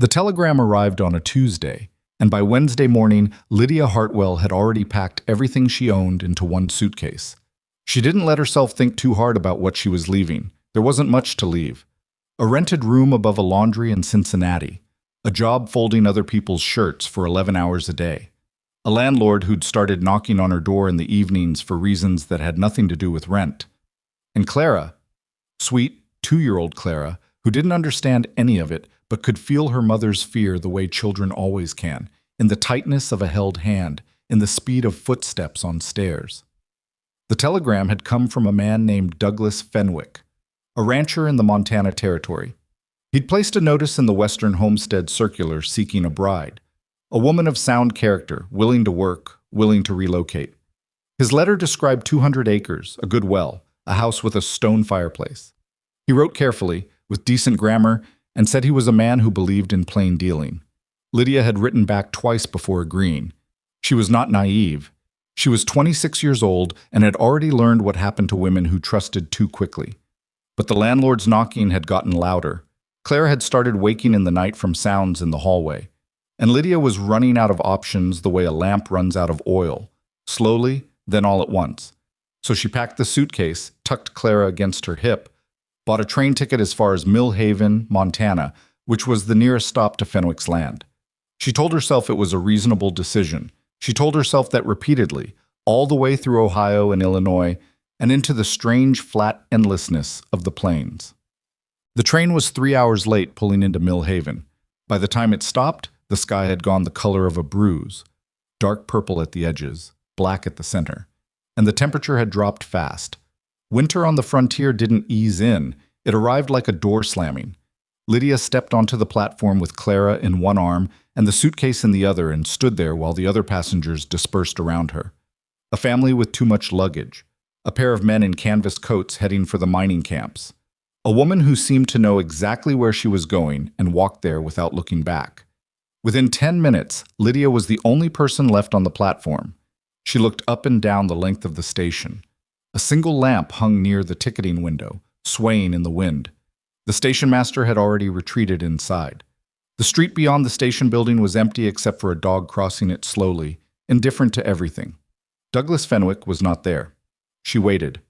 The telegram arrived on a Tuesday, and by Wednesday morning, Lydia Hartwell had already packed everything she owned into one suitcase. She didn't let herself think too hard about what she was leaving. There wasn't much to leave. A rented room above a laundry in Cincinnati, a job folding other people's shirts for 11 hours a day, a landlord who'd started knocking on her door in the evenings for reasons that had nothing to do with rent, and Clara, sweet 2-year-old Clara, who didn't understand any of it but could feel her mother's fear the way children always can, in the tightness of a held hand, in the speed of footsteps on stairs. The telegram had come from a man named Douglas Fenwick, a rancher in the Montana Territory. He'd placed a notice in the Western Homestead Circular seeking a bride, a woman of sound character, willing to work, willing to relocate. His letter described 200 acres, a good well, a house with a stone fireplace. He wrote carefully, with decent grammar, and said he was a man who believed in plain dealing. Lydia had written back twice before agreeing. She was not naive. She was 26 years old and had already learned what happened to women who trusted too quickly. But the landlord's knocking had gotten louder. Clara had started waking in the night from sounds in the hallway, and Lydia was running out of options the way a lamp runs out of oil, slowly, then all at once. So she packed the suitcase, tucked Clara against her hip, bought a train ticket as far as Mill Haven, Montana, which was the nearest stop to Fenwick's land. She told herself it was a reasonable decision. She told herself that repeatedly, all the way through Ohio and Illinois, and into the strange, flat endlessness of the plains. The train was 3 hours late pulling into Mill Haven. By the time it stopped, the sky had gone the color of a bruise, dark purple at the edges, black at the center, and the temperature had dropped fast. Winter on the frontier didn't ease in. It arrived like a door slamming. Lydia stepped onto the platform with Clara in one arm and the suitcase in the other and stood there while the other passengers dispersed around her. A family with too much luggage. A pair of men in canvas coats heading for the mining camps. A woman who seemed to know exactly where she was going and walked there without looking back. Within 10 minutes, Lydia was the only person left on the platform. She looked up and down the length of the station. A single lamp hung near the ticketing window, swaying in the wind. The station master had already retreated inside. The street beyond the station building was empty except for a dog crossing it slowly, indifferent to everything. Douglas Fenwick was not there. She waited.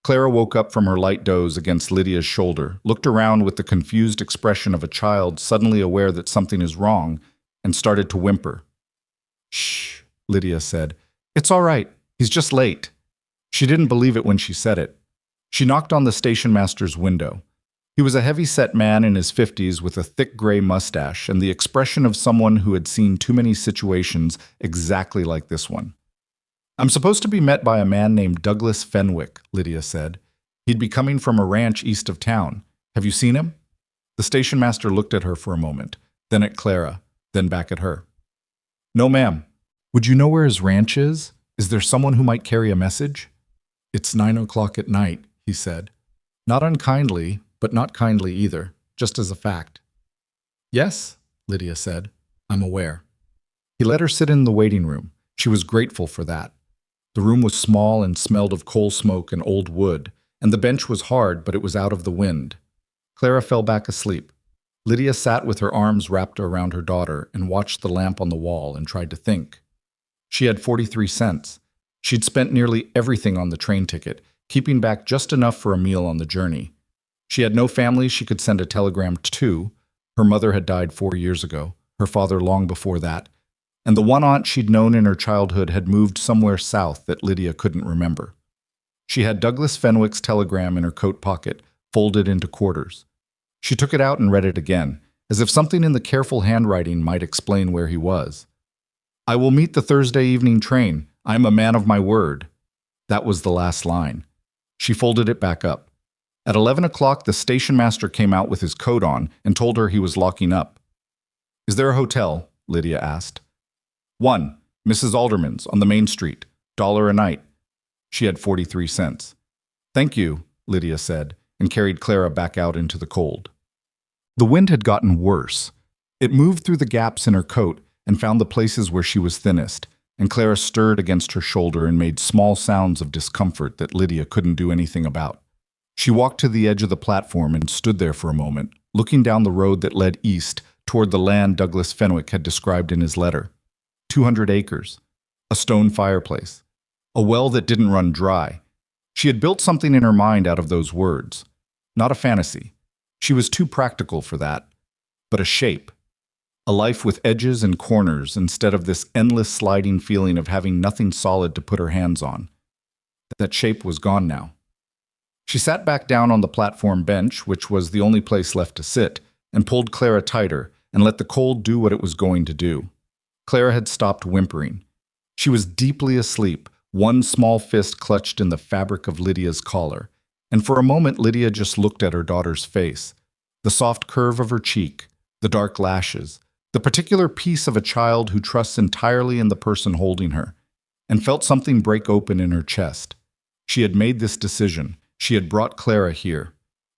Clara woke up from her light doze against Lydia's shoulder, looked around with the confused expression of a child suddenly aware that something is wrong, and started to whimper. "Shh," Lydia said. "It's all right. He's just late." She didn't believe it when she said it. She knocked on the station master's window. He was a heavy-set man in his 50s with a thick gray mustache and the expression of someone who had seen too many situations exactly like this one. "I'm supposed to be met by a man named Douglas Fenwick," Lydia said. "He'd be coming from a ranch east of town. Have you seen him?" The station master looked at her for a moment, then at Clara, then back at her. "No, ma'am. Would you know where his ranch is? Is there someone who might carry a message?" "It's 9 o'clock at night," he said. Not unkindly, but not kindly either, just as a fact. "Yes," Lydia said. "I'm aware." He let her sit in the waiting room. She was grateful for that. The room was small and smelled of coal smoke and old wood, and the bench was hard, but it was out of the wind. Clara fell back asleep. Lydia sat with her arms wrapped around her daughter and watched the lamp on the wall and tried to think. She had 43 cents. She'd spent nearly everything on the train ticket, keeping back just enough for a meal on the journey. She had no family she could send a telegram to. Her mother had died 4 years ago, her father long before that, and the one aunt she'd known in her childhood had moved somewhere south that Lydia couldn't remember. She had Douglas Fenwick's telegram in her coat pocket, folded into quarters. She took it out and read it again, as if something in the careful handwriting might explain where he was. "I will meet the Thursday evening train. I am a man of my word." That was the last line. She folded it back up. At 11 o'clock, the station master came out with his coat on and told her he was locking up. "Is there a hotel?" Lydia asked. "One, Mrs. Alderman's, on the main street. $1 a night." She had 43 cents. "Thank you," Lydia said, and carried Clara back out into the cold. The wind had gotten worse. It moved through the gaps in her coat and found the places where she was thinnest, and Clara stirred against her shoulder and made small sounds of discomfort that Lydia couldn't do anything about. She walked to the edge of the platform and stood there for a moment, looking down the road that led east toward the land Douglas Fenwick had described in his letter. 200 acres, a stone fireplace, a well that didn't run dry. She had built something in her mind out of those words. Not a fantasy. She was too practical for that. But a shape. A life with edges and corners instead of this endless sliding feeling of having nothing solid to put her hands on. That shape was gone now. She sat back down on the platform bench, which was the only place left to sit, and pulled Clara tighter and let the cold do what it was going to do. Clara had stopped whimpering. She was deeply asleep, one small fist clutched in the fabric of Lydia's collar, and for a moment Lydia just looked at her daughter's face, the soft curve of her cheek, the dark lashes, the particular piece of a child who trusts entirely in the person holding her, and felt something break open in her chest. She had made this decision. She had brought Clara here.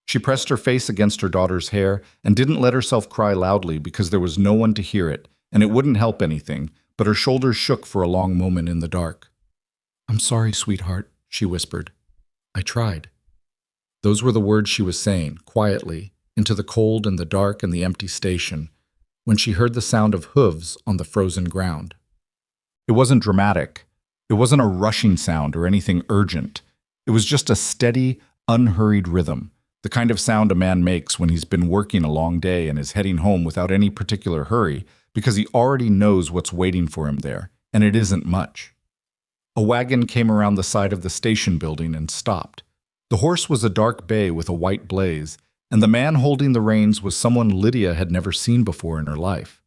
She pressed her face against her daughter's hair and didn't let herself cry loudly because there was no one to hear it, and it wouldn't help anything, but her shoulders shook for a long moment in the dark. "I'm sorry, sweetheart," she whispered. "I tried." Those were the words she was saying, quietly, into the cold and the dark and the empty station, when she heard the sound of hooves on the frozen ground. It wasn't dramatic. It wasn't a rushing sound or anything urgent. It was just a steady, unhurried rhythm, the kind of sound a man makes when he's been working a long day and is heading home without any particular hurry because he already knows what's waiting for him there, and it isn't much. A wagon came around the side of the station building and stopped. The horse was a dark bay with a white blaze, and the man holding the reins was someone Lydia had never seen before in her life.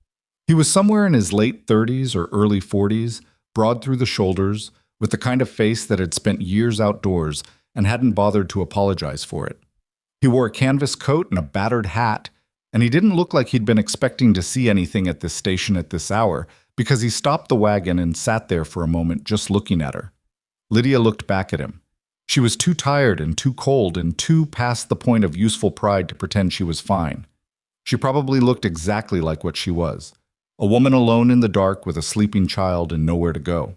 He was somewhere in his late 30s or early 40s, broad through the shoulders, with the kind of face that had spent years outdoors and hadn't bothered to apologize for it. He wore a canvas coat and a battered hat, and he didn't look like he'd been expecting to see anything at this station at this hour, because he stopped the wagon and sat there for a moment just looking at her. Lydia looked back at him. She was too tired and too cold and too past the point of useful pride to pretend she was fine. She probably looked exactly like what she was, a woman alone in the dark with a sleeping child and nowhere to go.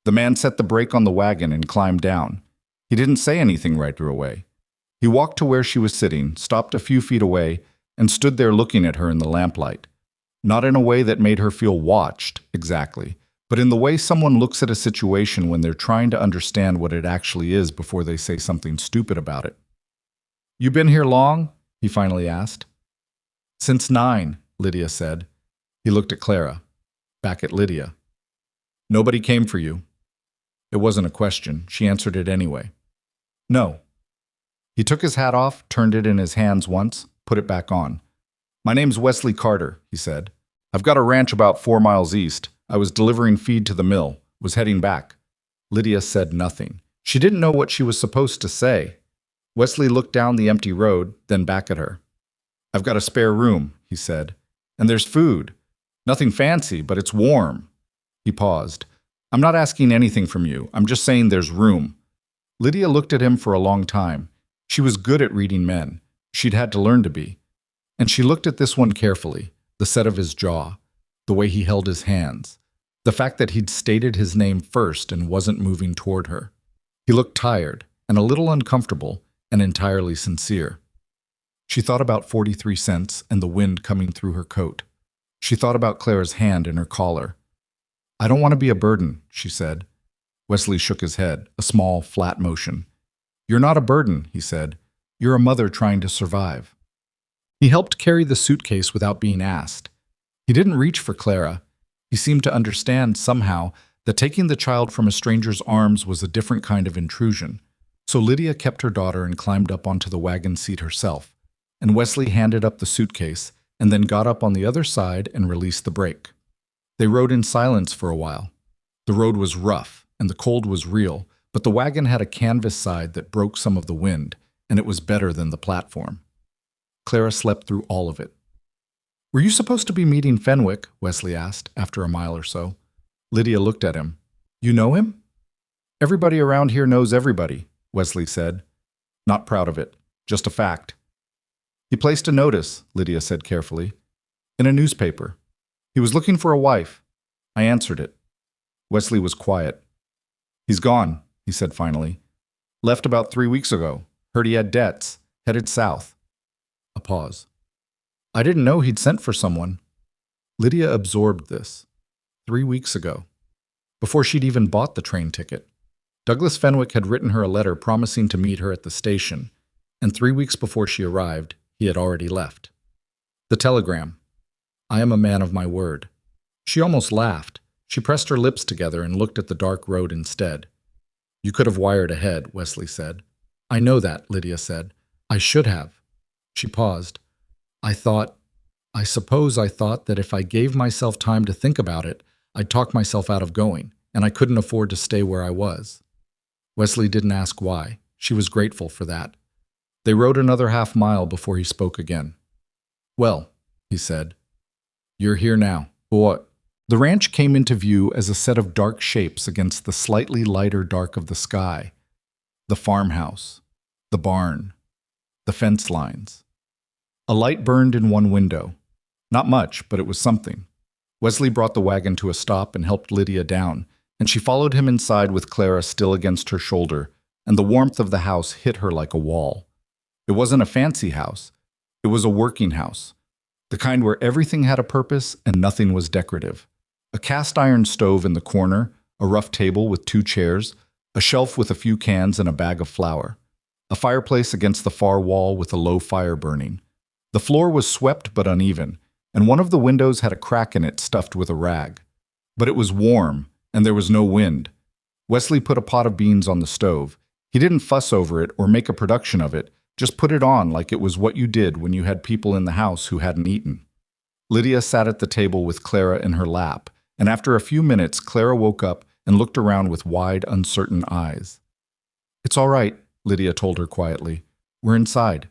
The man set the brake on the wagon and climbed down. He didn't say anything right away. He walked to where she was sitting, stopped a few feet away, and stood there looking at her in the lamplight. Not in a way that made her feel watched, exactly, but in the way someone looks at a situation when they're trying to understand what it actually is before they say something stupid about it. "You been here long?" he finally asked. "Since 9, Lydia said. He looked at Clara, back at Lydia. "Nobody came for you." It wasn't a question. She answered it anyway. "No." He took his hat off, turned it in his hands once, put it back on. "My name's Wesley Carter," he said. "I've got a ranch about 4 miles east. I was delivering feed to the mill, was heading back." Lydia said nothing. She didn't know what she was supposed to say. Wesley looked down the empty road, then back at her. "I've got a spare room," he said. "And there's food. Nothing fancy, but it's warm." He paused. "I'm not asking anything from you. I'm just saying there's room." Lydia looked at him for a long time. She was good at reading men. She'd had to learn to be. And she looked at this one carefully, the set of his jaw, the way he held his hands, the fact that he'd stated his name first and wasn't moving toward her. He looked tired and a little uncomfortable and entirely sincere. She thought about 43 cents and the wind coming through her coat. She thought about Clara's hand in her collar. "I don't want to be a burden," she said. Wesley shook his head, a small, flat motion. "You're not a burden," he said. "You're a mother trying to survive." He helped carry the suitcase without being asked. He didn't reach for Clara. He seemed to understand, somehow, that taking the child from a stranger's arms was a different kind of intrusion. So Lydia kept her daughter and climbed up onto the wagon seat herself, and Wesley handed up the suitcase and then got up on the other side and released the brake. They rode in silence for a while. The road was rough, and the cold was real, but the wagon had a canvas side that broke some of the wind, and it was better than the platform. Clara slept through all of it. "Were you supposed to be meeting Fenwick?" Wesley asked, after a mile or so. Lydia looked at him. "You know him?" "Everybody around here knows everybody," Wesley said. Not proud of it, just a fact. "He placed a notice," Lydia said carefully, "in a newspaper. He was looking for a wife. I answered it." Wesley was quiet. "He's gone," he said finally. "Left about 3 weeks ago. Heard he had debts. Headed south." A pause. I didn't know he'd sent for someone. Lydia absorbed this. 3 weeks ago, before she'd even bought the train ticket. Douglas Fenwick had written her a letter promising to meet her at the station, and 3 weeks before she arrived, he had already left. The telegram. I am a man of my word. She almost laughed. She pressed her lips together and looked at the dark road instead. You could have wired ahead, Wesley said. I know that, Lydia said. I should have. She paused. I suppose I thought that if I gave myself time to think about it, I'd talk myself out of going, and I couldn't afford to stay where I was. Wesley didn't ask why. She was grateful for that. They rode another half-mile before he spoke again. Well, he said, you're here now. What? The ranch came into view as a set of dark shapes against the slightly lighter dark of the sky. The farmhouse, the barn, the fence lines. A light burned in one window. Not much, but it was something. Wesley brought the wagon to a stop and helped Lydia down, and she followed him inside with Clara still against her shoulder, and the warmth of the house hit her like a wall. It wasn't a fancy house. It was a working house, the kind where everything had a purpose and nothing was decorative. A cast-iron stove in the corner, a rough table with 2 chairs, a shelf with a few cans and a bag of flour, a fireplace against the far wall with a low fire burning. The floor was swept but uneven, and one of the windows had a crack in it stuffed with a rag. But it was warm, and there was no wind. Wesley put a pot of beans on the stove. He didn't fuss over it or make a production of it, just put it on like it was what you did when you had people in the house who hadn't eaten. Lydia sat at the table with Clara in her lap, and after a few minutes, Clara woke up and looked around with wide, uncertain eyes. It's all right, Lydia told her quietly. We're inside.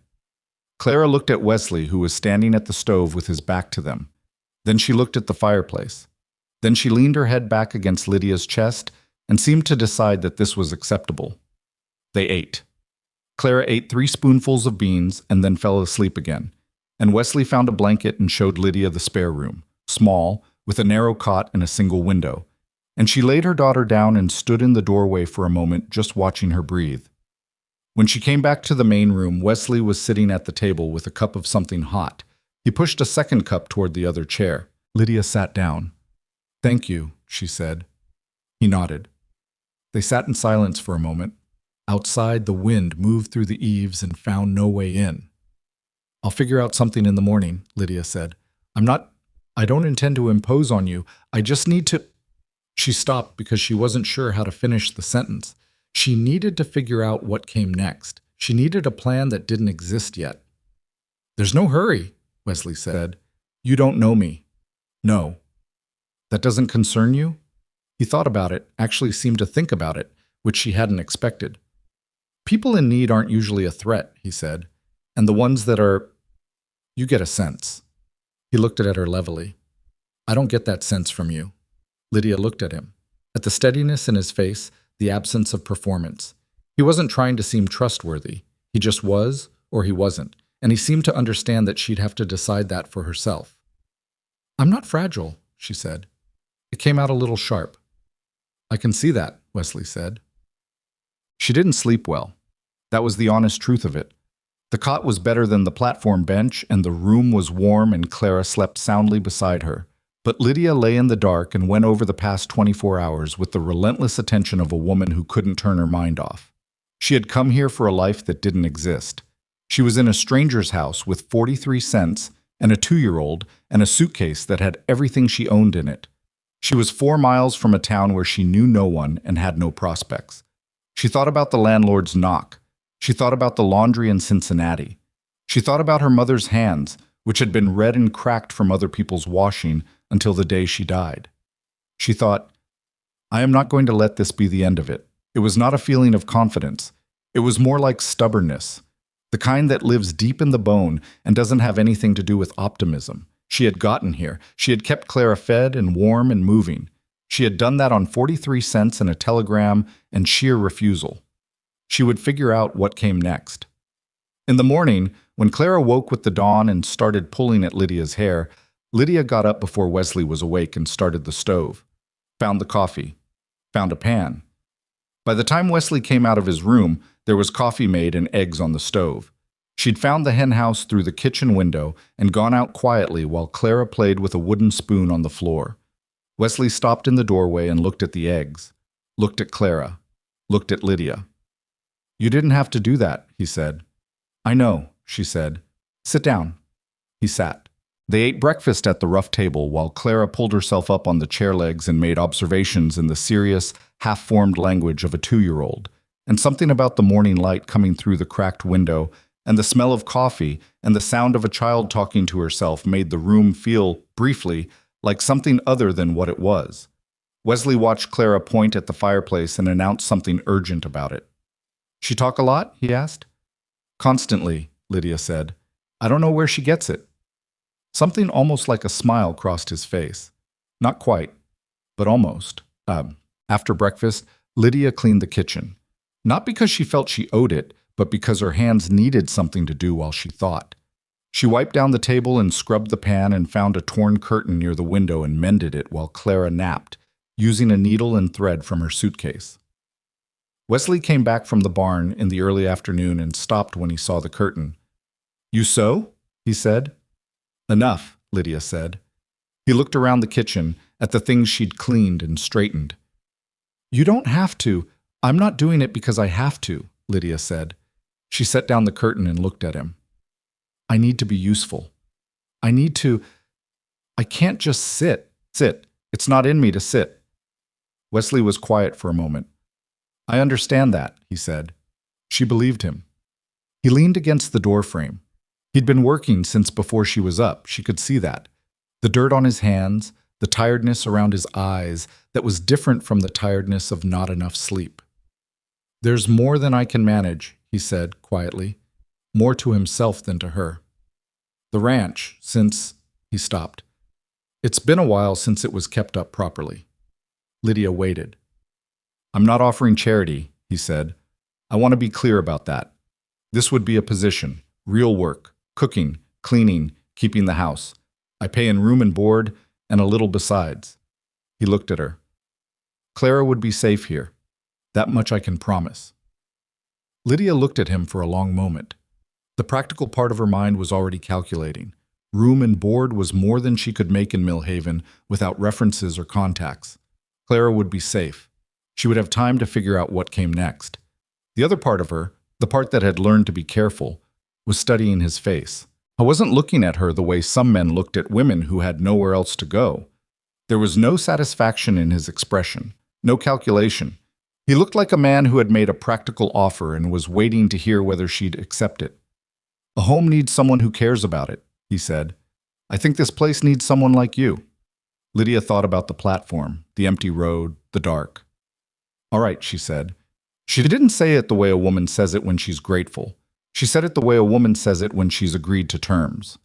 Clara looked at Wesley, who was standing at the stove with his back to them. Then she looked at the fireplace. Then she leaned her head back against Lydia's chest and seemed to decide that this was acceptable. They ate. Clara ate 3 spoonfuls of beans and then fell asleep again, and Wesley found a blanket and showed Lydia the spare room, small, with a narrow cot and a single window, and she laid her daughter down and stood in the doorway for a moment just watching her breathe. When she came back to the main room, Wesley was sitting at the table with a cup of something hot. He pushed a second cup toward the other chair. Lydia sat down. Thank you, she said. He nodded. They sat in silence for a moment. Outside, the wind moved through the eaves and found no way in. I'll figure out something in the morning, Lydia said. I don't intend to impose on you. I just need to... She stopped because she wasn't sure how to finish the sentence. She needed to figure out what came next. She needed a plan that didn't exist yet. There's no hurry, Wesley said. You don't know me. No. That doesn't concern you? He thought about it, actually seemed to think about it, which she hadn't expected. People in need aren't usually a threat, he said, and the ones that are... You get a sense. He looked at her levelly. I don't get that sense from you. Lydia looked at him. At the steadiness in his face, the absence of performance. He wasn't trying to seem trustworthy. He just was, or he wasn't, and he seemed to understand that she'd have to decide that for herself. I'm not fragile, she said. It came out a little sharp. I can see that, Wesley said. She didn't sleep well. That was the honest truth of it. The cot was better than the platform bench, and the room was warm, and Clara slept soundly beside her. But Lydia lay in the dark and went over the past 24 hours with the relentless attention of a woman who couldn't turn her mind off. She had come here for a life that didn't exist. She was in a stranger's house with 43 cents and a 2-year-old and a suitcase that had everything she owned in it. She was 4 miles from a town where she knew no one and had no prospects. She thought about the landlord's knock. She thought about the laundry in Cincinnati. She thought about her mother's hands, which had been red and cracked from other people's washing until the day she died. She thought, I am not going to let this be the end of it. It was not a feeling of confidence. It was more like stubbornness, the kind that lives deep in the bone and doesn't have anything to do with optimism. She had gotten here. She had kept Clara fed and warm and moving. She had done that on 43 cents and a telegram and sheer refusal. She would figure out what came next. In the morning, when Clara woke with the dawn and started pulling at Lydia's hair, Lydia got up before Wesley was awake and started the stove. Found the coffee. Found a pan. By the time Wesley came out of his room, there was coffee made and eggs on the stove. She'd found the hen house through the kitchen window and gone out quietly while Clara played with a wooden spoon on the floor. Wesley stopped in the doorway and looked at the eggs, looked at Clara, looked at Lydia. "You didn't have to do that," he said. "I know," she said. "Sit down." He sat. They ate breakfast at the rough table while Clara pulled herself up on the chair legs and made observations in the serious, half-formed language of a 2-year-old. And something about the morning light coming through the cracked window and the smell of coffee and the sound of a child talking to herself made the room feel, briefly, like something other than what it was. Wesley watched Clara point at the fireplace and announce something urgent about it. "She talk a lot?" he asked. "Constantly," Lydia said. "I don't know where she gets it." Something almost like a smile crossed his face. Not quite, but almost. After breakfast, Lydia cleaned the kitchen. Not because she felt she owed it, but because her hands needed something to do while she thought. She wiped down the table and scrubbed the pan and found a torn curtain near the window and mended it while Clara napped, using a needle and thread from her suitcase. Wesley came back from the barn in the early afternoon and stopped when he saw the curtain. "You sew?" he said. "Enough," Lydia said. He looked around the kitchen at the things she'd cleaned and straightened. "You don't have to. I'm not doing it because I have to," Lydia said. She set down the curtain and looked at him. "I need to be useful. I can't just sit. It's not in me to sit." Wesley was quiet for a moment. "I understand that," he said. She believed him. He leaned against the doorframe. He'd been working since before she was up, she could see that. The dirt on his hands, the tiredness around his eyes that was different from the tiredness of not enough sleep. "There's more than I can manage," he said quietly, more to himself than to her. "The ranch, since—" he stopped. "It's been a while since it was kept up properly." Lydia waited. "I'm not offering charity," he said. "I want to be clear about that. This would be a position, real work, cooking, cleaning, keeping the house. I pay in room and board, and a little besides." He looked at her. "Clara would be safe here. That much I can promise." Lydia looked at him for a long moment. The practical part of her mind was already calculating. Room and board was more than she could make in Millhaven without references or contacts. Clara would be safe. She would have time to figure out what came next. The other part of her, the part that had learned to be careful, was studying his face. I wasn't looking at her the way some men looked at women who had nowhere else to go. There was no satisfaction in his expression, no calculation. He looked like a man who had made a practical offer and was waiting to hear whether she'd accept it. "A home needs someone who cares about it," he said. "I think this place needs someone like you." Lydia thought about the platform, the empty road, the dark. "All right," she said. She didn't say it the way a woman says it when she's grateful. She said it the way a woman says it when she's agreed to terms.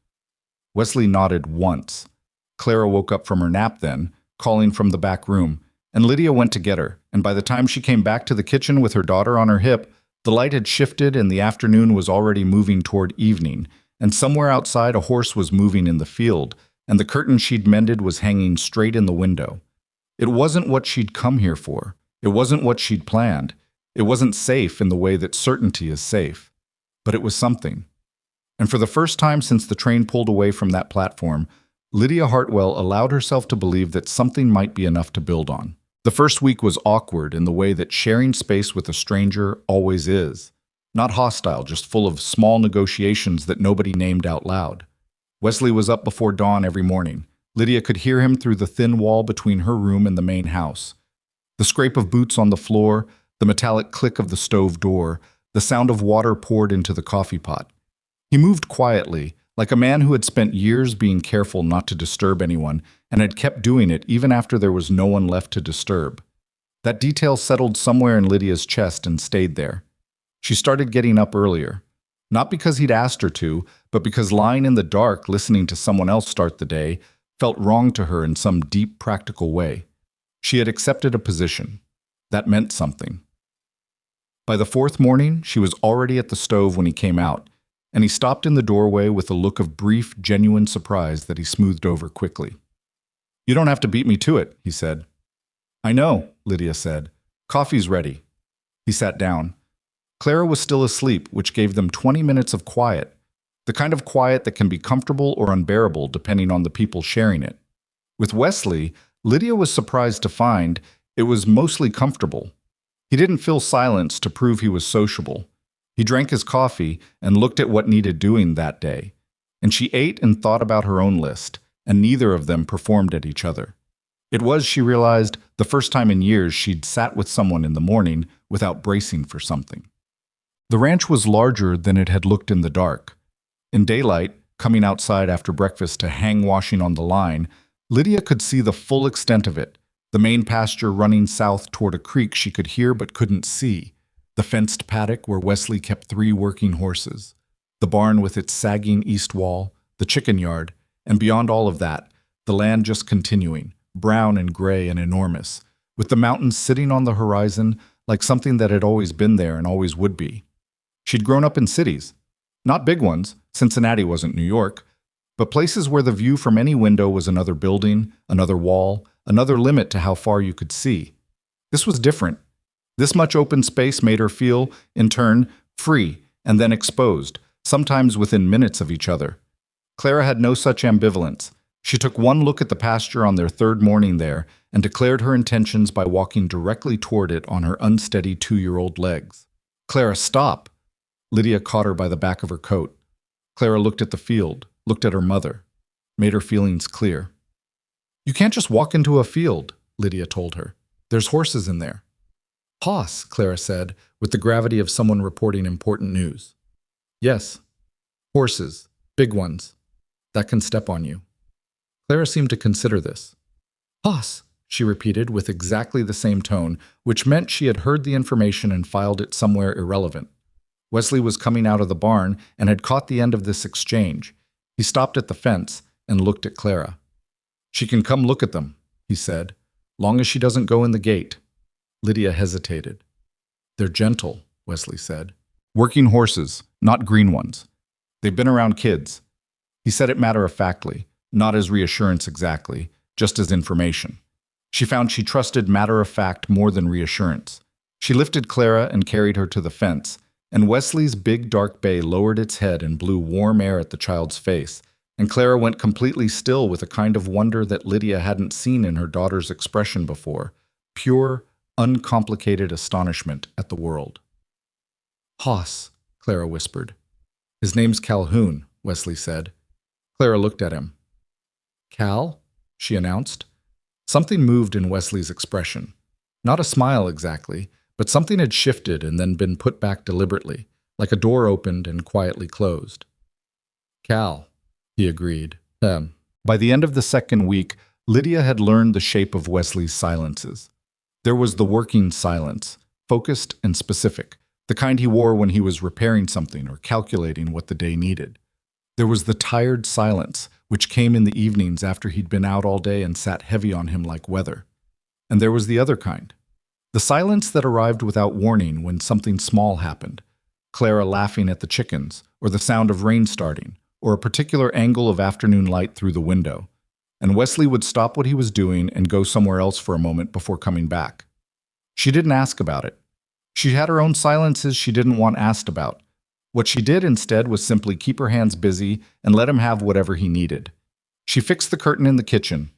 Wesley nodded once. Clara woke up from her nap then, calling from the back room, and Lydia went to get her, and by the time she came back to the kitchen with her daughter on her hip, the light had shifted and the afternoon was already moving toward evening, and somewhere outside a horse was moving in the field, and the curtain she'd mended was hanging straight in the window. It wasn't what she'd come here for. It wasn't what she'd planned. It wasn't safe in the way that certainty is safe. But it was something. And for the first time since the train pulled away from that platform, Lydia Hartwell allowed herself to believe that something might be enough to build on. The first week was awkward in the way that sharing space with a stranger always is. Not hostile, just full of small negotiations that nobody named out loud. Wesley was up before dawn every morning. Lydia could hear him through the thin wall between her room and the main house. The scrape of boots on the floor, the metallic click of the stove door, the sound of water poured into the coffee pot. He moved quietly, like a man who had spent years being careful not to disturb anyone and had kept doing it even after there was no one left to disturb. That detail settled somewhere in Lydia's chest and stayed there. She started getting up earlier, not because he'd asked her to, but because lying in the dark listening to someone else start the day felt wrong to her in some deep practical way. She had accepted a position. That meant something. By the fourth morning, she was already at the stove when he came out, and he stopped in the doorway with a look of brief, genuine surprise that he smoothed over quickly. "You don't have to beat me to it," he said. "I know," Lydia said. "Coffee's ready." He sat down. Clara was still asleep, which gave them 20 minutes of quiet, the kind of quiet that can be comfortable or unbearable depending on the people sharing it. With Wesley, Lydia was surprised to find it was mostly comfortable. He didn't fill silence to prove he was sociable. He drank his coffee and looked at what needed doing that day. And she ate and thought about her own list, and neither of them performed at each other. It was, she realized, the first time in years she'd sat with someone in the morning without bracing for something. The ranch was larger than it had looked in the dark. In daylight, coming outside after breakfast to hang washing on the line, Lydia could see the full extent of it, the main pasture running south toward a creek she could hear but couldn't see, the fenced paddock where Wesley kept 3 working horses, the barn with its sagging east wall, the chicken yard, and beyond all of that, the land just continuing, brown and gray and enormous, with the mountains sitting on the horizon like something that had always been there and always would be. She'd grown up in cities. Not big ones, Cincinnati wasn't New York, but places where the view from any window was another building, another wall, another limit to how far you could see. This was different. This much open space made her feel, in turn, free and then exposed, sometimes within minutes of each other. Clara had no such ambivalence. She took one look at the pasture on their 3rd morning there and declared her intentions by walking directly toward it on her unsteady 2-year-old legs. "Clara, stop!" Lydia caught her by the back of her coat. Clara looked at the field, looked at her mother, made her feelings clear. "You can't just walk into a field," Lydia told her. "There's horses in there." "Hoss," Clara said, with the gravity of someone reporting important news. "Yes. Horses. Big ones. That can step on you." Clara seemed to consider this. "Hoss," she repeated with exactly the same tone, which meant she had heard the information and filed it somewhere irrelevant. Wesley was coming out of the barn and had caught the end of this exchange. He stopped at the fence and looked at Clara. "She can come look at them," he said, "long as she doesn't go in the gate." Lydia hesitated. "They're gentle," Wesley said. "Working horses, not green ones. They've been around kids." He said it matter-of-factly, not as reassurance exactly, just as information. She found she trusted matter-of-fact more than reassurance. She lifted Clara and carried her to the fence, and Wesley's big dark bay lowered its head and blew warm air at the child's face, and Clara went completely still with a kind of wonder that Lydia hadn't seen in her daughter's expression before, pure, uncomplicated astonishment at the world. "Hoss," Clara whispered. "His name's Calhoun," Wesley said. Clara looked at him. "Cal?" she announced. Something moved in Wesley's expression. Not a smile exactly, but something had shifted and then been put back deliberately, like a door opened and quietly closed. "Cal," he agreed. By the end of the 2nd week, Lydia had learned the shape of Wesley's silences. There was the working silence, focused and specific, the kind he wore when he was repairing something or calculating what the day needed. There was the tired silence, which came in the evenings after he'd been out all day and sat heavy on him like weather. And there was the other kind. The silence that arrived without warning when something small happened. Clara laughing at the chickens, or the sound of rain starting, or a particular angle of afternoon light through the window. And Wesley would stop what he was doing and go somewhere else for a moment before coming back. She didn't ask about it. She had her own silences she didn't want asked about. What she did instead was simply keep her hands busy and let him have whatever he needed. She fixed the curtain in the kitchen.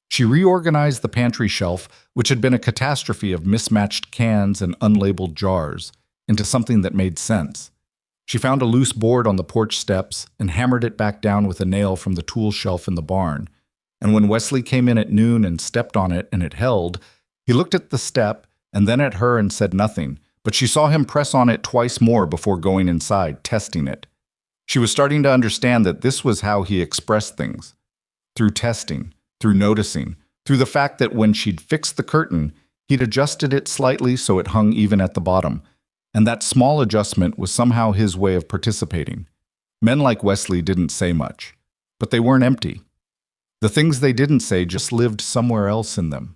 She reorganized the pantry shelf, which had been a catastrophe of mismatched cans and unlabeled jars, into something that made sense. She found a loose board on the porch steps and hammered it back down with a nail from the tool shelf in the barn. And when Wesley came in at noon and stepped on it and it held, he looked at the step and then at her and said nothing, but she saw him press on it twice more before going inside, testing it. She was starting to understand that this was how he expressed things. Through testing, through noticing, through the fact that when she'd fixed the curtain, he'd adjusted it slightly so it hung even at the bottom, and that small adjustment was somehow his way of participating. Men like Wesley didn't say much, but they weren't empty. The things they didn't say just lived somewhere else in them.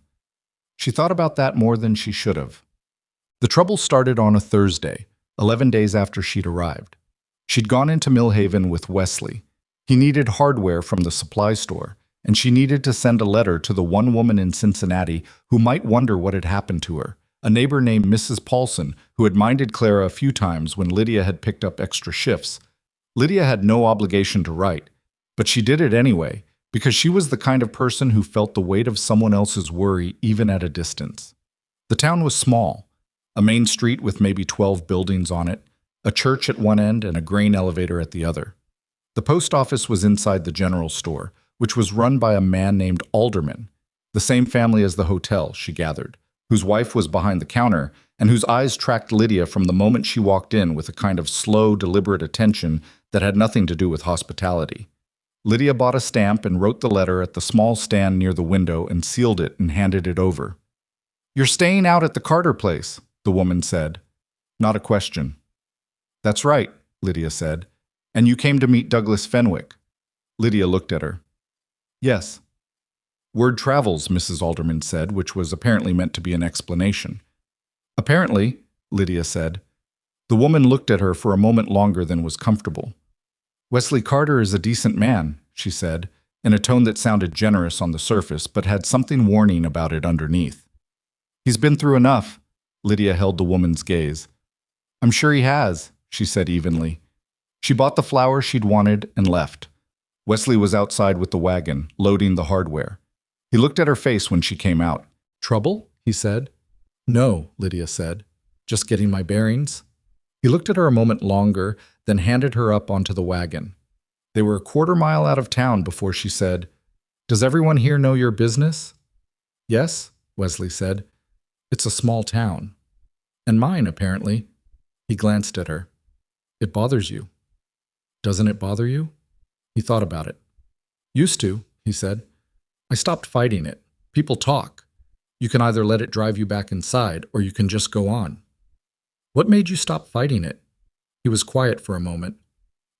She thought about that more than she should have. The trouble started on a Thursday, 11 days after she'd arrived. She'd gone into Millhaven with Wesley. He needed hardware from the supply store, and she needed to send a letter to the one woman in Cincinnati who might wonder what had happened to her, a neighbor named Mrs. Paulson, who had minded Clara a few times when Lydia had picked up extra shifts. Lydia had no obligation to write, but she did it anyway, because she was the kind of person who felt the weight of someone else's worry even at a distance. The town was small, a main street with maybe 12 buildings on it, a church at one end and a grain elevator at the other. The post office was inside the general store, which was run by a man named Alderman, the same family as the hotel, she gathered, whose wife was behind the counter and whose eyes tracked Lydia from the moment she walked in with a kind of slow, deliberate attention that had nothing to do with hospitality. Lydia bought a stamp and wrote the letter at the small stand near the window and sealed it and handed it over. "You're staying out at the Carter place," the woman said. Not a question. "That's right," Lydia said. "And you came to meet Douglas Fenwick." Lydia looked at her. "Yes." "Word travels," Mrs. Alderman said, which was apparently meant to be an explanation. "Apparently," Lydia said. The woman looked at her for a moment longer than was comfortable. "Wesley Carter is a decent man," she said, in a tone that sounded generous on the surface but had something warning about it underneath. "He's been through enough." Lydia held the woman's gaze. "I'm sure he has," she said evenly. She bought the flowers she'd wanted and left. Wesley was outside with the wagon, loading the hardware. He looked at her face when she came out. "Trouble?" he said. "No," Lydia said. "Just getting my bearings." He looked at her a moment longer, then handed her up onto the wagon. They were a quarter-mile out of town before she said, "Does everyone here know your business?" "Yes," Wesley said. "It's a small town." "And mine, apparently." He glanced at her. "It bothers you." "Doesn't it bother you?" He thought about it. "Used to," he said. "I stopped fighting it. People talk. You can either let it drive you back inside, or you can just go on." "What made you stop fighting it?" He was quiet for a moment.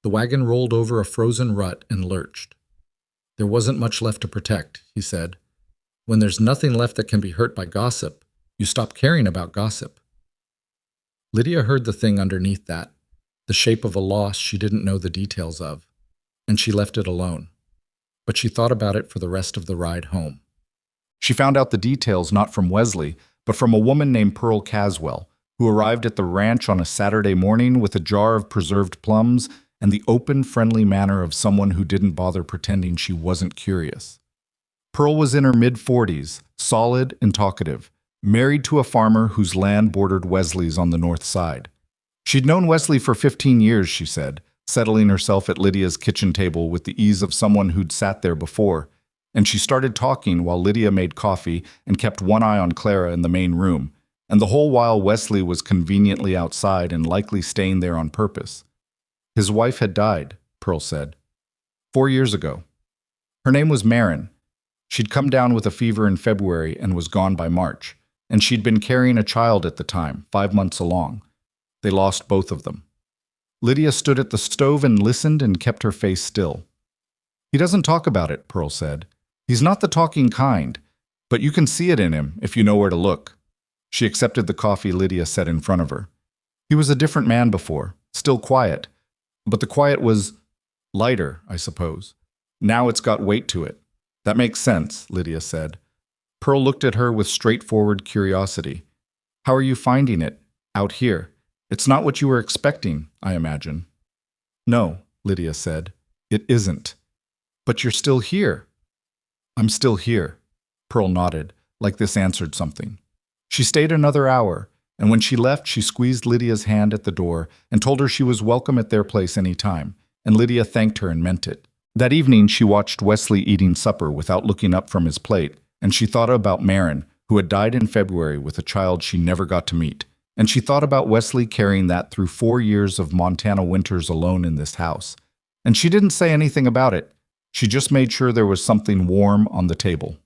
The wagon rolled over a frozen rut and lurched. "There wasn't much left to protect," he said. "When there's nothing left that can be hurt by gossip, you stop caring about gossip." Lydia heard the thing underneath that, the shape of a loss she didn't know the details of, and she left it alone. But she thought about it for the rest of the ride home. She found out the details not from Wesley, but from a woman named Pearl Caswell, who arrived at the ranch on a Saturday morning with a jar of preserved plums and the open, friendly manner of someone who didn't bother pretending she wasn't curious. Pearl was in her mid-40s, solid and talkative, married to a farmer whose land bordered Wesley's on the north side. She'd known Wesley for 15 years, she said, settling herself at Lydia's kitchen table with the ease of someone who'd sat there before, and she started talking while Lydia made coffee and kept one eye on Clara in the main room, and the whole while Wesley was conveniently outside and likely staying there on purpose. His wife had died, Pearl said. 4 years ago. Her name was Marin. She'd come down with a fever in February and was gone by March, and she'd been carrying a child at the time, 5 months along. They lost both of them. Lydia stood at the stove and listened and kept her face still. "He doesn't talk about it," Pearl said. "He's not the talking kind, but you can see it in him if you know where to look." She accepted the coffee Lydia set in front of her. "He was a different man before, still quiet, but the quiet was lighter, I suppose. Now it's got weight to it." "That makes sense," Lydia said. Pearl looked at her with straightforward curiosity. "How are you finding it, out here? It's not what you were expecting, I imagine." "No," Lydia said. "It isn't. But you're still here." "I'm still here." Pearl nodded, like this answered something. She stayed another hour, and when she left, she squeezed Lydia's hand at the door and told her she was welcome at their place any time, and Lydia thanked her and meant it. That evening, she watched Wesley eating supper without looking up from his plate, and she thought about Marin, who had died in February with a child she never got to meet. And she thought about Wesley carrying that through 4 years of Montana winters alone in this house. And she didn't say anything about it. She just made sure there was something warm on the table.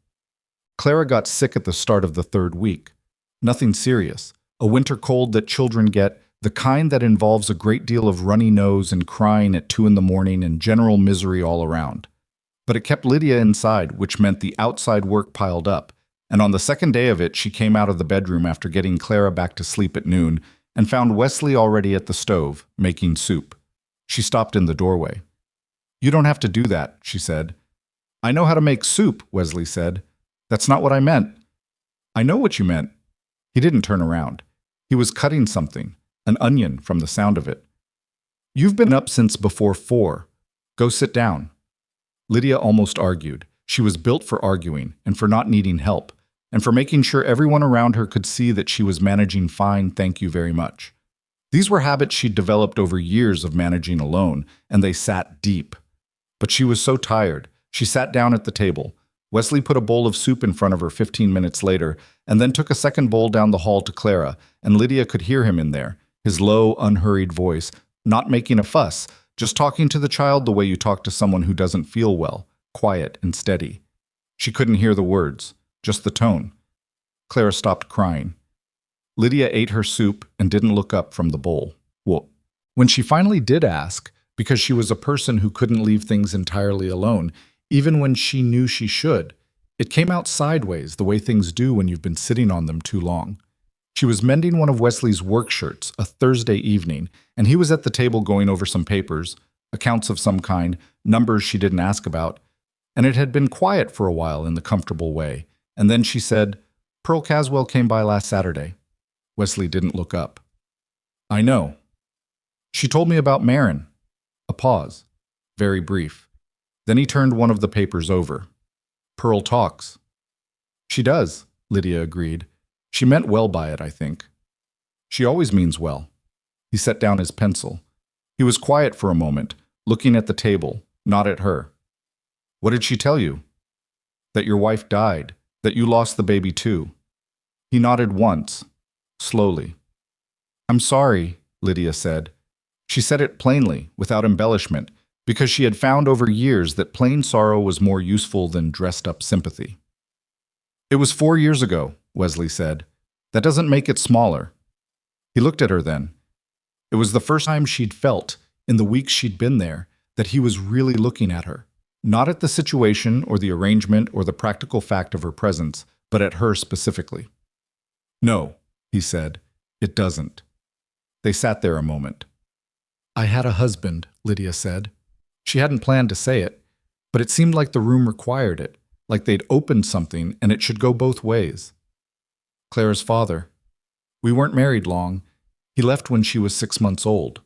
Clara got sick at the start of the 3rd week. Nothing serious. A winter cold that children get, the kind that involves a great deal of runny nose and crying at 2 in the morning and general misery all around. But it kept Lydia inside, which meant the outside work piled up. And on the 2nd day of it, she came out of the bedroom after getting Clara back to sleep at noon and found Wesley already at the stove, making soup. She stopped in the doorway. "You don't have to do that," she said. "I know how to make soup," Wesley said. "That's not what I meant." "I know what you meant." He didn't turn around. He was cutting something, an onion from the sound of it. "You've been up since before 4. Go sit down." Lydia almost argued. She was built for arguing and for not needing help, and for making sure everyone around her could see that she was managing fine, thank you very much. These were habits she'd developed over years of managing alone, and they sat deep. But she was so tired. She sat down at the table. Wesley put a bowl of soup in front of her 15 minutes later, and then took a second bowl down the hall to Clara, and Lydia could hear him in there, his low, unhurried voice, not making a fuss, just talking to the child the way you talk to someone who doesn't feel well, quiet and steady. She couldn't hear the words, just the tone. Clara stopped crying. Lydia ate her soup and didn't look up from the bowl. Well, when she finally did ask, because she was a person who couldn't leave things entirely alone, even when she knew she should, it came out sideways, the way things do when you've been sitting on them too long. She was mending one of Wesley's work shirts a Thursday evening, and he was at the table going over some papers, accounts of some kind, numbers she didn't ask about, and it had been quiet for a while in the comfortable way. And then she said, "Pearl Caswell came by last Saturday." Wesley didn't look up. "I know. She told me about Marin." A pause, very brief. Then he turned one of the papers over. "Pearl talks." "She does," Lydia agreed. "She meant well by it, I think." "She always means well." He set down his pencil. He was quiet for a moment, looking at the table, not at her. "What did she tell you?" "That your wife died, that you lost the baby too." He nodded once, slowly. "I'm sorry," Lydia said. She said it plainly, without embellishment, because she had found over years that plain sorrow was more useful than dressed-up sympathy. "It was 4 years ago," Wesley said. "That doesn't make it smaller." He looked at her then. It was the first time she'd felt, in the weeks she'd been there, that he was really looking at her. Not at the situation or the arrangement or the practical fact of her presence, but at her specifically. "No," he said, "it doesn't." They sat there a moment. "I had a husband," Lydia said. She hadn't planned to say it, but it seemed like the room required it, like they'd opened something and it should go both ways. "Clara's father. We weren't married long. He left when she was 6 months old."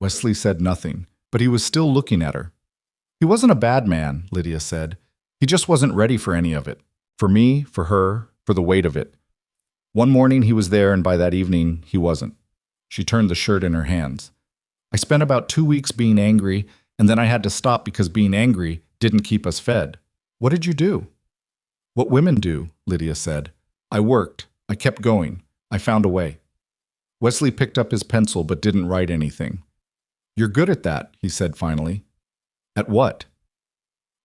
Wesley said nothing, but he was still looking at her. "He wasn't a bad man," Lydia said. "He just wasn't ready for any of it. For me, for her, for the weight of it. One morning he was there, and by that evening he wasn't." She turned the shirt in her hands. "I spent about 2 weeks being angry, and then I had to stop because being angry didn't keep us fed." "What did you do?" "What women do," Lydia said. "I worked. I kept going. I found a way." Wesley picked up his pencil but didn't write anything. "You're good at that," he said finally. "At what?"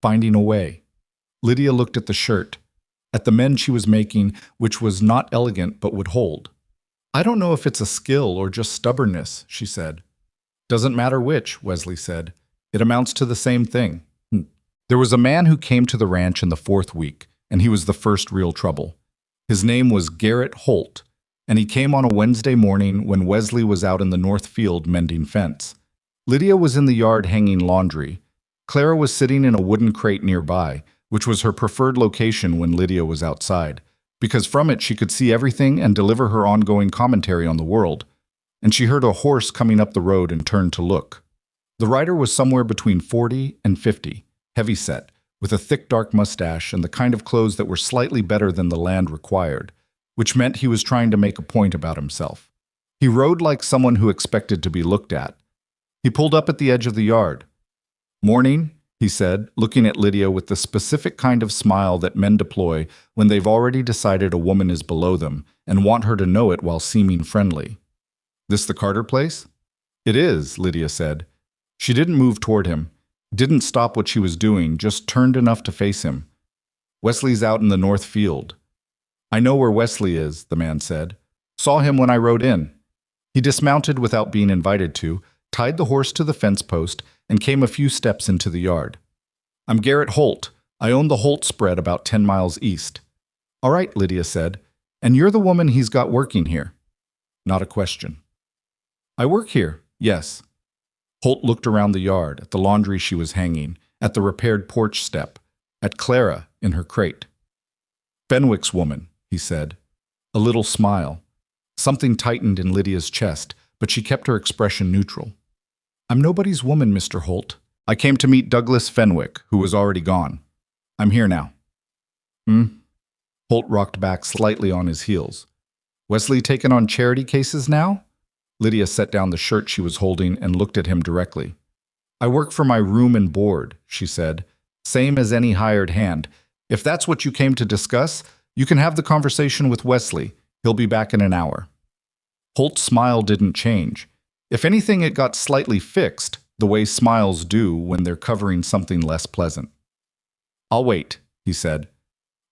"Finding a way." Lydia looked at the shirt, at the mend she was making, which was not elegant but would hold. "I don't know if it's a skill or just stubbornness," she said. "Doesn't matter which," Wesley said. "It amounts to the same thing." There was a man who came to the ranch in the 4th week, and he was the first real trouble. His name was Garrett Holt, and he came on a Wednesday morning when Wesley was out in the north field mending fence. Lydia was in the yard hanging laundry. Clara was sitting in a wooden crate nearby, which was her preferred location when Lydia was outside, because from it she could see everything and deliver her ongoing commentary on the world. And she heard a horse coming up the road and turned to look. The rider was somewhere between 40 and 50, heavy-set, with a thick dark mustache and the kind of clothes that were slightly better than the land required, which meant he was trying to make a point about himself. He rode like someone who expected to be looked at. He pulled up at the edge of the yard. "Morning," he said, looking at Lydia with the specific kind of smile that men deploy when they've already decided a woman is below them and want her to know it while seeming friendly. "This the Carter place?" "It is," Lydia said. She didn't move toward him, didn't stop what she was doing, just turned enough to face him. "Wesley's out in the north field." "I know where Wesley is," the man said. "Saw him when I rode in." He dismounted without being invited to, tied the horse to the fence post, and came a few steps into the yard. "I'm Garrett Holt. I own the Holt spread about 10 miles east." "All right," Lydia said. "And you're the woman he's got working here?" Not a question. "I work here, yes." Holt looked around the yard, at the laundry she was hanging, at the repaired porch step, at Clara in her crate. "Fenwick's woman," he said. A little smile. Something tightened in Lydia's chest, but she kept her expression neutral. I'm nobody's woman, Mr. Holt. I came to meet Douglas Fenwick, who was already gone. I'm here now. Hmm? Holt rocked back slightly on his heels. Wesley taken on charity cases now? Lydia set down the shirt she was holding and looked at him directly. I work for my room and board, she said. Same as any hired hand. If that's what you came to discuss, you can have the conversation with Wesley. He'll be back in an hour. Holt's smile didn't change. If anything, it got slightly fixed, the way smiles do when they're covering something less pleasant. I'll wait, he said.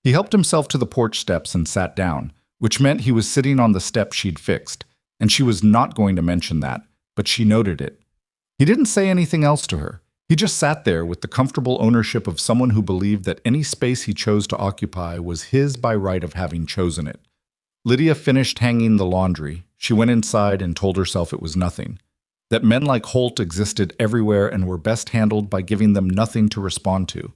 He helped himself to the porch steps and sat down, which meant he was sitting on the step she'd fixed, and she was not going to mention that, but she noted it. He didn't say anything else to her. He just sat there with the comfortable ownership of someone who believed that any space he chose to occupy was his by right of having chosen it. Lydia finished hanging the laundry. She went inside and told herself it was nothing, that men like Holt existed everywhere and were best handled by giving them nothing to respond to.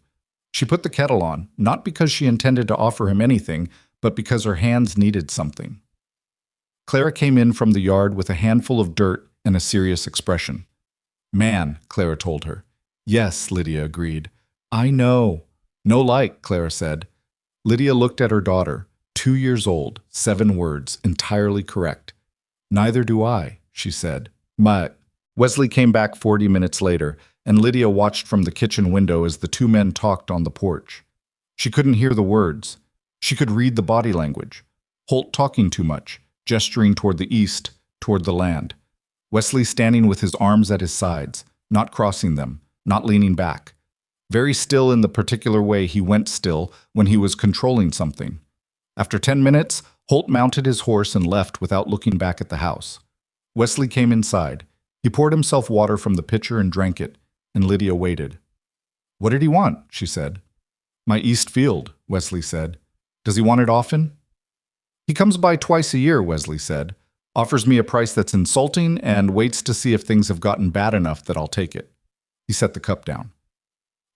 She put the kettle on, not because she intended to offer him anything, but because her hands needed something. Clara came in from the yard with a handful of dirt and a serious expression. Man, Clara told her. Yes, Lydia agreed. I know. No like, Clara said. Lydia looked at her daughter, 2 years old, 7 words, entirely correct. Neither do I, she said. Wesley came back 40 minutes later, and Lydia watched from the kitchen window as the 2 men talked on the porch. She couldn't hear the words. She could read the body language. Holt talking too much, gesturing toward the east, toward the land. Wesley standing with his arms at his sides, not crossing them, not leaning back. Very still in the particular way he went still when he was controlling something. After 10 minutes, Holt mounted his horse and left without looking back at the house. Wesley came inside. He poured himself water from the pitcher and drank it, and Lydia waited. What did he want? She said. My East Field, Wesley said. Does he want it often? He comes by twice a year, Wesley said. Offers me a price that's insulting and waits to see if things have gotten bad enough that I'll take it. He set the cup down.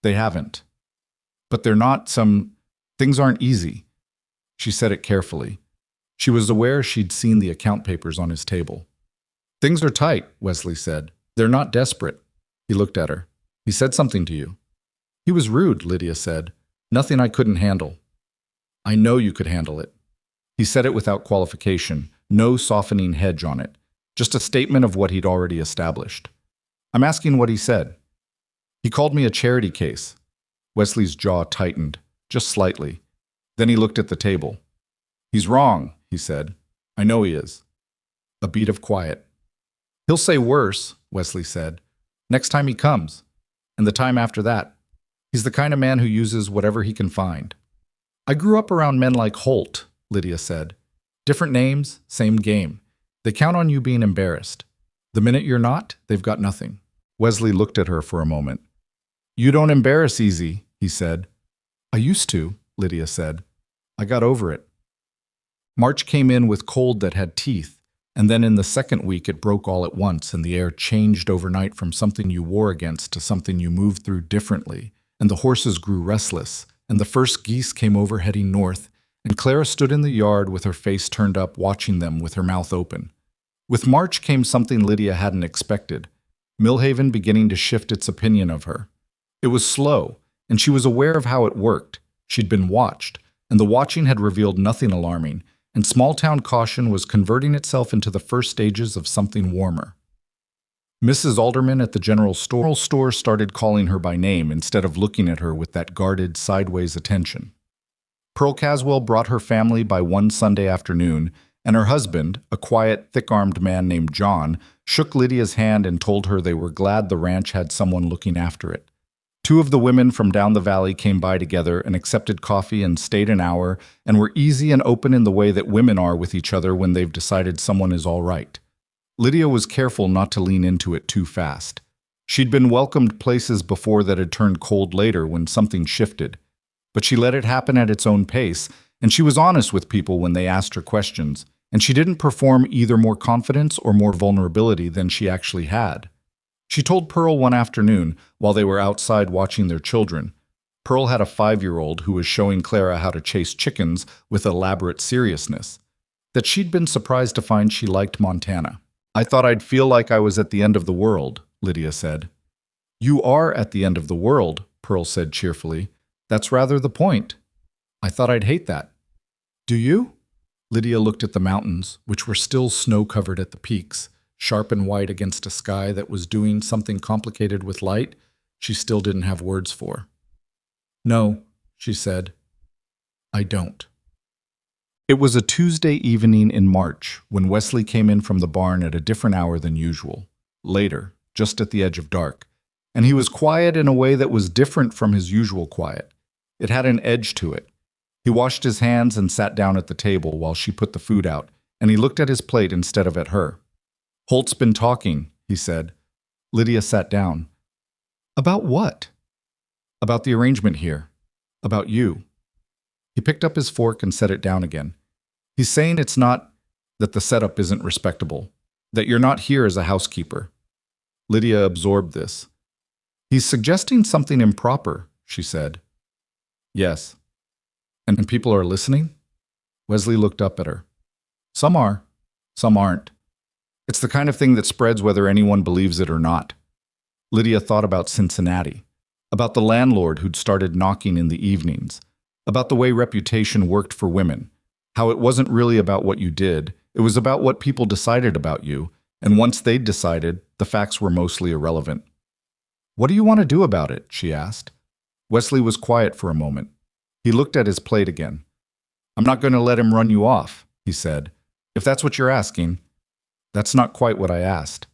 They haven't. But they're not things aren't easy. She said it carefully. She was aware she'd seen the account papers on his table. Things are tight, Wesley said. They're not desperate. He looked at her. He said something to you. He was rude, Lydia said. Nothing I couldn't handle. I know you could handle it. He said it without qualification, no softening hedge on it, just a statement of what he'd already established. I'm asking what he said. He called me a charity case. Wesley's jaw tightened, just slightly. Then he looked at the table. He's wrong, he said. I know he is. A beat of quiet. He'll say worse, Wesley said. Next time he comes. And the time after that. He's the kind of man who uses whatever he can find. I grew up around men like Holt, Lydia said. Different names, same game. They count on you being embarrassed. The minute you're not, they've got nothing. Wesley looked at her for a moment. You don't embarrass easy, he said. I used to, Lydia said. I got over it. March came in with cold that had teeth, and then in the second week it broke all at once and the air changed overnight from something you wore against to something you moved through differently, and the horses grew restless, and the first geese came over heading north, and Clara stood in the yard with her face turned up watching them with her mouth open. With March came something Lydia hadn't expected, Millhaven beginning to shift its opinion of her. It was slow, and she was aware of how it worked. She'd been watched, and the watching had revealed nothing alarming, and small-town caution was converting itself into the first stages of something warmer. Mrs. Alderman at the general store started calling her by name instead of looking at her with that guarded, sideways attention. Pearl Caswell brought her family by one Sunday afternoon, and her husband, a quiet, thick-armed man named John, shook Lydia's hand and told her they were glad the ranch had someone looking after it. 2 of the women from down the valley came by together and accepted coffee and stayed an hour and were easy and open in the way that women are with each other when they've decided someone is all right. Lydia was careful not to lean into it too fast. She'd been welcomed places before that had turned cold later when something shifted. But she let it happen at its own pace, and she was honest with people when they asked her questions, and she didn't perform either more confidence or more vulnerability than she actually had. She told Pearl one afternoon, while they were outside watching their children. Pearl had a 5-year-old who was showing Clara how to chase chickens with elaborate seriousness. that she'd been surprised to find she liked Montana. "I thought I'd feel like I was at the end of the world," Lydia said. "You are at the end of the world," Pearl said cheerfully. "That's rather the point." "I thought I'd hate that." "Do you?" Lydia looked at the mountains, which were still snow-covered at the peaks, sharp and white against a sky that was doing something complicated with light she still didn't have words for. "No," she said. "I don't." It was a Tuesday evening in March when Wesley came in from the barn at a different hour than usual, later, just at the edge of dark, and he was quiet in a way that was different from his usual quiet. It had an edge to it. He washed his hands and sat down at the table while she put the food out, and he looked at his plate instead of at her. "Holt's been talking," he said. Lydia sat down. "About what?" "About the arrangement here. About you." He picked up his fork and set it down again. "He's saying it's not that the setup isn't respectable, that you're not here as a housekeeper." Lydia absorbed this. "He's suggesting something improper," she said. "Yes." And people are listening?" Wesley looked up at her. "Some are, some aren't. It's the kind of thing that spreads whether anyone believes it or not." Lydia thought about Cincinnati, about the landlord who'd started knocking in the evenings, about the way reputation worked for women, how it wasn't really about what you did, it was about what people decided about you, and once they'd decided, the facts were mostly irrelevant. "What do you want to do about it?" she asked. Wesley was quiet for a moment. He looked at his plate again. "I'm not going to let him run you off," he said. "If that's what you're asking." "That's not quite what I asked."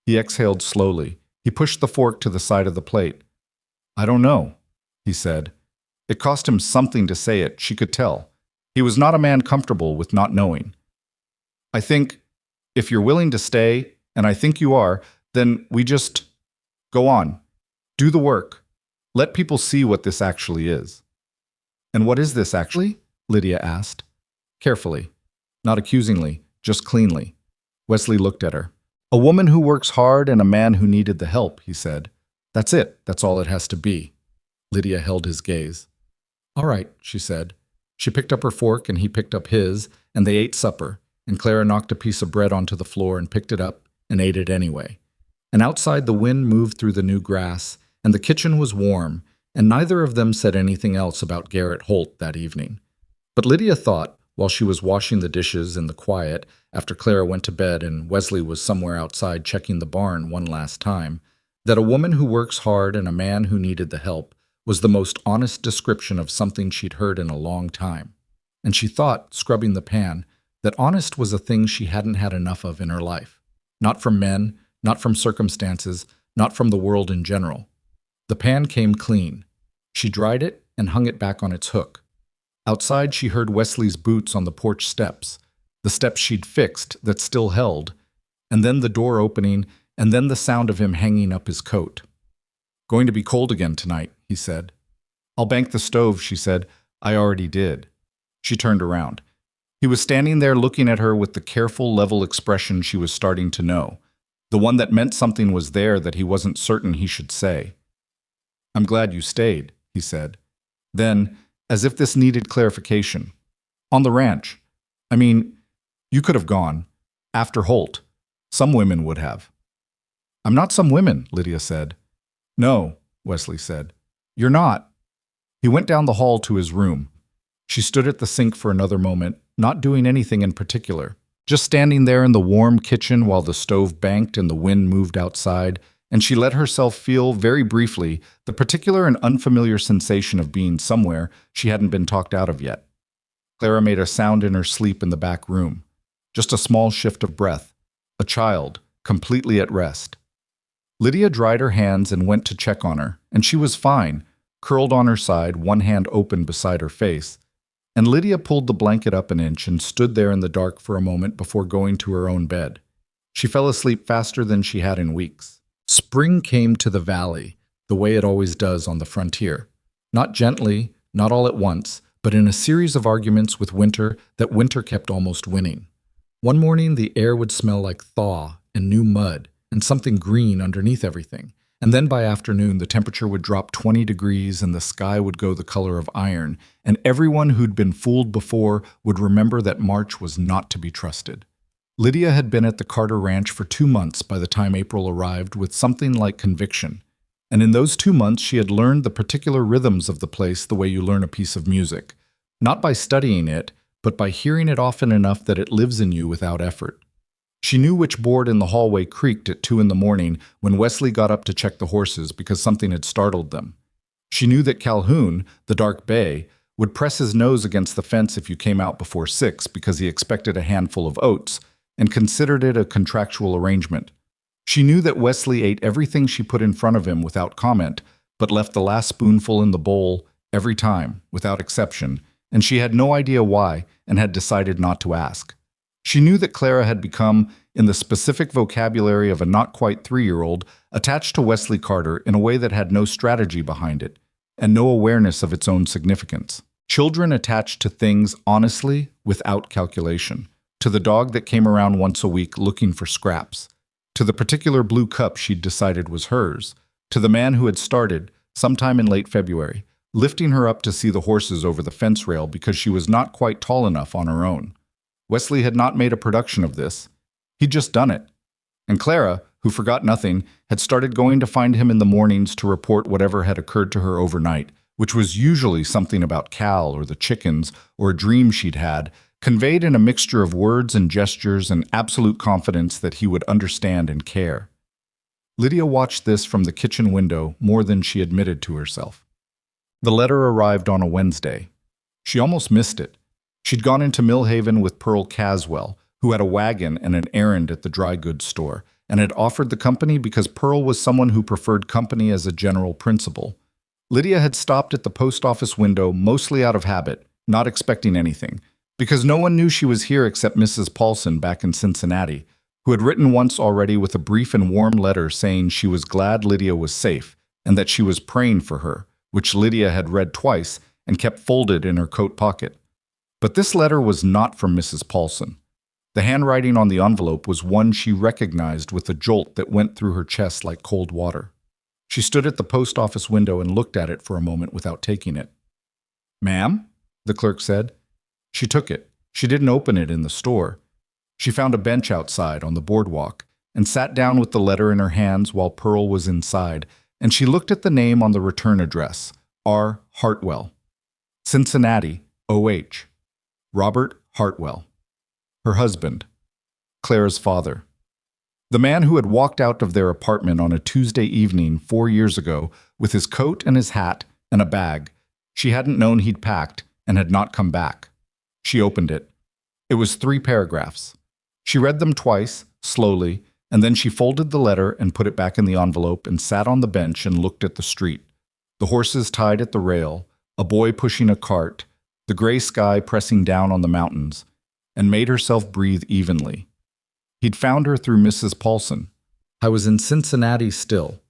He exhaled slowly. He pushed the fork to the side of the plate. "I don't know," he said. It cost him something to say it, she could tell. He was not a man comfortable with not knowing. "I think, if you're willing to stay, and I think you are, then we just go on. Do the work. Let people see what this actually is." "And what is this actually?" Lydia asked. Carefully, not accusingly, just cleanly. Wesley looked at her. "A woman who works hard and a man who needed the help," he said. "That's it. That's all it has to be." Lydia held his gaze. "All right," she said. She picked up her fork and he picked up his, and they ate supper, and Clara knocked a piece of bread onto the floor and picked it up and ate it anyway. And outside the wind moved through the new grass, and the kitchen was warm, and neither of them said anything else about Garrett Holt that evening. But Lydia thought, while she was washing the dishes in the quiet after Clara went to bed and Wesley was somewhere outside checking the barn one last time, that a woman who works hard and a man who needed the help was the most honest description of something she'd heard in a long time. And she thought, scrubbing the pan, that honest was a thing she hadn't had enough of in her life. Not from men, not from circumstances, not from the world in general. The pan came clean. She dried it and hung it back on its hook. Outside, she heard Wesley's boots on the porch steps, the steps she'd fixed that still held, and then the door opening, and then the sound of him hanging up his coat. "Going to be cold again tonight," he said. "I'll bank the stove," she said. "I already did." She turned around. He was standing there looking at her with the careful, level expression she was starting to know, the one that meant something was there that he wasn't certain he should say. "I'm glad you stayed," he said. Then, as if this needed clarification, "On the ranch. I mean, you could have gone. After Holt. Some women would have." "I'm not some women," Lydia said. "No," Wesley said. "You're not." He went down the hall to his room. She stood at the sink for another moment, not doing anything in particular, just standing there in the warm kitchen while the stove banked and the wind moved outside, and she let herself feel, very briefly, the particular and unfamiliar sensation of being somewhere she hadn't been talked out of yet. Clara made a sound in her sleep in the back room. Just a small shift of breath. A child, completely at rest. Lydia dried her hands and went to check on her, and she was fine, curled on her side, one hand open beside her face. And Lydia pulled the blanket up an inch and stood there in the dark for a moment before going to her own bed. She fell asleep faster than she had in weeks. Spring came to the valley, the way it always does on the frontier. Not gently, not all at once, but in a series of arguments with winter that winter kept almost winning. One morning the air would smell like thaw and new mud and something green underneath everything, And then by afternoon, the temperature would drop 20 degrees and the sky would go the color of iron, and everyone who'd been fooled before would remember that March was not to be trusted. Lydia had been at the Carter Ranch for 2 months by the time April arrived with something like conviction. And in those 2 months, she had learned the particular rhythms of the place the way you learn a piece of music. Not by studying it, but by hearing it often enough that it lives in you without effort. She knew which board in the hallway creaked at 2 in the morning when Wesley got up to check the horses because something had startled them. She knew that Calhoun, the dark bay, would press his nose against the fence if you came out before 6 because he expected a handful of oats and considered it a contractual arrangement. She knew that Wesley ate everything she put in front of him without comment, but left the last spoonful in the bowl every time, without exception, and she had no idea why and had decided not to ask. She knew that Clara had become, in the specific vocabulary of a not-quite 3-year-old, attached to Wesley Carter in a way that had no strategy behind it, and no awareness of its own significance. Children attached to things honestly, without calculation. To the dog that came around once a week looking for scraps. To the particular blue cup she'd decided was hers. To the man who had started, sometime in late February, lifting her up to see the horses over the fence rail because she was not quite tall enough on her own. Wesley had not made a production of this. He'd just done it. And Clara, who forgot nothing, had started going to find him in the mornings to report whatever had occurred to her overnight, which was usually something about Cal or the chickens or a dream she'd had, conveyed in a mixture of words and gestures and absolute confidence that he would understand and care. Lydia watched this from the kitchen window more than she admitted to herself. The letter arrived on a Wednesday. She almost missed it. She'd gone into Millhaven with Pearl Caswell, who had a wagon and an errand at the dry goods store, and had offered the company because Pearl was someone who preferred company as a general principle. Lydia had stopped at the post office window mostly out of habit, not expecting anything, because no one knew she was here except Mrs. Paulson back in Cincinnati, who had written once already with a brief and warm letter saying she was glad Lydia was safe and that she was praying for her, which Lydia had read twice and kept folded in her coat pocket. But this letter was not from Mrs. Paulson. The handwriting on the envelope was one she recognized with a jolt that went through her chest like cold water. She stood at the post office window and looked at it for a moment without taking it. "Ma'am?" the clerk said. She took it. She didn't open it in the store. She found a bench outside on the boardwalk and sat down with the letter in her hands while Pearl was inside, and she looked at the name on the return address, R. Hartwell. Cincinnati, OH. Robert Hartwell. Her husband. Clara's father. The man who had walked out of their apartment on a Tuesday evening 4 years ago with his coat and his hat and a bag. She hadn't known he'd packed and had not come back. She opened it. It was 3 paragraphs. She read them twice, slowly, and then she folded the letter and put it back in the envelope and sat on the bench and looked at the street. The horses tied at the rail, a boy pushing a cart, the gray sky pressing down on the mountains, and made herself breathe evenly. He'd found her through Mrs. Paulson. I was in Cincinnati still.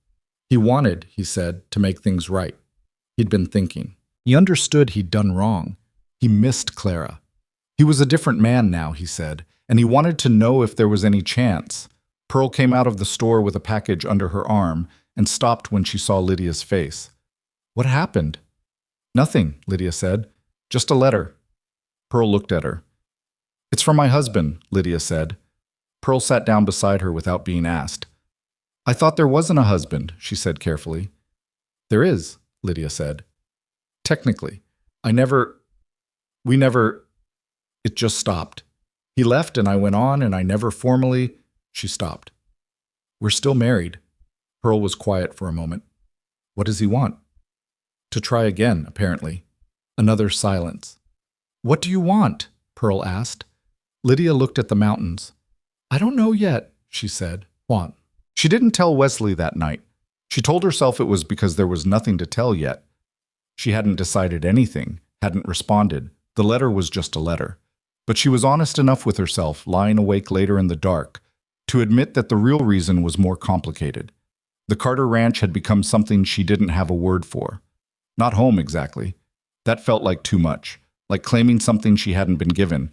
He wanted, he said, to make things right. He'd been thinking. He understood he'd done wrong. He missed Clara. He was a different man now, he said, and he wanted to know if there was any chance. Pearl came out of the store with a package under her arm and stopped when she saw Lydia's face. What happened? Nothing, Lydia said. Just a letter. Pearl looked at her. It's from my husband, Lydia said. Pearl sat down beside her without being asked. I thought there wasn't a husband, she said carefully. There is, Lydia said. Technically. We never... It just stopped. He left and I went on and I never formally... She stopped. We're still married. Pearl was quiet for a moment. What does he want? To try again, apparently. Another silence. What do you want? Pearl asked. Lydia looked at the mountains. I don't know yet, she said. Want. She didn't tell Wesley that night. She told herself it was because there was nothing to tell yet. She hadn't decided anything, hadn't responded. The letter was just a letter. But she was honest enough with herself, lying awake later in the dark, to admit that the real reason was more complicated. The Carter Ranch had become something she didn't have a word for. Not home, exactly. That felt like too much, like claiming something she hadn't been given.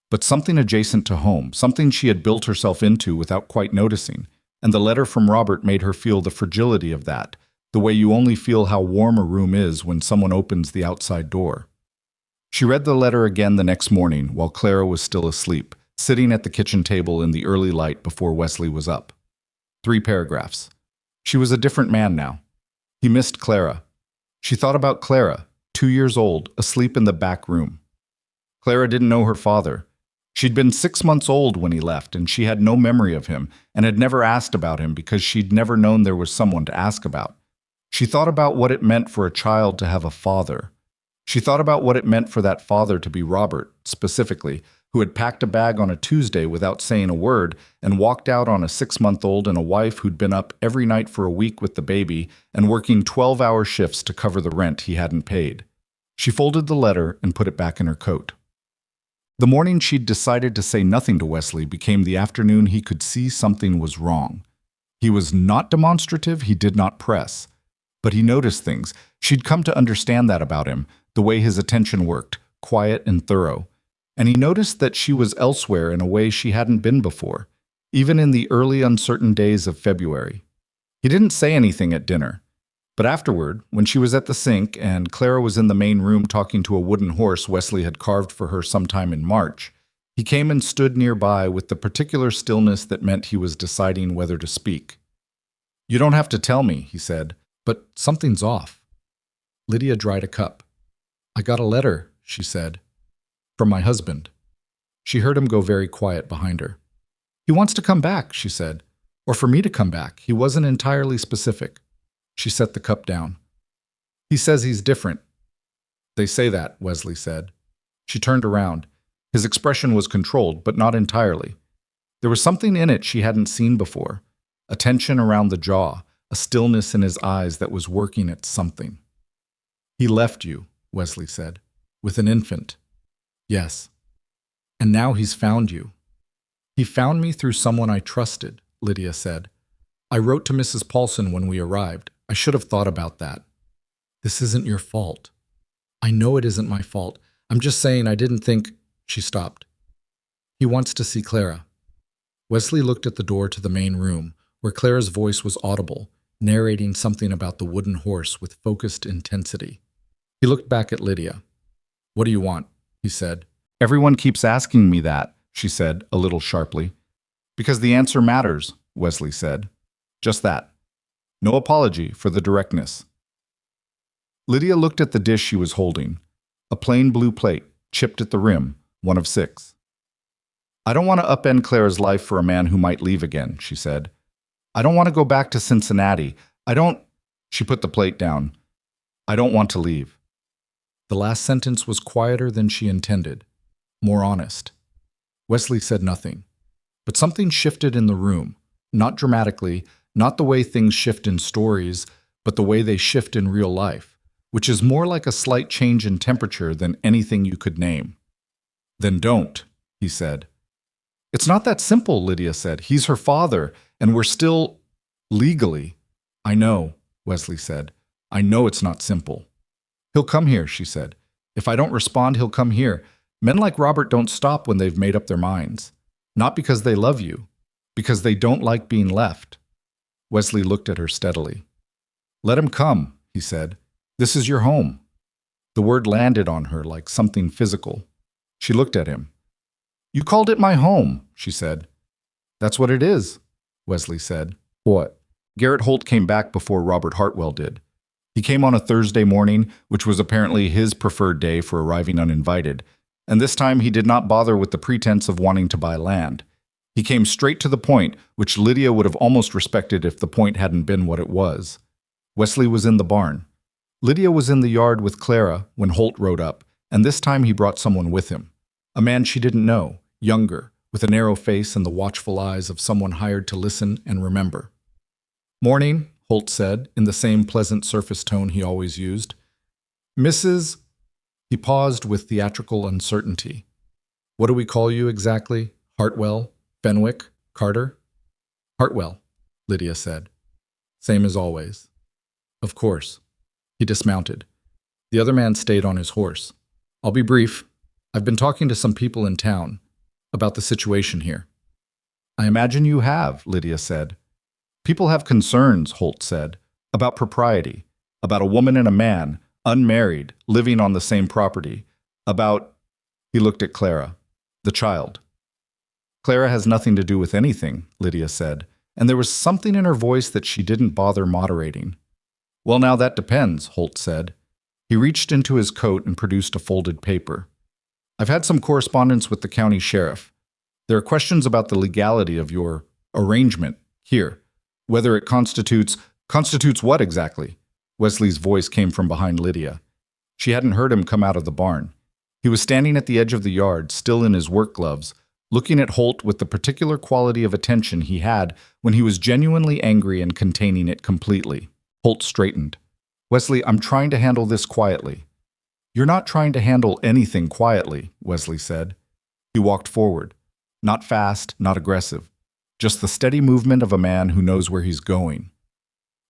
But something adjacent to home, something she had built herself into without quite noticing, and the letter from Robert made her feel the fragility of that, the way you only feel how warm a room is when someone opens the outside door. She read the letter again the next morning while Clara was still asleep, sitting at the kitchen table in the early light before Wesley was up. 3 paragraphs. She was a different man now. He missed Clara. She thought about Clara, 2 years old, asleep in the back room. Clara didn't know her father. She'd been 6 months old when he left, and she had no memory of him and had never asked about him because she'd never known there was someone to ask about. She thought about what it meant for a child to have a father. She thought about what it meant for that father to be Robert, specifically, who had packed a bag on a Tuesday without saying a word and walked out on a 6-month-old and a wife who'd been up every night for a week with the baby and working 12-hour shifts to cover the rent he hadn't paid. She folded the letter and put it back in her coat. The morning she'd decided to say nothing to Wesley became the afternoon he could see something was wrong. He was not demonstrative, he did not press. But he noticed things. She'd come to understand that about him, the way his attention worked, quiet and thorough. And he noticed that she was elsewhere in a way she hadn't been before, even in the early uncertain days of February. He didn't say anything at dinner. But afterward, when she was at the sink and Clara was in the main room talking to a wooden horse Wesley had carved for her sometime in March, he came and stood nearby with the particular stillness that meant he was deciding whether to speak. "You don't have to tell me," he said, "but something's off." Lydia dried a cup. "I got a letter," she said, "from my husband." She heard him go very quiet behind her. "He wants to come back," she said, "or for me to come back. He wasn't entirely specific." She set the cup down. "He says he's different." "They say that," Wesley said. She turned around. His expression was controlled, but not entirely. There was something in it she hadn't seen before, a tension around the jaw, a stillness in his eyes that was working at something. "He left you," Wesley said, "with an infant." "Yes. And now he's found you." "He found me through someone I trusted," Lydia said. "I wrote to Mrs. Paulson when we arrived. I should have thought about that." "This isn't your fault." "I know it isn't my fault. I'm just saying I didn't think—" She stopped. "He wants to see Clara." Wesley looked at the door to the main room, where Clara's voice was audible, narrating something about the wooden horse with focused intensity. He looked back at Lydia. "What do you want?" he said. "Everyone keeps asking me that," she said, a little sharply. "Because the answer matters," Wesley said. "Just that. No apology for the directness." Lydia looked at the dish she was holding. A plain blue plate, chipped at the rim, one of 6. "I don't want to upend Clara's life for a man who might leave again," she said. "I don't want to go back to Cincinnati. I don't—" She put the plate down. "I don't want to leave." The last sentence was quieter than she intended, more honest. Wesley said nothing. But something shifted in the room, not dramatically, not the way things shift in stories, but the way they shift in real life, which is more like a slight change in temperature than anything you could name. "Then don't," he said. "It's not that simple," Lydia said. "He's her father, and we're still legally—" "I know," Wesley said. "I know it's not simple." "He'll come here," she said. "If I don't respond, he'll come here. Men like Robert don't stop when they've made up their minds. Not because they love you, because they don't like being left." Wesley looked at her steadily. "Let him come," he said. "This is your home." The word landed on her like something physical. She looked at him. "You called it my home," she said. "That's what it is," Wesley said. "What?" Garrett Holt came back before Robert Hartwell did. He came on a Thursday morning, which was apparently his preferred day for arriving uninvited, and this time he did not bother with the pretense of wanting to buy land. He came straight to the point, which Lydia would have almost respected if the point hadn't been what it was. Wesley was in the barn. Lydia was in the yard with Clara when Holt rode up, and this time he brought someone with him. A man she didn't know, younger, with a narrow face and the watchful eyes of someone hired to listen and remember. "Morning," Holt said, in the same pleasant surface tone he always used. "Mrs.—" He paused with theatrical uncertainty. "What do we call you exactly? Hartwell? Fenwick? Carter?" "Hartwell," Lydia said. "Same as always." "Of course." He dismounted. The other man stayed on his horse. "I'll be brief. I've been talking to some people in town about the situation here." "I imagine you have," Lydia said. People have concerns, Holt said, about propriety, about a woman and a man, unmarried, living on the same property, about, he looked at Clara, the child. Clara has nothing to do with anything, Lydia said, and there was something in her voice that she didn't bother moderating. Well, now that depends, Holt said. He reached into his coat and produced a folded paper. I've had some correspondence with the county sheriff. There are questions about the legality of your arrangement here, whether it constitutes what exactly? Wesley's voice came from behind Lydia. She hadn't heard him come out of the barn. He was standing at the edge of the yard, still in his work gloves, looking at Holt with the particular quality of attention he had when he was genuinely angry and containing it completely. Holt straightened. Wesley, I'm trying to handle this quietly. You're not trying to handle anything quietly, Wesley said. He walked forward. Not fast, not aggressive. Just the steady movement of a man who knows where he's going.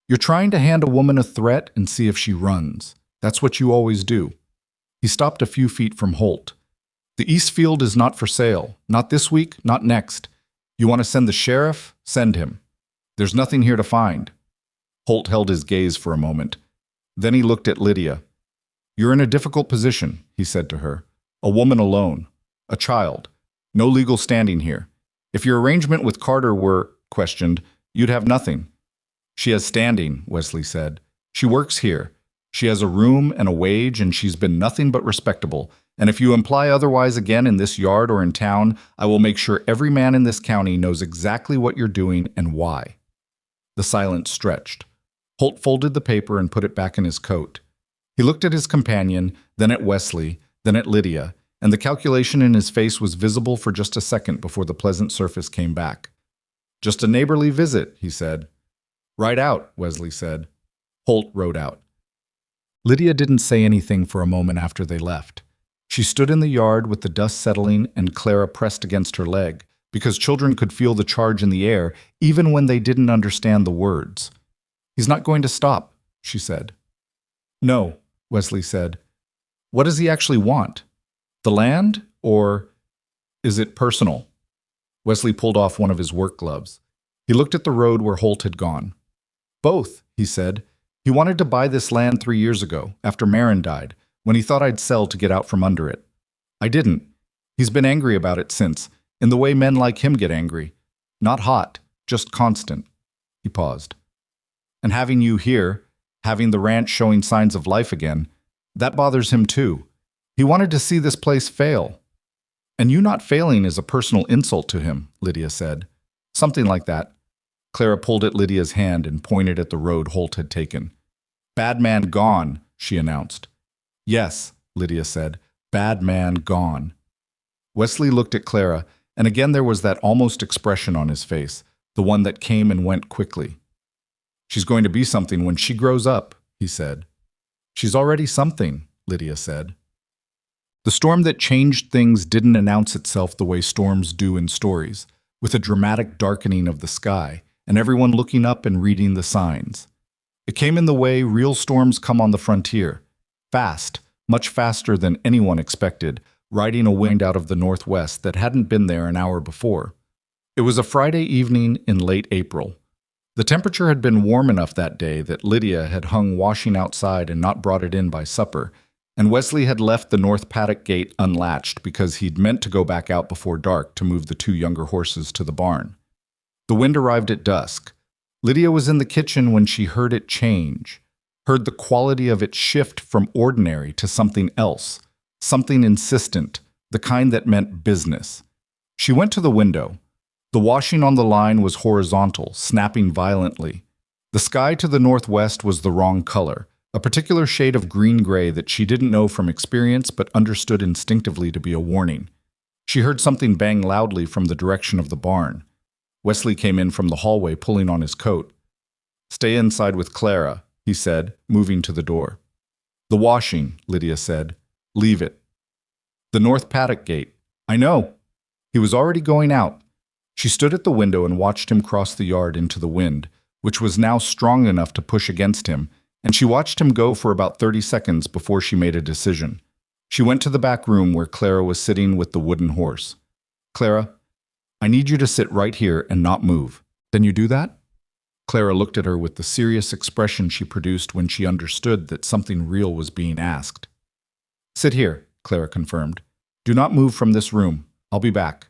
You're trying to hand a woman a threat and see if she runs. That's what you always do. He stopped a few feet from Holt. The East Field is not for sale. Not this week, not next. You want to send the sheriff? Send him. There's nothing here to find. Holt held his gaze for a moment. Then he looked at Lydia. You're in a difficult position, he said to her. A woman alone. A child. No legal standing here. If your arrangement with Carter were questioned, you'd have nothing. She has standing, Wesley said. She works here. She has a room and a wage, and she's been nothing but respectable. And if you imply otherwise again in this yard or in town, I will make sure every man in this county knows exactly what you're doing and why. The silence stretched. Holt folded the paper and put it back in his coat. He looked at his companion, then at Wesley, then at Lydia, and the calculation in his face was visible for just a second before the pleasant surface came back. Just a neighborly visit, he said. Right out, Wesley said. Holt rode out. Lydia didn't say anything for a moment after they left. She stood in the yard with the dust settling and Clara pressed against her leg, because children could feel the charge in the air even when they didn't understand the words. He's not going to stop, she said. No, Wesley said. What does he actually want? The land, or is it personal? Wesley pulled off one of his work gloves. He looked at the road where Holt had gone. Both, he said. He wanted to buy this land 3 years ago, after Marin died, when he thought I'd sell to get out from under it. I didn't. He's been angry about it since, in the way men like him get angry. Not hot, just constant. He paused. And having you here, having the ranch showing signs of life again, that bothers him too. He wanted to see this place fail. And you not failing is a personal insult to him, Lydia said. Something like that. Clara pulled at Lydia's hand and pointed at the road Holt had taken. Bad man gone, she announced. Yes, Lydia said. Bad man gone. Wesley looked at Clara, and again there was that almost expression on his face, the one that came and went quickly. She's going to be something when she grows up, he said. She's already something, Lydia said. The storm that changed things didn't announce itself the way storms do in stories, with a dramatic darkening of the sky, and everyone looking up and reading the signs. It came in the way real storms come on the frontier, fast, much faster than anyone expected, riding a wind out of the northwest that hadn't been there an hour before. It was a Friday evening in late April. The temperature had been warm enough that day that Lydia had hung washing outside and not brought it in by supper, and Wesley had left the north paddock gate unlatched because he'd meant to go back out before dark to move the 2 younger horses to the barn. The wind arrived at dusk. Lydia was in the kitchen when she heard it change, heard the quality of it shift from ordinary to something else, something insistent, the kind that meant business. She went to the window. The washing on the line was horizontal, snapping violently. The sky to the northwest was the wrong color, a particular shade of green-gray that she didn't know from experience but understood instinctively to be a warning. She heard something bang loudly from the direction of the barn. Wesley came in from the hallway pulling on his coat. Stay inside with Clara, he said, moving to the door. The washing, Lydia said. Leave it. The north paddock gate. I know. He was already going out. She stood at the window and watched him cross the yard into the wind, which was now strong enough to push against him, and she watched him go for about 30 seconds before she made a decision. She went to the back room where Clara was sitting with the wooden horse. Clara, I need you to sit right here and not move. Then you do that? Clara looked at her with the serious expression she produced when she understood that something real was being asked. "Sit here," Clara confirmed. "Do not move from this room. I'll be back."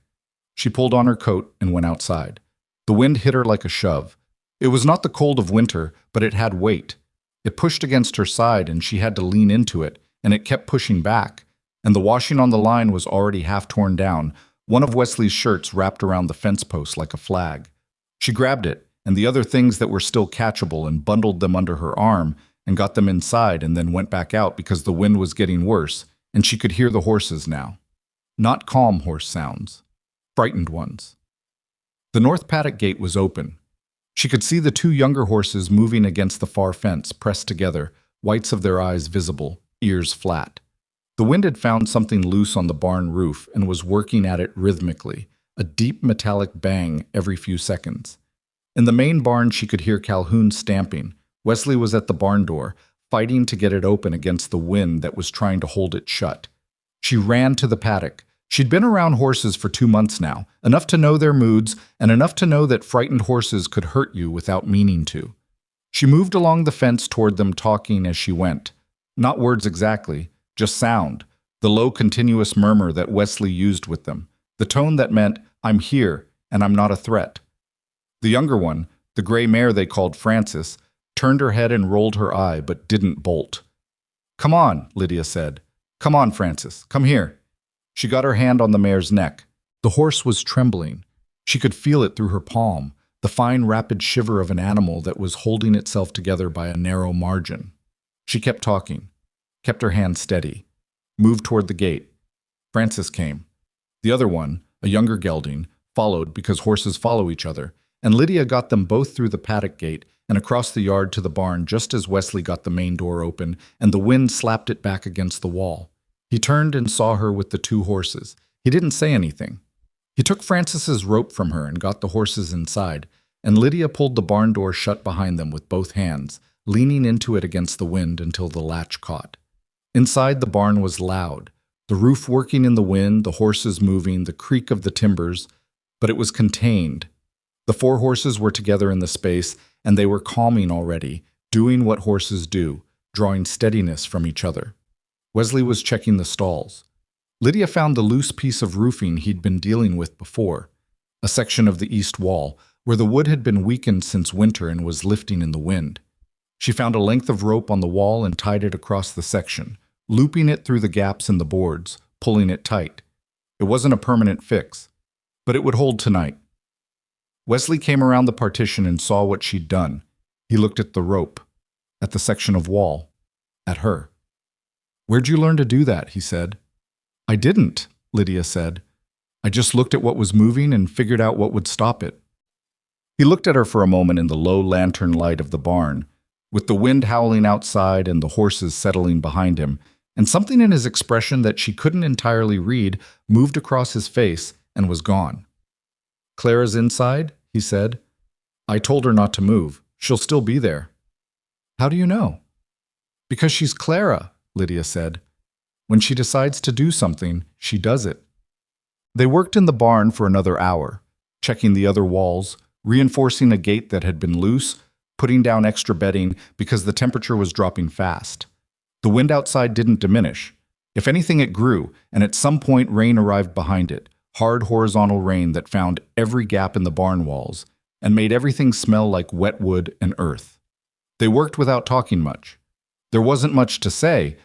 She pulled on her coat and went outside. The wind hit her like a shove. It was not the cold of winter, but it had weight. It pushed against her side and she had to lean into it, and it kept pushing back. And the washing on the line was already half torn down, one of Wesley's shirts wrapped around the fence post like a flag. She grabbed it, and the other things that were still catchable, and bundled them under her arm, and got them inside, and then went back out because the wind was getting worse, and she could hear the horses now. Not calm horse sounds. Frightened ones. The north paddock gate was open. She could see the two younger horses moving against the far fence, pressed together, whites of their eyes visible, ears flat. The wind had found something loose on the barn roof and was working at it rhythmically, a deep metallic bang every few seconds. In the main barn she could hear Calhoun stamping. Wesley was at the barn door, fighting to get it open against the wind that was trying to hold it shut. She ran to the paddock. She'd been around horses for 2 months now, enough to know their moods and enough to know that frightened horses could hurt you without meaning to. She moved along the fence toward them, talking as she went. Not words exactly, just sound, the low continuous murmur that Wesley used with them, the tone that meant, "I'm here, and I'm not a threat." The younger one, the gray mare they called Frances, turned her head and rolled her eye, but didn't bolt. "Come on," Lydia said. "Come on, Frances, come here." She got her hand on the mare's neck. The horse was trembling. She could feel it through her palm, the fine, rapid shiver of an animal that was holding itself together by a narrow margin. She kept talking, kept her hand steady, moved toward the gate. Frances came. The other one, a younger gelding, followed because horses follow each other, and Lydia got them both through the paddock gate and across the yard to the barn just as Wesley got the main door open and the wind slapped it back against the wall. He turned and saw her with the two horses. He didn't say anything. He took Frances's rope from her and got the horses inside, and Lydia pulled the barn door shut behind them with both hands, leaning into it against the wind until the latch caught. Inside, the barn was loud, the roof working in the wind, the horses moving, the creak of the timbers, but it was contained. The 4 horses were together in the space, and they were calming already, doing what horses do, drawing steadiness from each other. Wesley was checking the stalls. Lydia found the loose piece of roofing he'd been dealing with before, a section of the east wall, where the wood had been weakened since winter and was lifting in the wind. She found a length of rope on the wall and tied it across the section, looping it through the gaps in the boards, pulling it tight. It wasn't a permanent fix, but it would hold tonight. Wesley came around the partition and saw what she'd done. He looked at the rope, at the section of wall, at her. "Where'd you learn to do that?" he said. "I didn't," Lydia said. "I just looked at what was moving and figured out what would stop it." He looked at her for a moment in the low lantern light of the barn, with the wind howling outside and the horses settling behind him, and something in his expression that she couldn't entirely read moved across his face and was gone. "Clara's inside?" he said. "I told her not to move. She'll still be there." "How do you know?" "Because she's Clara," Lydia said. "When she decides to do something, she does it." They worked in the barn for another hour, checking the other walls, reinforcing a gate that had been loose, putting down extra bedding because the temperature was dropping fast. The wind outside didn't diminish. If anything, it grew, and at some point rain arrived behind it, hard horizontal rain that found every gap in the barn walls and made everything smell like wet wood and earth. They worked without talking much. There wasn't much to say.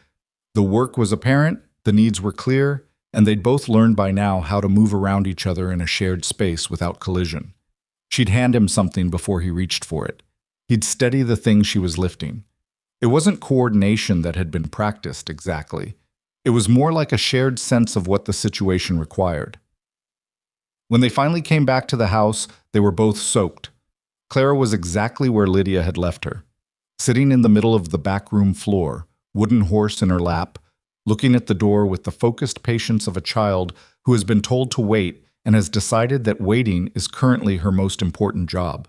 The work was apparent, the needs were clear, and they'd both learned by now how to move around each other in a shared space without collision. She'd hand him something before he reached for it. He'd steady the thing she was lifting. It wasn't coordination that had been practiced exactly. It was more like a shared sense of what the situation required. When they finally came back to the house, they were both soaked. Clara was exactly where Lydia had left her, sitting in the middle of the back room floor, wooden horse in her lap, looking at the door with the focused patience of a child who has been told to wait and has decided that waiting is currently her most important job.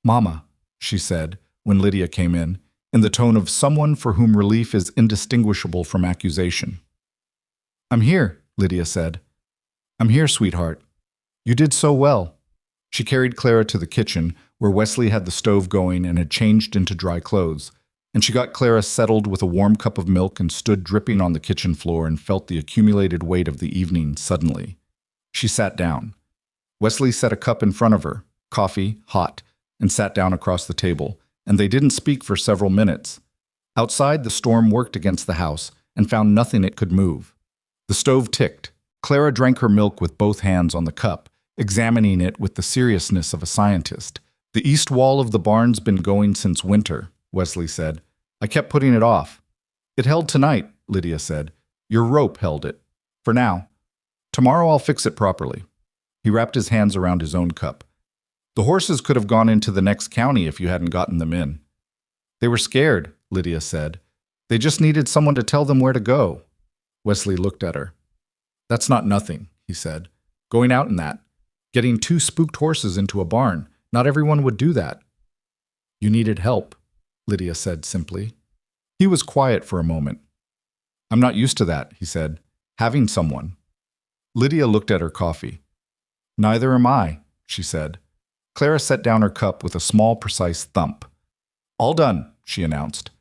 "Mama," she said when Lydia came in the tone of someone for whom relief is indistinguishable from accusation. "I'm here," Lydia said. "I'm here, sweetheart. You did so well." She carried Clara to the kitchen, where Wesley had the stove going and had changed into dry clothes, and she got Clara settled with a warm cup of milk and stood dripping on the kitchen floor and felt the accumulated weight of the evening suddenly. She sat down. Wesley set a cup in front of her, coffee, hot, and sat down across the table, and they didn't speak for several minutes. Outside, the storm worked against the house and found nothing it could move. The stove ticked. Clara drank her milk with both hands on the cup, examining it with the seriousness of a scientist. The east wall of the barn's been going since winter, Wesley said. I kept putting it off. It held tonight, Lydia said. Your rope held it. For now. Tomorrow I'll fix it properly. He wrapped his hands around his own cup. The horses could have gone into the next county if you hadn't gotten them in. They were scared, Lydia said. They just needed someone to tell them where to go. Wesley looked at her. That's not nothing, he said. Going out in that. Getting 2 spooked horses into a barn. Not everyone would do that. You needed help, Lydia said simply. He was quiet for a moment. I'm not used to that, he said. Having someone. Lydia looked at her coffee. Neither am I, she said. Clara set down her cup with a small, precise thump. All done, she announced.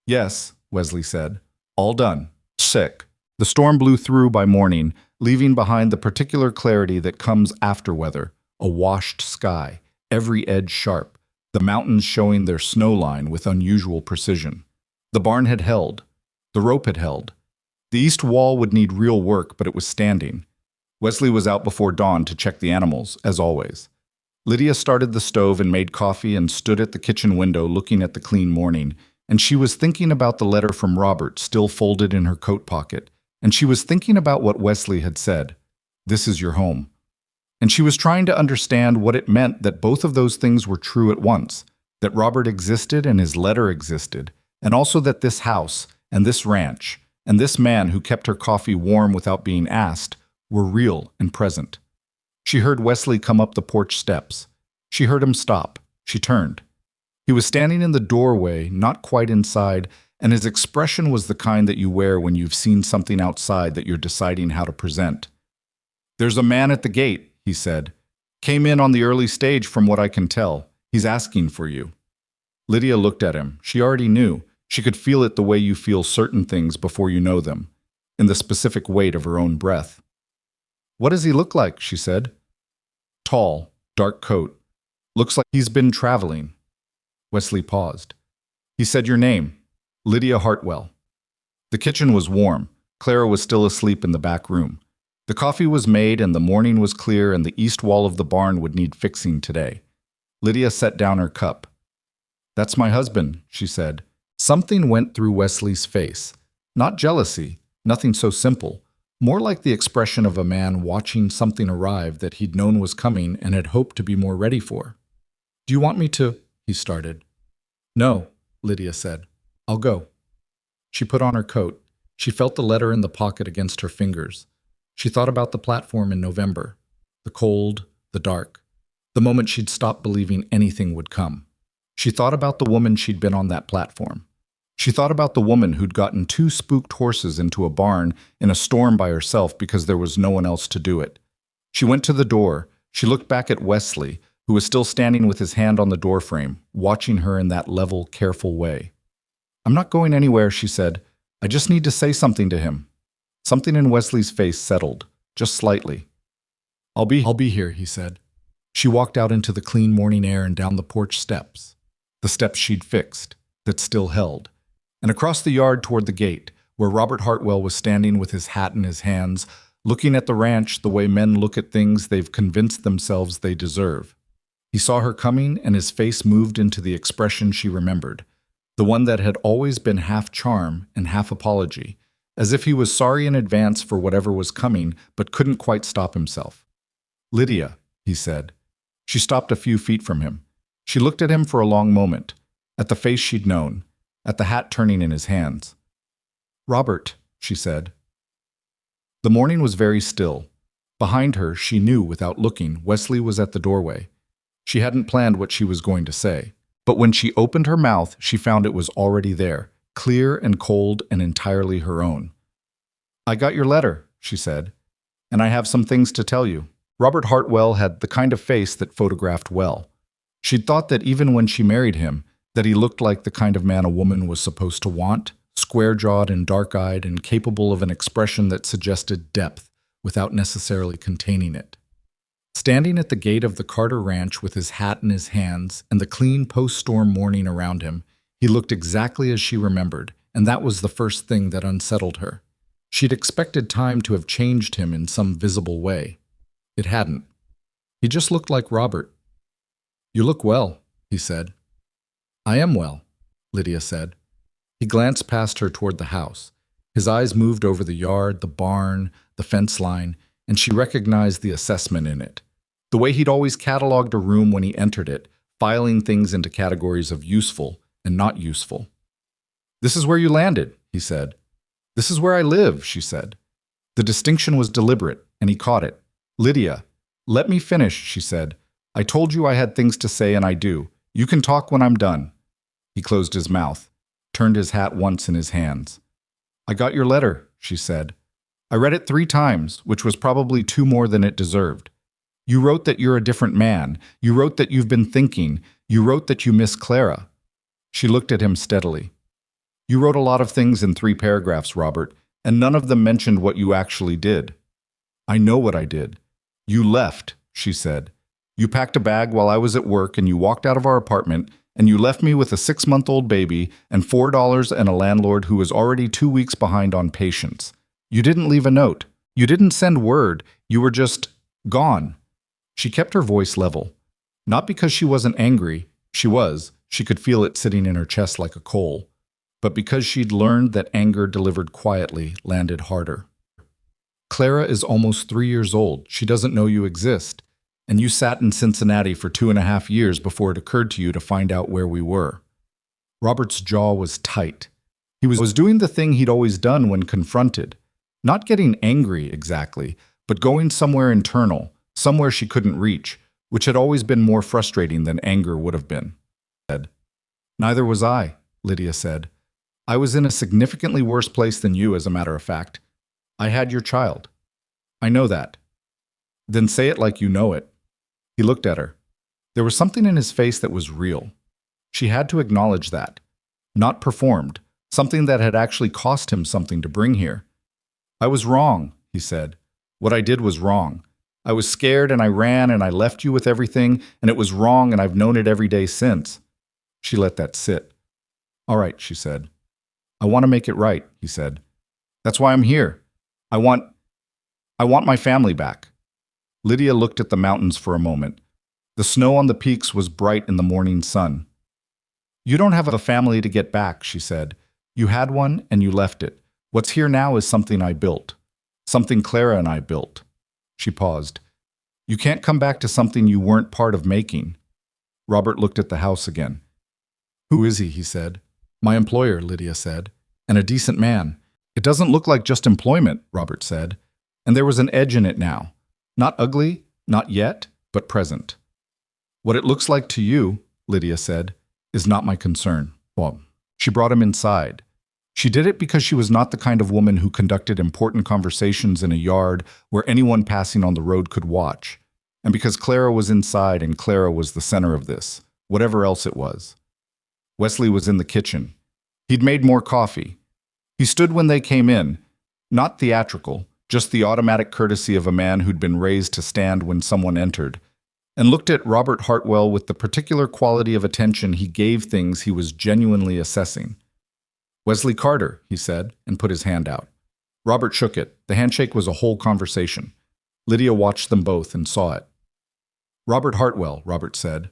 Yes, Wesley said. All done. Sick. The storm blew through by morning, leaving behind the particular clarity that comes after weather, a washed sky, every edge sharp, the mountains showing their snow line with unusual precision. The barn had held. The rope had held. The east wall would need real work, but it was standing. Wesley was out before dawn to check the animals, as always. Lydia started the stove and made coffee and stood at the kitchen window looking at the clean morning, and she was thinking about the letter from Robert still folded in her coat pocket, and she was thinking about what Wesley had said. This is your home. And she was trying to understand what it meant that both of those things were true at once, that Robert existed and his letter existed, and also that this house and this ranch and this man who kept her coffee warm without being asked were real and present. She heard Wesley come up the porch steps. She heard him stop. She turned. He was standing in the doorway, not quite inside, and his expression was the kind that you wear when you've seen something outside that you're deciding how to present. There's a man at the gate, he said. Came in on the early stage from what I can tell. He's asking for you. Lydia looked at him. She already knew. She could feel it the way you feel certain things before you know them, in the specific weight of her own breath. What does he look like? She said. Tall, dark coat. Looks like he's been traveling. Wesley paused. He said your name. Lydia Hartwell. The kitchen was warm. Clara was still asleep in the back room. The coffee was made and the morning was clear and the east wall of the barn would need fixing today. Lydia set down her cup. That's my husband, she said. Something went through Wesley's face. Not jealousy, nothing so simple. More like the expression of a man watching something arrive that he'd known was coming and had hoped to be more ready for. Do you want me to? He started. No, Lydia said. I'll go. She put on her coat. She felt the letter in the pocket against her fingers. She thought about the platform in November. The cold, the dark. The moment she'd stopped believing anything would come. She thought about the woman she'd been on that platform. She thought about the woman who'd gotten 2 spooked horses into a barn in a storm by herself because there was no one else to do it. She went to the door. She looked back at Wesley, who was still standing with his hand on the doorframe, watching her in that level, careful way. I'm not going anywhere, she said. I just need to say something to him. Something in Wesley's face settled, just slightly. I'll be here, he said. She walked out into the clean morning air and down the porch steps. The steps she'd fixed, that still held. And across the yard toward the gate, where Robert Hartwell was standing with his hat in his hands, looking at the ranch the way men look at things they've convinced themselves they deserve. He saw her coming, and his face moved into the expression she remembered, the one that had always been half charm and half apology, as if he was sorry in advance for whatever was coming, but couldn't quite stop himself. Lydia, he said. She stopped a few feet from him. She looked at him for a long moment, at the face she'd known, at the hat turning in his hands. Robert, she said. The morning was very still. Behind her, she knew without looking, Wesley was at the doorway. She hadn't planned what she was going to say, but when she opened her mouth, she found it was already there, clear and cold and entirely her own. I got your letter, she said, and I have some things to tell you. Robert Hartwell had the kind of face that photographed well. She'd thought that even when she married him, that he looked like the kind of man a woman was supposed to want, square-jawed and dark-eyed and capable of an expression that suggested depth without necessarily containing it. Standing at the gate of the Carter ranch with his hat in his hands and the clean post-storm morning around him, he looked exactly as she remembered, and that was the first thing that unsettled her. She'd expected time to have changed him in some visible way. It hadn't. He just looked like Robert. "You look well," he said. "I am well," Lydia said. He glanced past her toward the house. His eyes moved over the yard, the barn, the fence line, and she recognized the assessment in it. The way he'd always cataloged a room when he entered it, filing things into categories of useful and not useful. "This is where you landed," he said. "This is where I live," she said. The distinction was deliberate, and he caught it. "Lydia, let me finish," she said. "I told you I had things to say, and I do. You can talk when I'm done." He closed his mouth, turned his hat once in his hands. "I got your letter," she said. "I read it 3 times, which was probably 2 more than it deserved. You wrote that you're a different man. You wrote that you've been thinking. You wrote that you miss Clara." She looked at him steadily. "You wrote a lot of things in 3 paragraphs, Robert, and none of them mentioned what you actually did." "I know what I did." "You left," she said. "You packed a bag while I was at work and you walked out of our apartment, and you left me with a 6-month-old baby and $4 and a landlord who was already 2 weeks behind on patients. You didn't leave a note. You didn't send word. You were just gone." She kept her voice level. Not because she wasn't angry. She was. She could feel it sitting in her chest like a coal. But because she'd learned that anger delivered quietly landed harder. "Clara is almost 3 years old. She doesn't know you exist. And you sat in Cincinnati for 2.5 years before it occurred to you to find out where we were." Robert's jaw was tight. He was doing the thing he'd always done when confronted. Not getting angry exactly, but going somewhere internal, somewhere she couldn't reach, which had always been more frustrating than anger would have been. "Neither was I," Lydia said. "I was in a significantly worse place than you, as a matter of fact. I had your child." "I know that." "Then say it like you know it." He looked at her. There was something in his face that was real. She had to acknowledge that. Not performed, something that had actually cost him something to bring here. "I was wrong," he said. "What I did was wrong. I was scared and I ran and I left you with everything, and it was wrong and I've known it every day since." She let that sit. "All right," she said. "I want to make it right," he said. "That's why I'm here. I want my family back." Lydia looked at the mountains for a moment. The snow on the peaks was bright in the morning sun. "You don't have a family to get back," she said. "You had one and you left it. What's here now is something I built. Something Clara and I built." She paused. "You can't come back to something you weren't part of making." Robert looked at the house again. "Who is he?" he said. "My employer," Lydia said. "And a decent man." "It doesn't look like just employment," Robert said. And there was an edge in it now. Not ugly, not yet, but present. "What it looks like to you," Lydia said, "is not my concern." Well, she brought him inside. She did it because she was not the kind of woman who conducted important conversations in a yard where anyone passing on the road could watch, and because Clara was inside and Clara was the center of this, whatever else it was. Wesley was in the kitchen. He'd made more coffee. He stood when they came in, not theatrical, just the automatic courtesy of a man who'd been raised to stand when someone entered, and looked at Robert Hartwell with the particular quality of attention he gave things he was genuinely assessing. "Wesley Carter," he said, and put his hand out. Robert shook it. The handshake was a whole conversation. Lydia watched them both and saw it. "Robert Hartwell," Robert said.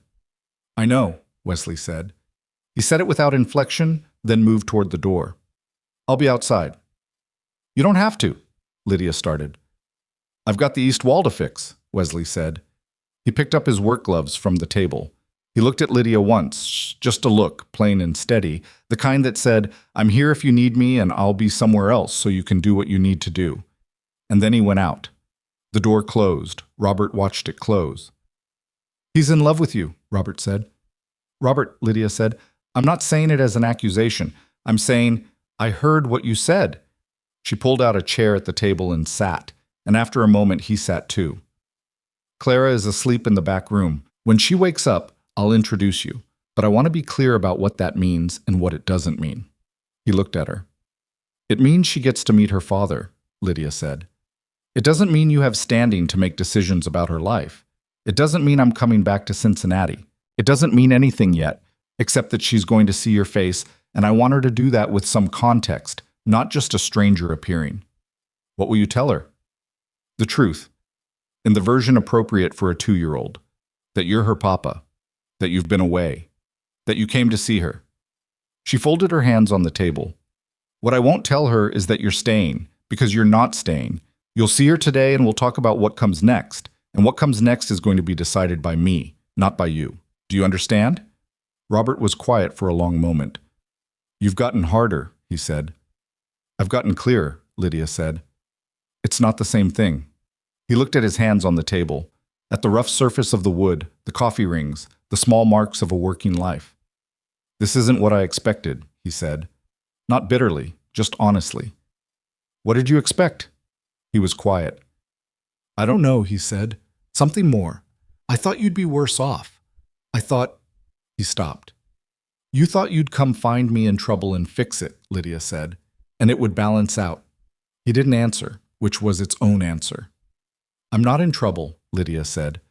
"I know," Wesley said. He said it without inflection, then moved toward the door. "I'll be outside." "You don't have to," Lydia started. "I've got the east wall to fix," Wesley said. He picked up his work gloves from the table. He looked at Lydia once, just a look, plain and steady, the kind that said, "I'm here if you need me and I'll be somewhere else so you can do what you need to do." And then he went out. The door closed. Robert watched it close. "He's in love with you," Robert said. "Robert," Lydia said, "I'm not saying it as an accusation. I'm saying, I heard what you said." She pulled out a chair at the table and sat, and after a moment he sat too. "Clara is asleep in the back room. When she wakes up, I'll introduce you, but I want to be clear about what that means and what it doesn't mean." He looked at her. "It means she gets to meet her father," Lydia said. "It doesn't mean you have standing to make decisions about her life. It doesn't mean I'm coming back to Cincinnati. It doesn't mean anything yet, except that she's going to see your face, and I want her to do that with some context, not just a stranger appearing." "What will you tell her?" "The truth, in the version appropriate for a 2-year-old. That you're her papa, that you've been away, that you came to see her." She folded her hands on the table. "What I won't tell her is that you're staying, because you're not staying. You'll see her today and we'll talk about what comes next, and what comes next is going to be decided by me, not by you. Do you understand?" Robert was quiet for a long moment. "You've gotten harder," he said. "I've gotten clearer," Lydia said. "It's not the same thing." He looked at his hands on the table, at the rough surface of the wood, the coffee rings, the small marks of a working life. "This isn't what I expected," he said. Not bitterly, just honestly. "What did you expect?" He was quiet. "I don't know," he said. "Something more. I thought you'd be worse off. I thought—" He stopped. "You thought you'd come find me in trouble and fix it," Lydia said, "and it would balance out." He didn't answer, which was its own answer. "I'm not in trouble," Lydia said.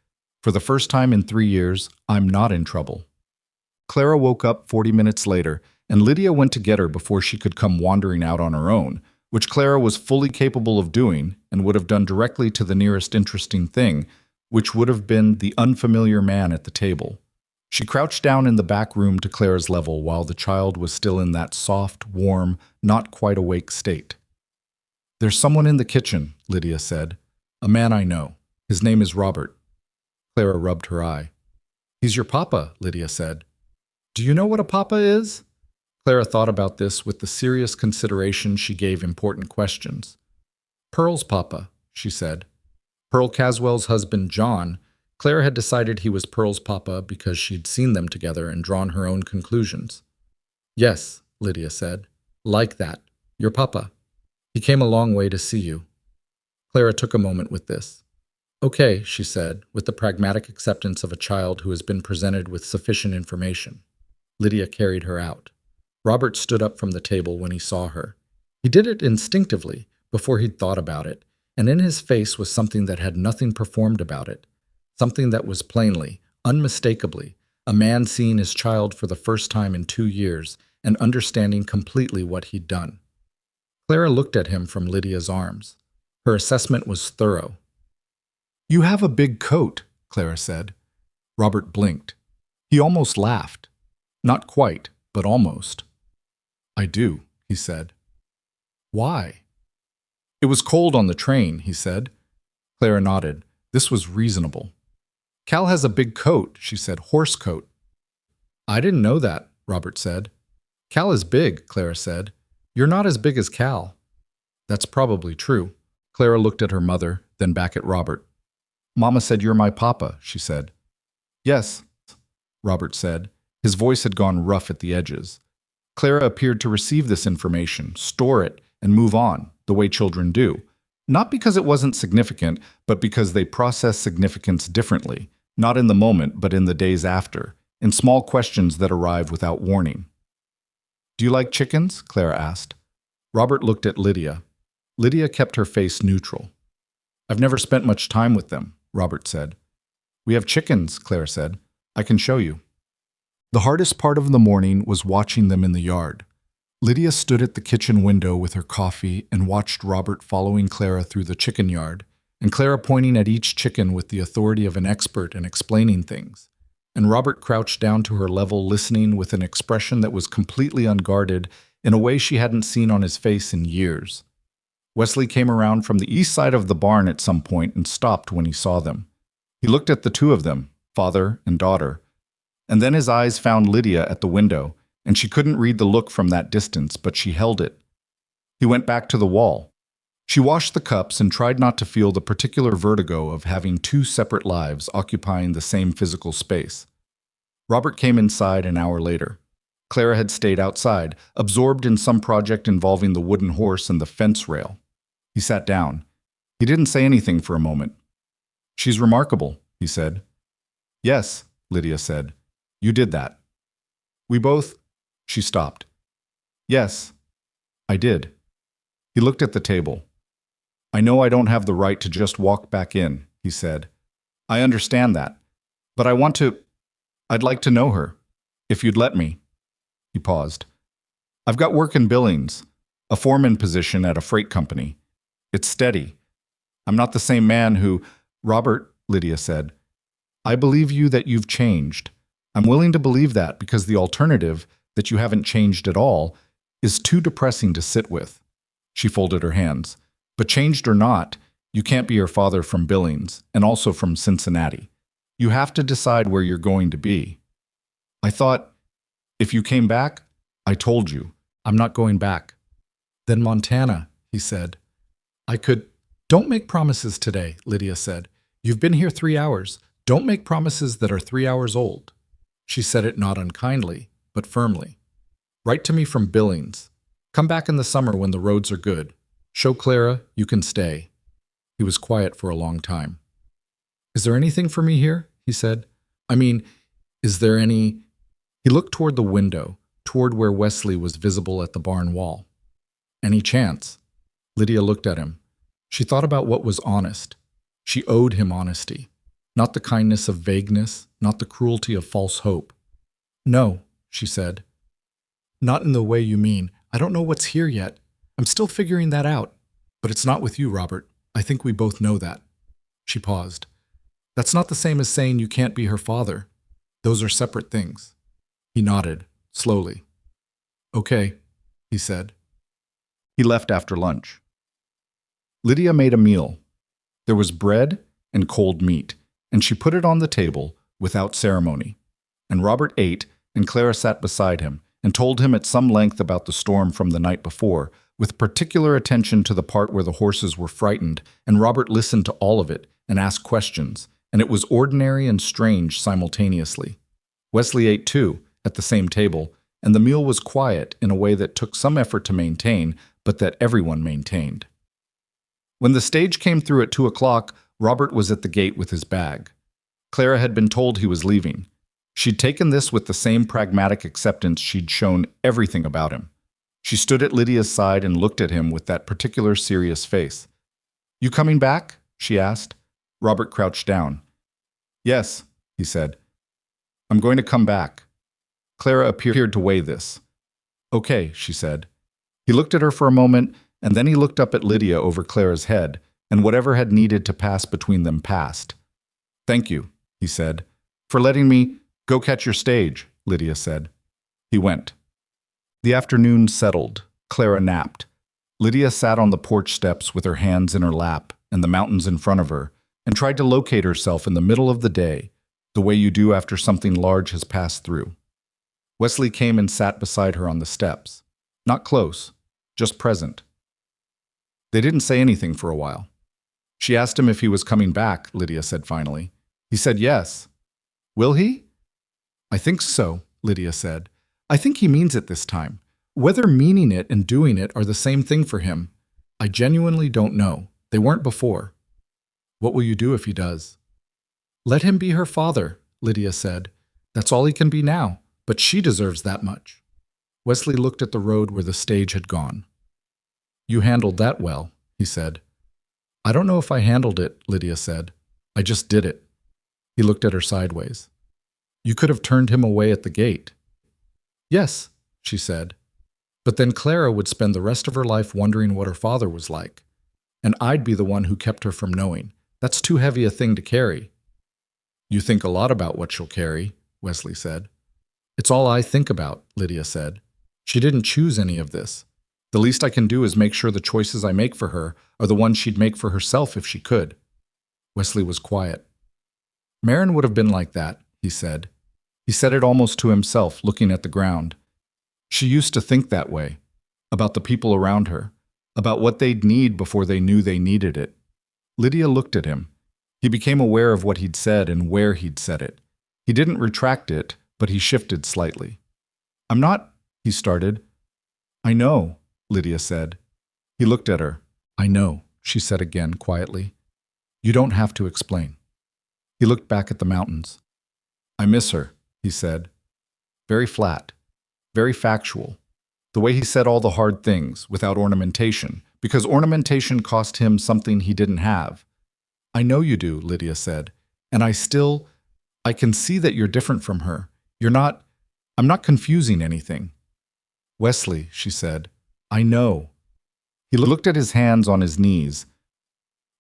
"For the first time in 3 years, I'm not in trouble." Clara woke up 40 minutes later, and Lydia went to get her before she could come wandering out on her own, which Clara was fully capable of doing and would have done directly to the nearest interesting thing, which would have been the unfamiliar man at the table. She crouched down in the back room to Clara's level while the child was still in that soft, warm, not quite awake state. "There's someone in the kitchen," Lydia said. "A man I know. His name is Robert." Clara rubbed her eye. "He's your papa," Lydia said. "Do you know what a papa is?" Clara thought about this with the serious consideration she gave important questions. "Pearl's papa," she said. Pearl Caswell's husband, John. Clara had decided he was Pearl's papa because she'd seen them together and drawn her own conclusions. "Yes," Lydia said. "Like that. Your papa. He came a long way to see you." Clara took a moment with this. "Okay," she said, with the pragmatic acceptance of a child who has been presented with sufficient information. Lydia carried her out. Robert stood up from the table when he saw her. He did it instinctively, before he'd thought about it, and in his face was something that had nothing performed about it, something that was plainly, unmistakably, a man seeing his child for the first time in 2 years and understanding completely what he'd done. Clara looked at him from Lydia's arms. Her assessment was thorough. "You have a big coat," Clara said. Robert blinked. He almost laughed. Not quite, but almost. "I do," he said. "Why?" "It was cold on the train," he said. Clara nodded. This was reasonable. "Cal has a big coat," she said. "Horse coat." "I didn't know that," Robert said. "Cal is big," Clara said. "You're not as big as Cal." "That's probably true." Clara looked at her mother, then back at Robert. "Mama said you're my papa," she said. "Yes," Robert said. His voice had gone rough at the edges. Clara appeared to receive this information, store it, and move on, the way children do. Not because it wasn't significant, but because they process significance differently, not in the moment, but in the days after, in small questions that arrive without warning. "Do you like chickens?" Clara asked. Robert looked at Lydia. Lydia kept her face neutral. "I've never spent much time with them," Robert said. "We have chickens," Clara said. "I can show you." The hardest part of the morning was watching them in the yard. Lydia stood at the kitchen window with her coffee and watched Robert following Clara through the chicken yard, and Clara pointing at each chicken with the authority of an expert and explaining things. And Robert crouched down to her level, listening with an expression that was completely unguarded in a way she hadn't seen on his face in years. Wesley came around from the east side of the barn at some point and stopped when he saw them. He looked at the two of them, father and daughter, and then his eyes found Lydia at the window, and she couldn't read the look from that distance, but she held it. He went back to the wall. She washed the cups and tried not to feel the particular vertigo of having 2 separate lives occupying the same physical space. Robert came inside an hour later. Clara had stayed outside, absorbed in some project involving the wooden horse and the fence rail. He sat down. He didn't say anything for a moment. "She's remarkable," he said. "Yes," Lydia said. You did that. We both. She stopped. Yes, I did. He looked at the table. I know I don't have the right to just walk back in, he said. I understand that. But I'd like to know her, if you'd let me. He paused. I've got work in Billings, a foreman position at a freight company. It's steady. I'm not the same man who, Robert, Lydia said. I believe you that you've changed. I'm willing to believe that because the alternative, that you haven't changed at all, is too depressing to sit with. She folded her hands. But changed or not, you can't be your father from Billings and also from Cincinnati. You have to decide where you're going to be. I thought, if you came back, I told you, I'm not going back. Then Montana, he said. Don't make promises today, Lydia said. You've been here 3 hours. Don't make promises that are 3 hours old. She said it not unkindly, but firmly. Write to me from Billings. Come back in the summer when the roads are good. Show Clara you can stay. He was quiet for a long time. Is there anything for me here? He said. Is there any... He looked toward the window, toward where Wesley was visible at the barn wall. Any chance? Lydia looked at him. She thought about what was honest. She owed him honesty. Not the kindness of vagueness, not the cruelty of false hope. No, she said. Not in the way you mean. I don't know what's here yet. I'm still figuring that out. But it's not with you, Robert. I think we both know that. She paused. That's not the same as saying you can't be her father. Those are separate things. He nodded, slowly. Okay, he said. He left after lunch. Lydia made a meal. There was bread and cold meat, and she put it on the table without ceremony. And Robert ate, and Clara sat beside him and told him at some length about the storm from the night before, with particular attention to the part where the horses were frightened, and Robert listened to all of it and asked questions, and it was ordinary and strange simultaneously. Wesley ate too, at the same table, and the meal was quiet in a way that took some effort to maintain, but that everyone maintained. When the stage came through at 2 o'clock, Robert was at the gate with his bag. Clara had been told he was leaving. She'd taken this with the same pragmatic acceptance she'd shown everything about him. She stood at Lydia's side and looked at him with that particular serious face. You coming back? She asked. Robert crouched down. Yes, he said. I'm going to come back. Clara appeared to weigh this. Okay, she said. He looked at her for a moment, and then he looked up at Lydia over Clara's head, and whatever had needed to pass between them passed. Thank you, he said. For letting me go catch your stage, Lydia said. He went. The afternoon settled. Clara napped. Lydia sat on the porch steps with her hands in her lap and the mountains in front of her, and tried to locate herself in the middle of the day, the way you do after something large has passed through. Wesley came and sat beside her on the steps. Not close, just present. They didn't say anything for a while. She asked him if he was coming back, Lydia said finally. He said yes. Will he? I think so, Lydia said. I think he means it this time. Whether meaning it and doing it are the same thing for him, I genuinely don't know. They weren't before. What will you do if he does? Let him be her father, Lydia said. That's all he can be now, but she deserves that much. Wesley looked at the road where the stage had gone. You handled that well, he said. I don't know if I handled it, Lydia said. I just did it. He looked at her sideways. You could have turned him away at the gate. Yes, she said. But then Clara would spend the rest of her life wondering what her father was like. And I'd be the one who kept her from knowing. That's too heavy a thing to carry. You think a lot about what she'll carry, Wesley said. It's all I think about, Lydia said. She didn't choose any of this. The least I can do is make sure the choices I make for her are the ones she'd make for herself if she could. Wesley was quiet. Marin would have been like that, he said. He said it almost to himself, looking at the ground. She used to think that way, about the people around her, about what they'd need before they knew they needed it. Lydia looked at him. He became aware of what he'd said and where he'd said it. He didn't retract it, but he shifted slightly. I'm not, he started. I know, Lydia said. He looked at her. I know, she said again, quietly. You don't have to explain. He looked back at the mountains. I miss her, he said, very flat, very factual. The way he said all the hard things, without ornamentation, because ornamentation cost him something he didn't have. I know you do, Lydia said, and I can see that you're different from her. I'm not confusing anything. Wesley, she said, I know. He looked at his hands on his knees.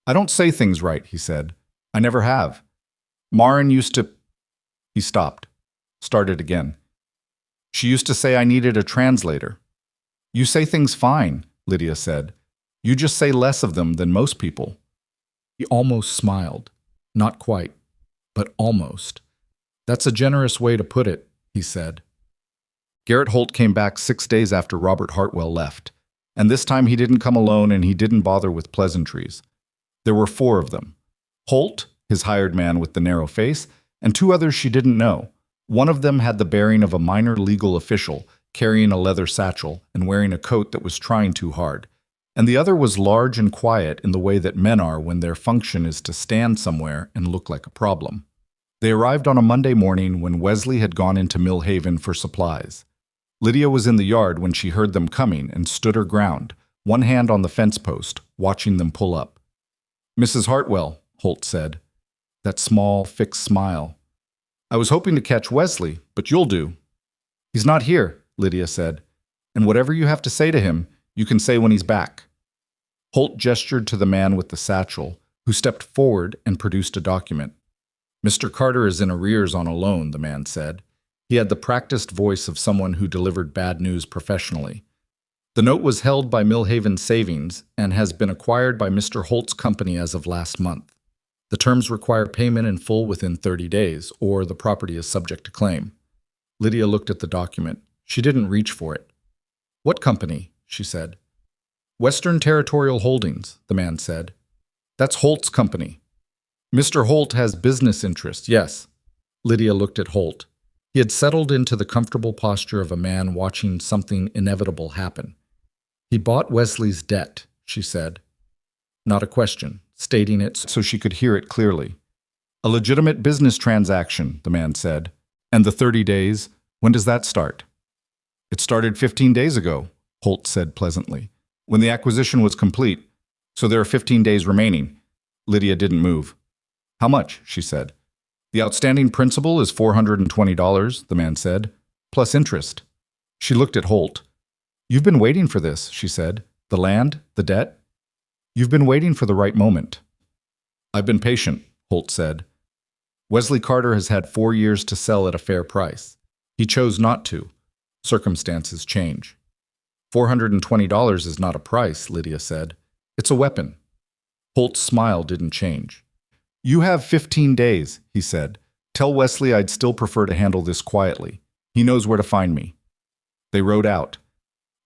I don't say things right, he said. I never have. Maren used to... He stopped, started again. She used to say I needed a translator. You say things fine, Lydia said. You just say less of them than most people. He almost smiled. Not quite, but almost. That's a generous way to put it, he said. Garrett Holt came back 6 days after Robert Hartwell left, and this time he didn't come alone and he didn't bother with pleasantries. There were 4 of them. Holt, his hired man with the narrow face, and 2 others she didn't know. One of them had the bearing of a minor legal official, carrying a leather satchel and wearing a coat that was trying too hard. And the other was large and quiet in the way that men are when their function is to stand somewhere and look like a problem. They arrived on a Monday morning when Wesley had gone into Mill Haven for supplies. Lydia was in the yard when she heard them coming and stood her ground, one hand on the fence post, watching them pull up. Mrs. Hartwell, Holt said. That small, fixed smile. I was hoping to catch Wesley, but you'll do. He's not here, Lydia said, and whatever you have to say to him, you can say when he's back. Holt gestured to the man with the satchel, who stepped forward and produced a document. Mr. Carter is in arrears on a loan, the man said. He had the practiced voice of someone who delivered bad news professionally. The note was held by Millhaven Savings and has been acquired by Mr. Holt's company as of last month. The terms require payment in full within 30 days, or the property is subject to claim. Lydia looked at the document. She didn't reach for it. What company? She said. Western Territorial Holdings, the man said. That's Holt's company. Mr. Holt has business interests, yes. Lydia looked at Holt. He had settled into the comfortable posture of a man watching something inevitable happen. He bought Wesley's debt, she said. Not a question, stating it so she could hear it clearly. A legitimate business transaction, the man said. And the 30 days, when does that start? It started 15 days ago, Holt said pleasantly, when the acquisition was complete, so there are 15 days remaining. Lydia didn't move. How much? She said. The outstanding principal is $420, the man said, plus interest. She looked at Holt. You've been waiting for this, she said. The land, the debt? You've been waiting for the right moment. I've been patient, Holt said. Wesley Carter has had 4 years to sell at a fair price. He chose not to. Circumstances change. $420 is not a price, Lydia said. It's a weapon. Holt's smile didn't change. You have 15 days, he said. Tell Wesley I'd still prefer to handle this quietly. He knows where to find me. They rode out.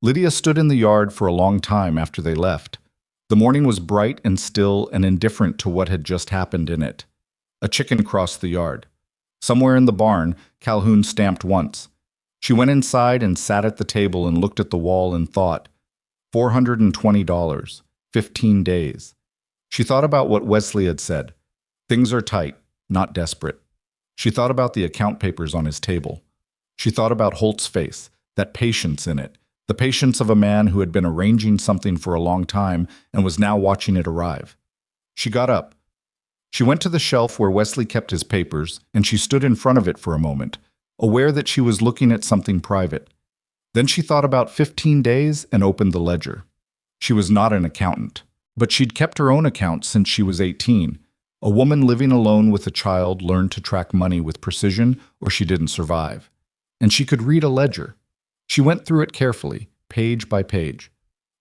Lydia stood in the yard for a long time after they left. The morning was bright and still and indifferent to what had just happened in it. A chicken crossed the yard. Somewhere in the barn, Calhoun stamped once. She went inside and sat at the table and looked at the wall and thought, $420, 15 days. She thought about what Wesley had said. Things are tight, not desperate. She thought about the account papers on his table. She thought about Holt's face, that patience in it, the patience of a man who had been arranging something for a long time and was now watching it arrive. She got up. She went to the shelf where Wesley kept his papers, and she stood in front of it for a moment, aware that she was looking at something private. Then she thought about 15 days and opened the ledger. She was not an accountant, but she'd kept her own accounts since she was 18. A woman living alone with a child learned to track money with precision, or she didn't survive. And she could read a ledger. She went through it carefully, page by page.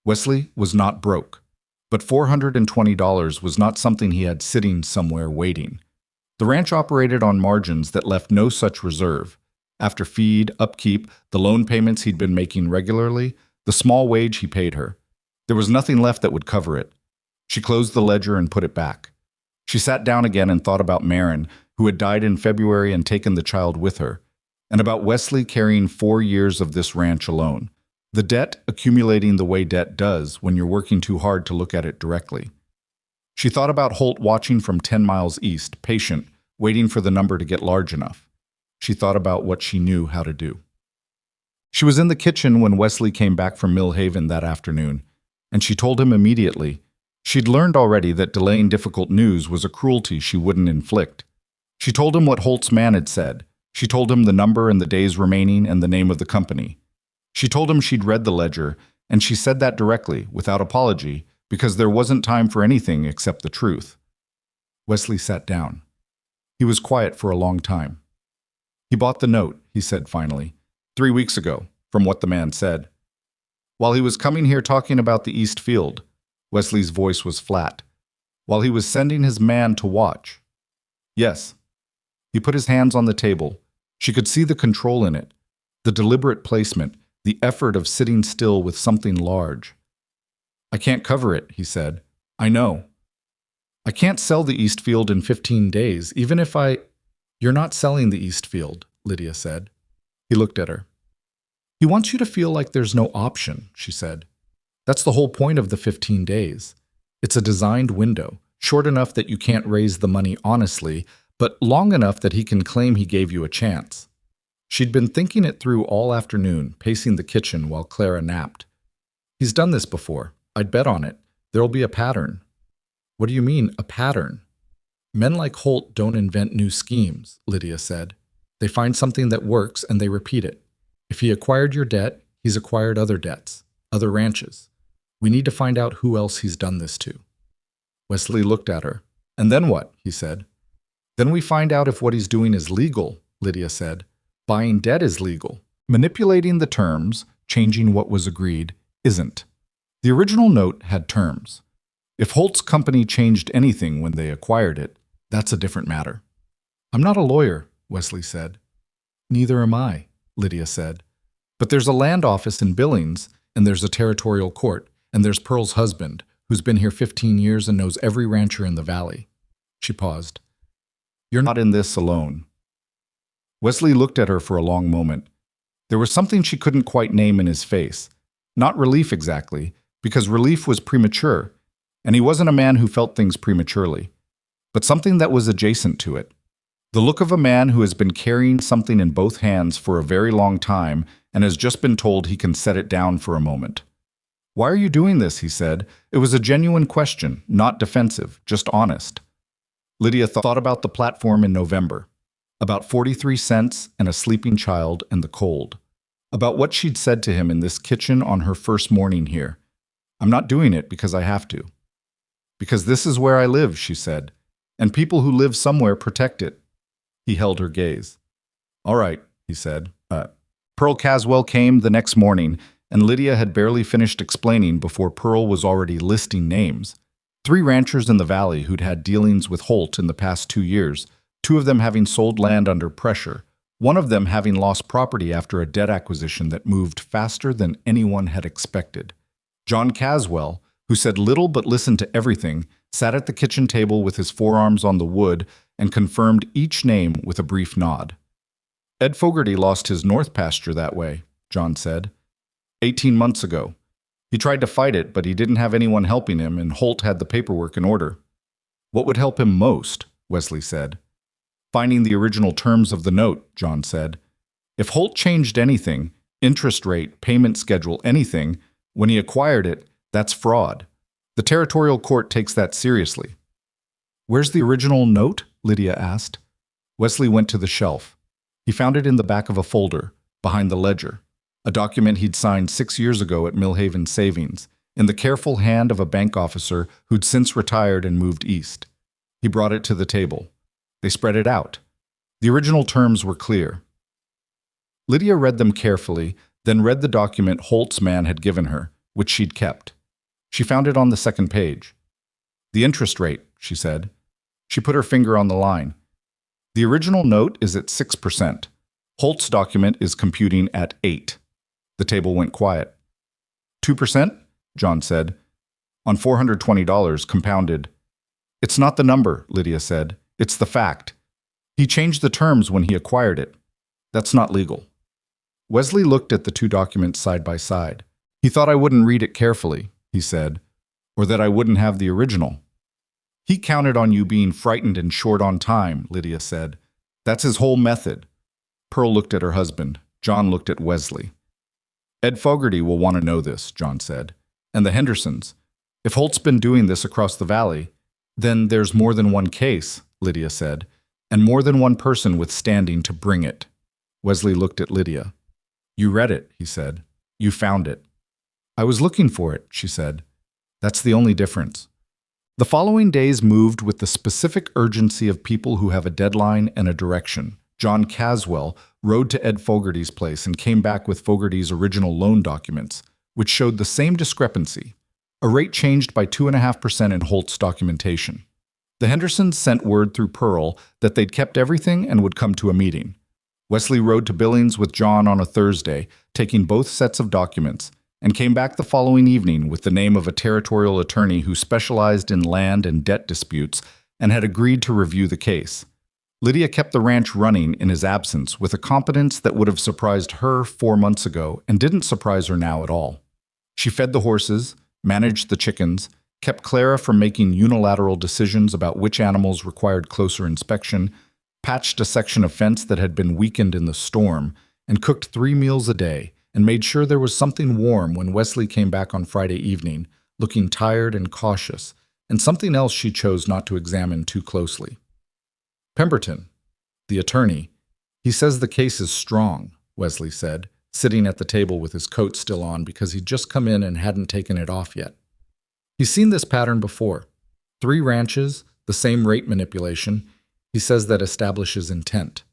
Wesley was not broke, but $420 was not something he had sitting somewhere waiting. The ranch operated on margins that left no such reserve. After feed, upkeep, the loan payments he'd been making regularly, the small wage he paid her, there was nothing left that would cover it. She closed the ledger and put it back. She sat down again and thought about Maren, who had died in February and taken the child with her, and about Wesley carrying 4 years of this ranch alone. The debt accumulating the way debt does when you're working too hard to look at it directly. She thought about Holt watching from 10 miles east, patient, waiting for the number to get large enough. She thought about what she knew how to do. She was in the kitchen when Wesley came back from Mill Haven that afternoon, and she told him immediately. She'd learned already that delaying difficult news was a cruelty she wouldn't inflict. She told him what Holt's man had said. She told him the number and the days remaining and the name of the company. She told him she'd read the ledger, and she said that directly, without apology, because there wasn't time for anything except the truth. Wesley sat down. He was quiet for a long time. He bought the note, he said finally, 3 weeks ago, from what the man said. While he was coming here talking about the East Field, Wesley's voice was flat. While he was sending his man to watch. Yes. He put his hands on the table. She could see the control in it, the deliberate placement, the effort of sitting still with something large. I can't cover it, he said. I know. I can't sell the East Field in 15 days, even if I... You're not selling the East Field, Lydia said. He looked at her. He wants you to feel like there's no option, she said. That's the whole point of the 15 days. It's a designed window, short enough that you can't raise the money honestly, but long enough that he can claim he gave you a chance. She'd been thinking it through all afternoon, pacing the kitchen while Clara napped. He's done this before. I'd bet on it. There'll be a pattern. What do you mean, a pattern? Men like Holt don't invent new schemes, Lydia said. They find something that works and they repeat it. If he acquired your debt, he's acquired other debts, other ranches. We need to find out who else he's done this to. Wesley looked at her. And then what? He said. Then we find out if what he's doing is legal, Lydia said. Buying debt is legal. Manipulating the terms, changing what was agreed, isn't. The original note had terms. If Holt's company changed anything when they acquired it, that's a different matter. I'm not a lawyer, Wesley said. Neither am I, Lydia said. But there's a land office in Billings, and there's a territorial court, and there's Pearl's husband, who's been here 15 years and knows every rancher in the valley. She paused. You're not in this alone. Wesley looked at her for a long moment. There was something she couldn't quite name in his face. Not relief exactly, because relief was premature, and he wasn't a man who felt things prematurely, but something that was adjacent to it. The look of a man who has been carrying something in both hands for a very long time and has just been told he can set it down for a moment. Why are you doing this? He said. It was a genuine question, not defensive, just honest. Lydia thought about the platform in November, about 43 cents and a sleeping child and the cold, about what she'd said to him in this kitchen on her first morning here. I'm not doing it because I have to. Because this is where I live, she said, and people who live somewhere protect it. He held her gaze. All right, he said. Pearl Caswell came the next morning, and Lydia had barely finished explaining before Pearl was already listing names. 3 ranchers in the valley who'd had dealings with Holt in the past 2 years, 2 of them having sold land under pressure, one of them having lost property after a debt acquisition that moved faster than anyone had expected. John Caswell, who said little but listened to everything, sat at the kitchen table with his forearms on the wood and confirmed each name with a brief nod. Ed Fogarty lost his north pasture that way, John said. 18 months ago. He tried to fight it, but he didn't have anyone helping him, and Holt had the paperwork in order. What would help him most? Wesley said. Finding the original terms of the note, John said. If Holt changed anything, interest rate, payment schedule, anything, when he acquired it, that's fraud. The territorial court takes that seriously. Where's the original note? Lydia asked. Wesley went to the shelf. He found it in the back of a folder, behind the ledger, a document he'd signed 6 years ago at Millhaven Savings, in the careful hand of a bank officer who'd since retired and moved east. He brought it to the table. They spread it out. The original terms were clear. Lydia read them carefully, then read the document Holt's man had given her, which she'd kept. She found it on the second page. The interest rate, she said. She put her finger on the line. The original note is at 6%. Holt's document is computing at 8%. The table went quiet. 2%? John said. On $420 compounded. It's not the number, Lydia said. It's the fact. He changed the terms when he acquired it. That's not legal. Wesley looked at the 2 documents side by side. He thought I wouldn't read it carefully, he said, or that I wouldn't have the original. He counted on you being frightened and short on time, Lydia said. That's his whole method. Pearl looked at her husband. John looked at Wesley. Ed Fogarty will want to know this, John said. And the Hendersons. If Holt's been doing this across the valley, then there's more than one case, Lydia said, and more than one person with standing to bring it. Wesley looked at Lydia. You read it, he said. You found it. I was looking for it, she said. That's the only difference. The following days moved with the specific urgency of people who have a deadline and a direction. John Caswell rode to Ed Fogarty's place and came back with Fogarty's original loan documents, which showed the same discrepancy, a rate changed by 2.5% in Holt's documentation. The Hendersons sent word through Pearl that they'd kept everything and would come to a meeting. Wesley rode to Billings with John on a Thursday, taking both sets of documents, and came back the following evening with the name of a territorial attorney who specialized in land and debt disputes and had agreed to review the case. Lydia kept the ranch running in his absence with a competence that would have surprised her 4 months ago and didn't surprise her now at all. She fed the horses, managed the chickens, kept Clara from making unilateral decisions about which animals required closer inspection, patched a section of fence that had been weakened in the storm, and cooked 3 meals a day, and made sure there was something warm when Wesley came back on Friday evening, looking tired and cautious, and something else she chose not to examine too closely. Pemberton, the attorney, he says the case is strong, Wesley said, sitting at the table with his coat still on because he'd just come in and hadn't taken it off yet. He's seen this pattern before. 3 ranches, the same rate manipulation. He says that establishes intent.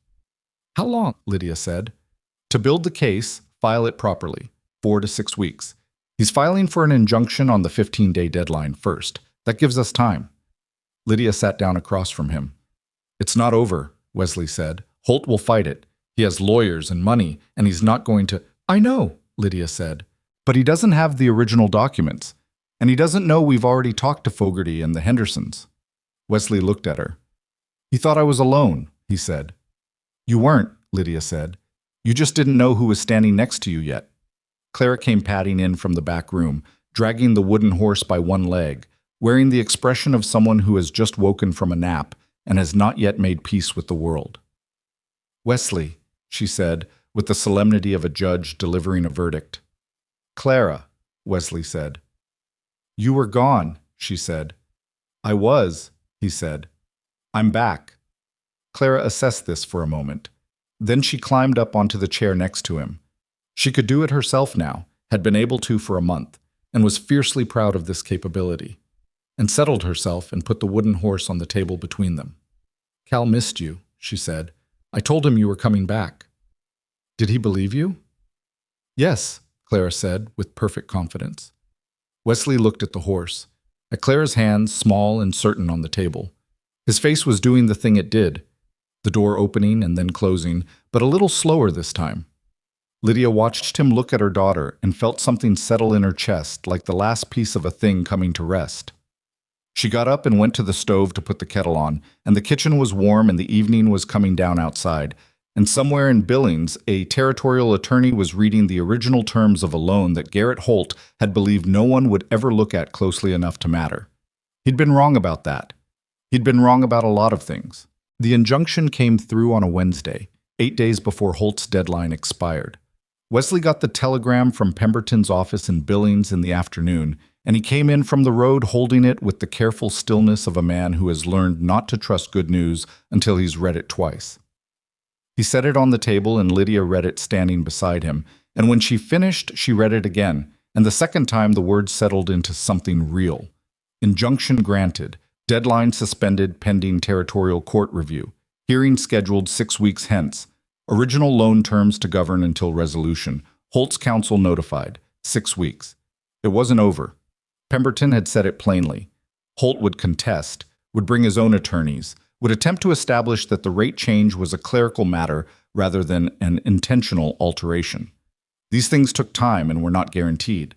How long? Lydia said. To build the case, file it properly, 4 to 6 weeks. He's filing for an injunction on the 15-day deadline first. That gives us time. Lydia sat down across from him. It's not over, Wesley said. Holt will fight it. He has lawyers and money, and he's not going to— I know, Lydia said. But he doesn't have the original documents, and he doesn't know we've already talked to Fogarty and the Hendersons. Wesley looked at her. He thought I was alone, he said. You weren't, Lydia said. You just didn't know who was standing next to you yet. Clara came padding in from the back room, dragging the wooden horse by one leg, wearing the expression of someone who has just woken from a nap and has not yet made peace with the world. Wesley, she said, with the solemnity of a judge delivering a verdict. Clara, Wesley said. You were gone, she said. I was, he said. I'm back. Clara assessed this for a moment. Then she climbed up onto the chair next to him. She could do it herself now, had been able to for a month, and was fiercely proud of this capability, and settled herself and put the wooden horse on the table between them. Cal missed you, she said. I told him you were coming back. Did he believe you? Yes, Clara said with perfect confidence. Wesley looked at the horse, at Clara's hands small and certain on the table. His face was doing the thing it did, the door opening and then closing, but a little slower this time. Lydia watched him look at her daughter and felt something settle in her chest like the last piece of a thing coming to rest. She got up and went to the stove to put the kettle on, and the kitchen was warm and the evening was coming down outside, and somewhere in Billings, a territorial attorney was reading the original terms of a loan that Garrett Holt had believed no one would ever look at closely enough to matter. He'd been wrong about that. He'd been wrong about a lot of things. The injunction came through on a Wednesday, 8 days before Holt's deadline expired. Wesley got the telegram from Pemberton's office in Billings in the afternoon, and he came in from the road holding it with the careful stillness of a man who has learned not to trust good news until he's read it twice. He set it on the table and Lydia read it standing beside him, and when she finished, she read it again, and the second time the words settled into something real. Injunction granted, deadline suspended pending territorial court review, hearing scheduled 6 weeks hence, original loan terms to govern until resolution, Holt's counsel notified, 6 weeks. It wasn't over. Pemberton had said it plainly. Holt would contest, would bring his own attorneys, would attempt to establish that the rate change was a clerical matter rather than an intentional alteration. These things took time and were not guaranteed.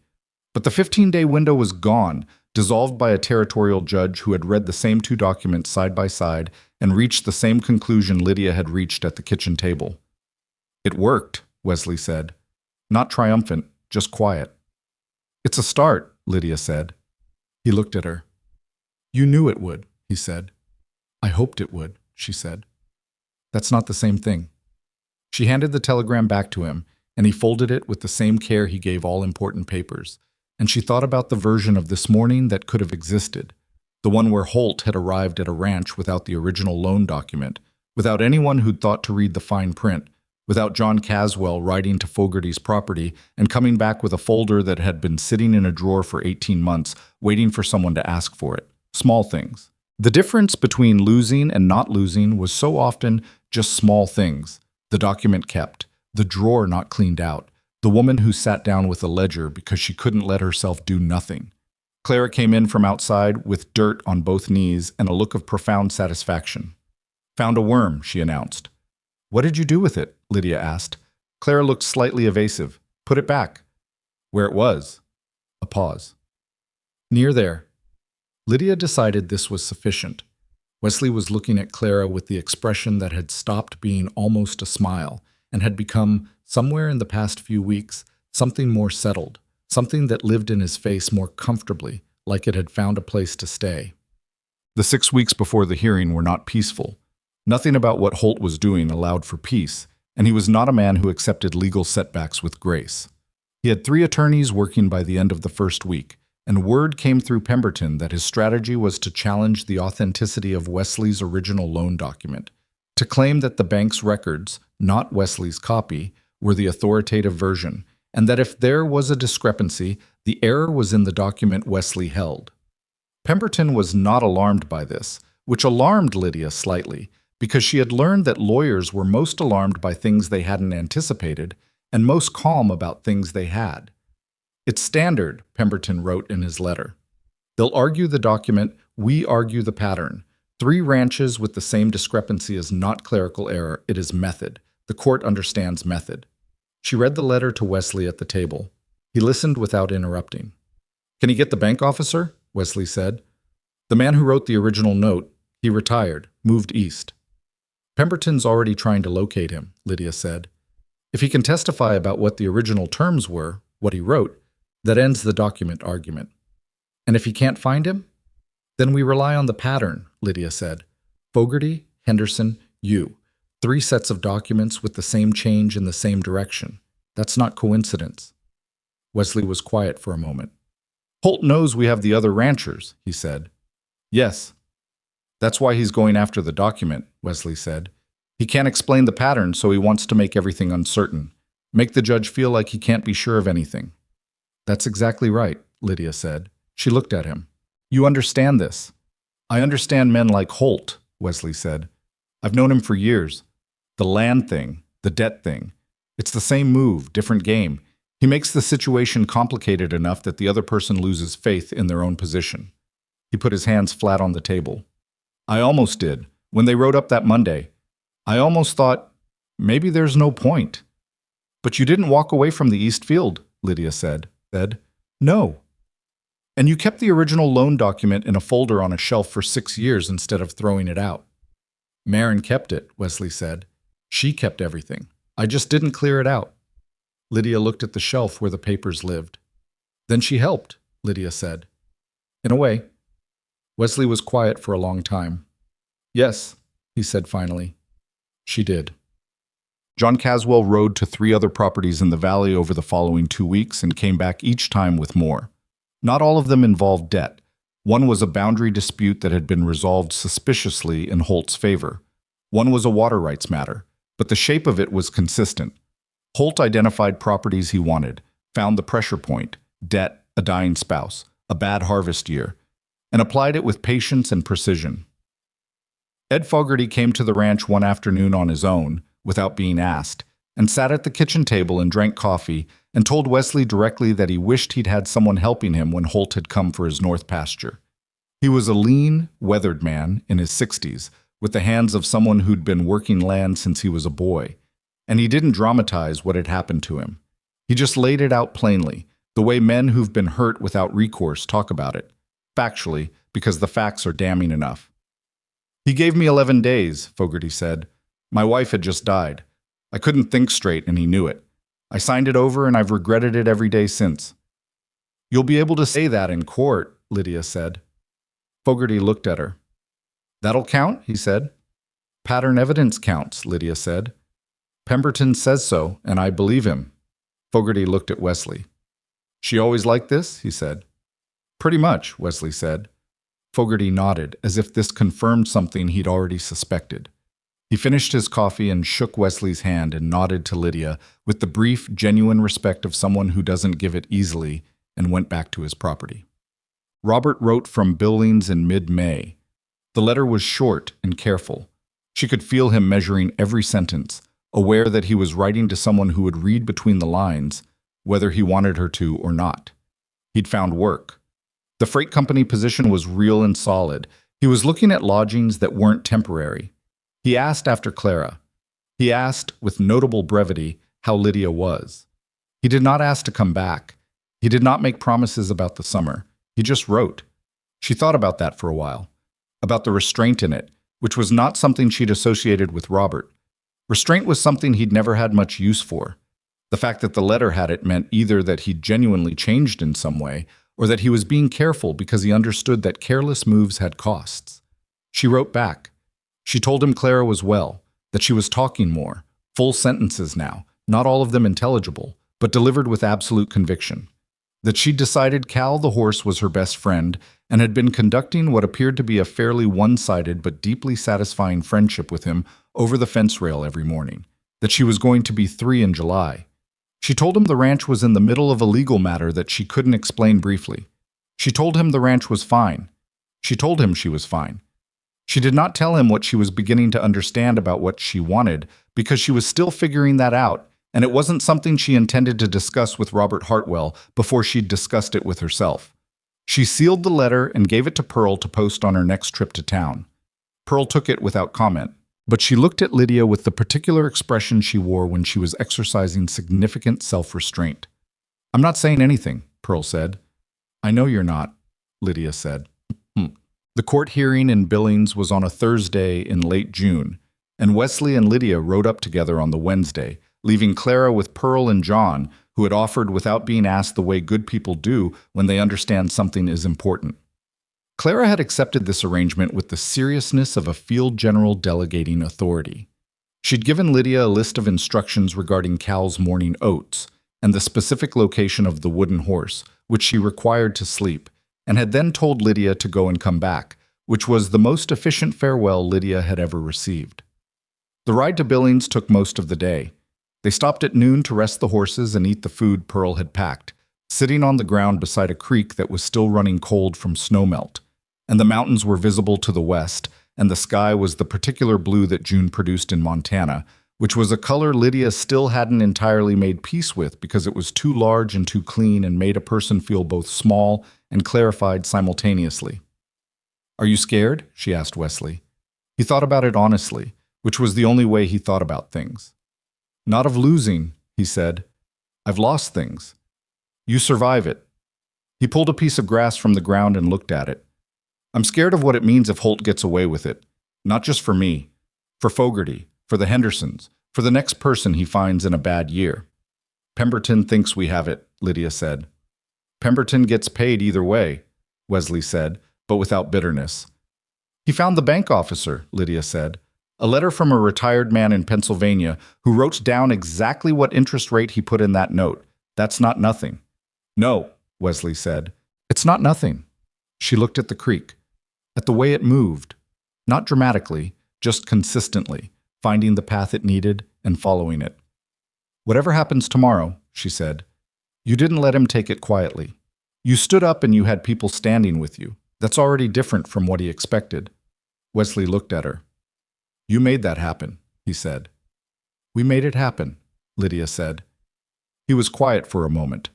But the 15-day window was gone, dissolved by a territorial judge who had read the same 2 documents side by side and reached the same conclusion Lydia had reached at the kitchen table. It worked, Wesley said. Not triumphant, just quiet. It's a start, Lydia said. He looked at her. You knew it would, he said. I hoped it would, she said. That's not the same thing. She handed the telegram back to him, and he folded it with the same care he gave all important papers. And she thought about the version of this morning that could have existed, the one where Holt had arrived at a ranch without the original loan document, without anyone who'd thought to read the fine print, without John Caswell riding to Fogarty's property and coming back with a folder that had been sitting in a drawer for 18 months, waiting for someone to ask for it. Small things. The difference between losing and not losing was so often just small things. The document kept, the drawer not cleaned out, the woman who sat down with a ledger because she couldn't let herself do nothing. Clara came in from outside with dirt on both knees and a look of profound satisfaction. "Found a worm," she announced. "What did you do with it?" Lydia asked. Clara looked slightly evasive. "Put it back." "Where it was." A pause. "Near there." Lydia decided this was sufficient. Wesley was looking at Clara with the expression that had stopped being almost a smile and had become, somewhere in the past few weeks, something more settled, something that lived in his face more comfortably, like it had found a place to stay. The 6 weeks before the hearing were not peaceful. Nothing about what Holt was doing allowed for peace, and he was not a man who accepted legal setbacks with grace. He had 3 attorneys working by the end of the first week, and word came through Pemberton that his strategy was to challenge the authenticity of Wesley's original loan document, to claim that the bank's records, not Wesley's copy, were the authoritative version, and that if there was a discrepancy, the error was in the document Wesley held. Pemberton was not alarmed by this, which alarmed Lydia slightly, because she had learned that lawyers were most alarmed by things they hadn't anticipated and most calm about things they had. "It's standard," Pemberton wrote in his letter. "They'll argue the document, we argue the pattern. 3 ranches with the same discrepancy is not clerical error, it is method. The court understands method." She read the letter to Wesley at the table. He listened without interrupting. "Can he get the bank officer?" Wesley said. "The man who wrote the original note. He retired, moved east." "Pemberton's already trying to locate him," Lydia said. "If he can testify about what the original terms were, what he wrote, that ends the document argument. And if he can't find him? Then we rely on the pattern," Lydia said. "Fogarty, Henderson, you. 3 sets of documents with the same change in the same direction. That's not coincidence." Wesley was quiet for a moment. "Holt knows we have the other ranchers," he said. "Yes. That's why he's going after the document," Wesley said. "He can't explain the pattern, so he wants to make everything uncertain. Make the judge feel like he can't be sure of anything." "That's exactly right," Lydia said. She looked at him. "You understand this." "I understand men like Holt," Wesley said. "I've known him for years. The land thing, the debt thing. It's the same move, different game. He makes the situation complicated enough that the other person loses faith in their own position." He put his hands flat on the table. "I almost did, when they wrote up that Monday. I almost thought, maybe there's no point." "But you didn't walk away from the East Field," Lydia said. "No. And you kept the original loan document in a folder on a shelf for 6 years instead of throwing it out." "Maren kept it," Wesley said. "She kept everything. I just didn't clear it out." Lydia looked at the shelf where the papers lived. "Then she helped," Lydia said. "In a way." Wesley was quiet for a long time. "Yes," he said finally. "She did." John Caswell rode to 3 other properties in the valley over the following 2 weeks and came back each time with more. Not all of them involved debt. One was a boundary dispute that had been resolved suspiciously in Holt's favor. One was a water rights matter, but the shape of it was consistent. Holt identified properties he wanted, found the pressure point, debt, a dying spouse, a bad harvest year, and applied it with patience and precision. Ed Fogarty came to the ranch one afternoon on his own, without being asked, and sat at the kitchen table and drank coffee and told Wesley directly that he wished he'd had someone helping him when Holt had come for his north pasture. He was a lean, weathered man in his 60s, with the hands of someone who'd been working land since he was a boy, and he didn't dramatize what had happened to him. He just laid it out plainly, the way men who've been hurt without recourse talk about it, factually, because the facts are damning enough. "He gave me 11 days, Fogarty said. "My wife had just died. I couldn't think straight, and he knew it. I signed it over, and I've regretted it every day since." "You'll be able to say that in court," Lydia said. Fogarty looked at her. "That'll count," he said. "Pattern evidence counts," Lydia said. "Pemberton says so, and I believe him." Fogarty looked at Wesley. She always like this? He said. Pretty much, Wesley said. Fogarty nodded, as if this confirmed something he'd already suspected. He finished his coffee and shook Wesley's hand and nodded to Lydia with the brief, genuine respect of someone who doesn't give it easily, and went back to his property. Robert wrote from Billings in mid-May. The letter was short and careful. She could feel him measuring every sentence, aware that he was writing to someone who would read between the lines, whether he wanted her to or not. He'd found work. The freight company position was real and solid. He was looking at lodgings that weren't temporary. He asked after Clara. He asked, with notable brevity, how Lydia was. He did not ask to come back. He did not make promises about the summer. He just wrote. She thought about that for a while, about the restraint in it, which was not something she'd associated with Robert. Restraint was something he'd never had much use for. The fact that the letter had it meant either that he'd genuinely changed in some way, or that he was being careful because he understood that careless moves had costs. She wrote back. She told him Clara was well, that she was talking more, full sentences now, not all of them intelligible, but delivered with absolute conviction. That she'd decided Cal the horse was her best friend and had been conducting what appeared to be a fairly one-sided but deeply satisfying friendship with him over the fence rail every morning. That she was going to be 3 in July. She told him the ranch was in the middle of a legal matter that she couldn't explain briefly. She told him the ranch was fine. She told him she was fine. She did not tell him what she was beginning to understand about what she wanted because she was still figuring that out, and it wasn't something she intended to discuss with Robert Hartwell before she'd discussed it with herself. She sealed the letter and gave it to Pearl to post on her next trip to town. Pearl took it without comment, but she looked at Lydia with the particular expression she wore when she was exercising significant self-restraint. "I'm not saying anything," Pearl said. "I know you're not," Lydia said. The court hearing in Billings was on a Thursday in late June, and Wesley and Lydia rode up together on the Wednesday, leaving Clara with Pearl and John, who had offered without being asked the way good people do when they understand something is important. Clara had accepted this arrangement with the seriousness of a field general delegating authority. She'd given Lydia a list of instructions regarding Cal's morning oats and the specific location of the wooden horse, which she required to sleep, and had then told Lydia to go and come back, which was the most efficient farewell Lydia had ever received. The ride to Billings took most of the day. They stopped at noon to rest the horses and eat the food Pearl had packed, sitting on the ground beside a creek that was still running cold from snowmelt, and the mountains were visible to the west, and the sky was the particular blue that June produced in Montana, which was a color Lydia still hadn't entirely made peace with because it was too large and too clean and made a person feel both small and clarified simultaneously. "Are you scared?" she asked Wesley. He thought about it honestly, which was the only way he thought about things. "Not of losing," he said. "I've lost things. You survive it." He pulled a piece of grass from the ground and looked at it. "I'm scared of what it means if Holt gets away with it. Not just for me. For Fogarty, for the Hendersons, for the next person he finds in a bad year." "Pemberton thinks we have it," Lydia said. "Pemberton gets paid either way," Wesley said, but without bitterness. "He found the bank officer," Lydia said. "A letter from a retired man in Pennsylvania who wrote down exactly what interest rate he put in that note. That's not nothing." "No," Wesley said. "It's not nothing." She looked at the creek, at the way it moved, not dramatically, just consistently, finding the path it needed and following it. "Whatever happens tomorrow," she said, "you didn't let him take it quietly. You stood up and you had people standing with you. That's already different from what he expected." Wesley looked at her. "You made that happen," he said. "We made it happen," Lydia said. He was quiet for a moment.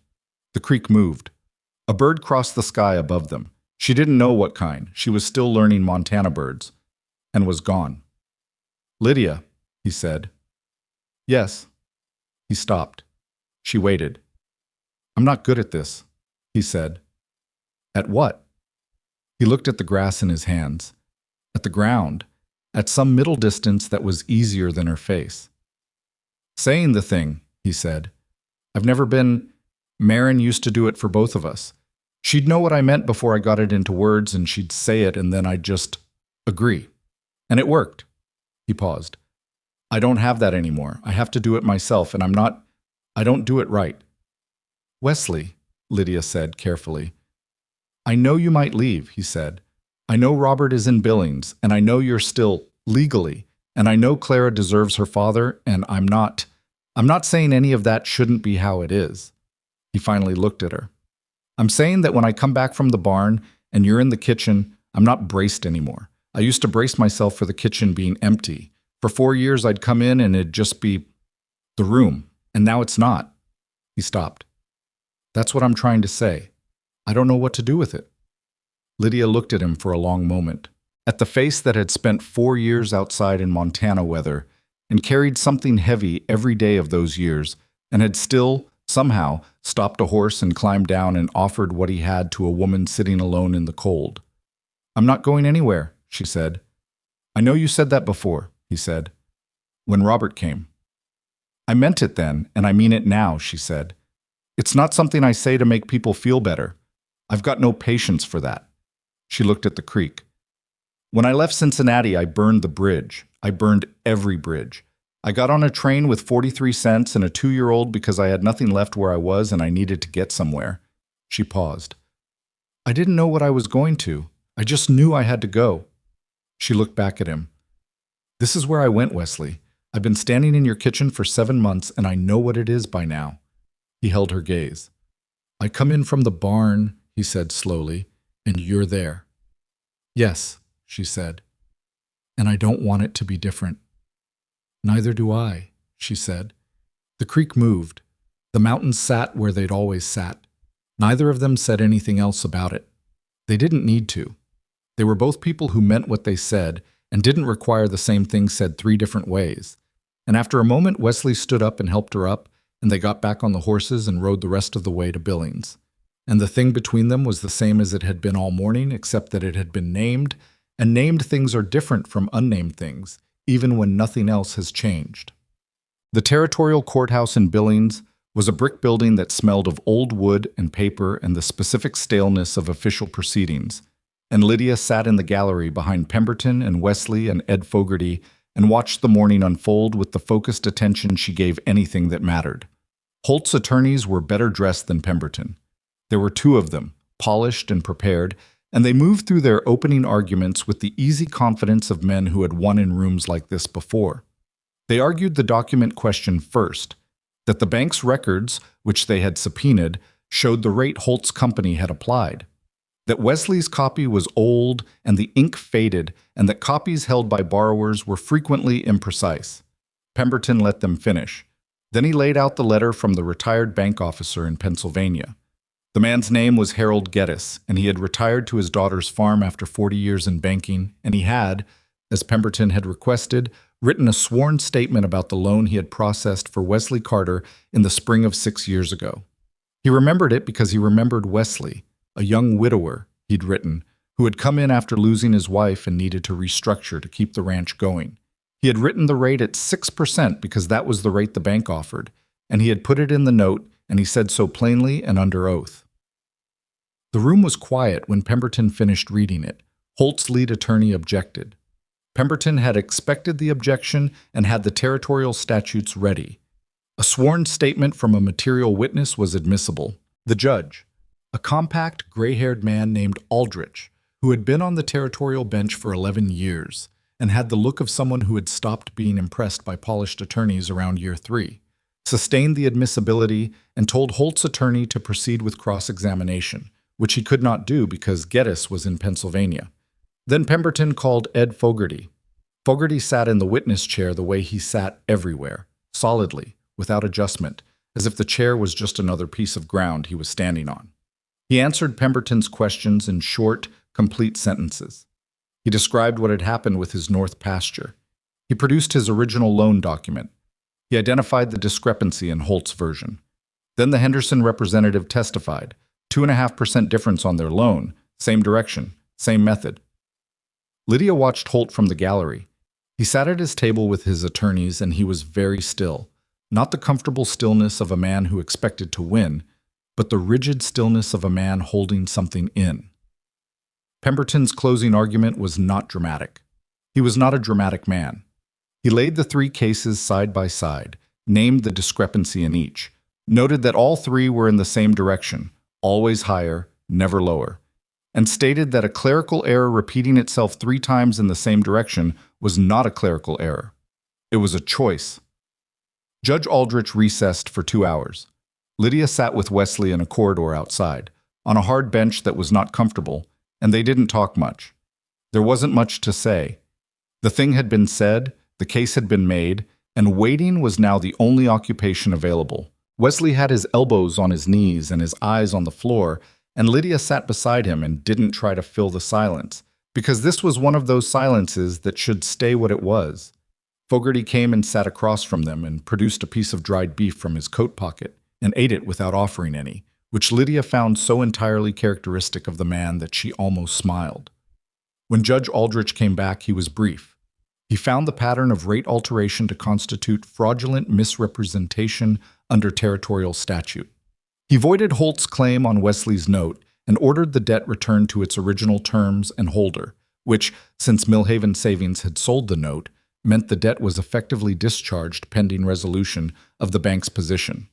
The creek moved. A bird crossed the sky above them. She didn't know what kind. She was still learning Montana birds. And was gone. "Lydia," he said. "Yes." He stopped. She waited. "I'm not good at this," he said. "At what?" He looked at the grass in his hands, at the ground, at some middle distance that was easier than her face. "Saying the thing," he said. "I've never been... Marin used to do it for both of us. She'd know what I meant before I got it into words, and she'd say it, and then I'd just agree. And it worked." He paused. "I don't have that anymore. I have to do it myself, and I'm not... I don't do it right. Wesley, Lydia said carefully. I know you might leave, he said. I know Robert is in Billings, and I know you're still, legally, and I know Clara deserves her father, and I'm not saying any of that shouldn't be how it is. He finally looked at her. I'm saying that when I come back from the barn and you're in the kitchen, I'm not braced anymore. I used to brace myself for the kitchen being empty. For 4 years, I'd come in and it'd just be the room, and now it's not. He stopped. That's what I'm trying to say. I don't know what to do with it. Lydia looked at him for a long moment, at the face that had spent 4 years outside in Montana weather and carried something heavy every day of those years and had still, somehow, stopped a horse and climbed down and offered what he had to a woman sitting alone in the cold. I'm not going anywhere, she said. I know you said that before, he said, when Robert came. I meant it then, and I mean it now, she said. It's not something I say to make people feel better. I've got no patience for that. She looked at the creek. When I left Cincinnati, I burned the bridge. I burned every bridge. I got on a train with 43 cents and a 2-year-old because I had nothing left where I was and I needed to get somewhere. She paused. I didn't know what I was going to. I just knew I had to go. She looked back at him. This is where I went, Wesley. I've been standing in your kitchen for 7 months and I know what it is by now. He held her gaze. I come in from the barn, he said slowly, and you're there. Yes, she said. And I don't want it to be different. Neither do I, she said. The creek moved. The mountains sat where they'd always sat. Neither of them said anything else about it. They didn't need to. They were both people who meant what they said and didn't require the same thing said 3 different ways. And after a moment, Wesley stood up and helped her up, and they got back on the horses and rode the rest of the way to Billings. And the thing between them was the same as it had been all morning, except that it had been named, and named things are different from unnamed things, even when nothing else has changed. The territorial courthouse in Billings was a brick building that smelled of old wood and paper and the specific staleness of official proceedings, and Lydia sat in the gallery behind Pemberton and Wesley and Ed Fogarty and watched the morning unfold with the focused attention she gave anything that mattered. Holt's attorneys were better dressed than Pemberton. There were 2 of them, polished and prepared, and they moved through their opening arguments with the easy confidence of men who had won in rooms like this before. They argued the document question first, that the bank's records, which they had subpoenaed, showed the rate Holt's company had applied, that Wesley's copy was old and the ink faded, and that copies held by borrowers were frequently imprecise. Pemberton let them finish. Then he laid out the letter from the retired bank officer in Pennsylvania. The man's name was Harold Geddes, and he had retired to his daughter's farm after 40 years in banking, and he had, as Pemberton had requested, written a sworn statement about the loan he had processed for Wesley Carter in the spring of 6 years ago. He remembered it because he remembered Wesley, a young widower, he'd written, who had come in after losing his wife and needed to restructure to keep the ranch going. He had written the rate at 6% because that was the rate the bank offered, and he had put it in the note, and he said so plainly and under oath. The room was quiet when Pemberton finished reading it. Holt's lead attorney objected. Pemberton had expected the objection and had the territorial statutes ready. A sworn statement from a material witness was admissible. The judge, a compact, gray-haired man named Aldrich, who had been on the territorial bench for 11 years and had the look of someone who had stopped being impressed by polished attorneys around year 3, sustained the admissibility and told Holt's attorney to proceed with cross-examination, which he could not do because Geddes was in Pennsylvania. Then Pemberton called Ed Fogarty. Fogarty sat in the witness chair the way he sat everywhere, solidly, without adjustment, as if the chair was just another piece of ground he was standing on. He answered Pemberton's questions in short, complete sentences. He described what had happened with his north pasture. He produced his original loan document. He identified the discrepancy in Holt's version. Then the Henderson representative testified, 2.5% difference on their loan, same direction, same method. Lydia watched Holt from the gallery. He sat at his table with his attorneys and he was very still, not the comfortable stillness of a man who expected to win, but the rigid stillness of a man holding something in. Pemberton's closing argument was not dramatic. He was not a dramatic man. He laid the 3 cases side by side, named the discrepancy in each, noted that all three were in the same direction, always higher, never lower, and stated that a clerical error repeating itself 3 times in the same direction was not a clerical error. It was a choice. Judge Aldrich recessed for 2 hours. Lydia sat with Wesley in a corridor outside, on a hard bench that was not comfortable, and they didn't talk much. There wasn't much to say. The thing had been said, the case had been made, and waiting was now the only occupation available. Wesley had his elbows on his knees and his eyes on the floor, and Lydia sat beside him and didn't try to fill the silence, because this was one of those silences that should stay what it was. Fogarty came and sat across from them and produced a piece of dried beef from his coat pocket and ate it without offering any, which Lydia found so entirely characteristic of the man that she almost smiled. When Judge Aldrich came back, he was brief. He found the pattern of rate alteration to constitute fraudulent misrepresentation under territorial statute. He voided Holt's claim on Wesley's note and ordered the debt returned to its original terms and holder, which, since Millhaven Savings had sold the note, meant the debt was effectively discharged pending resolution of the bank's position.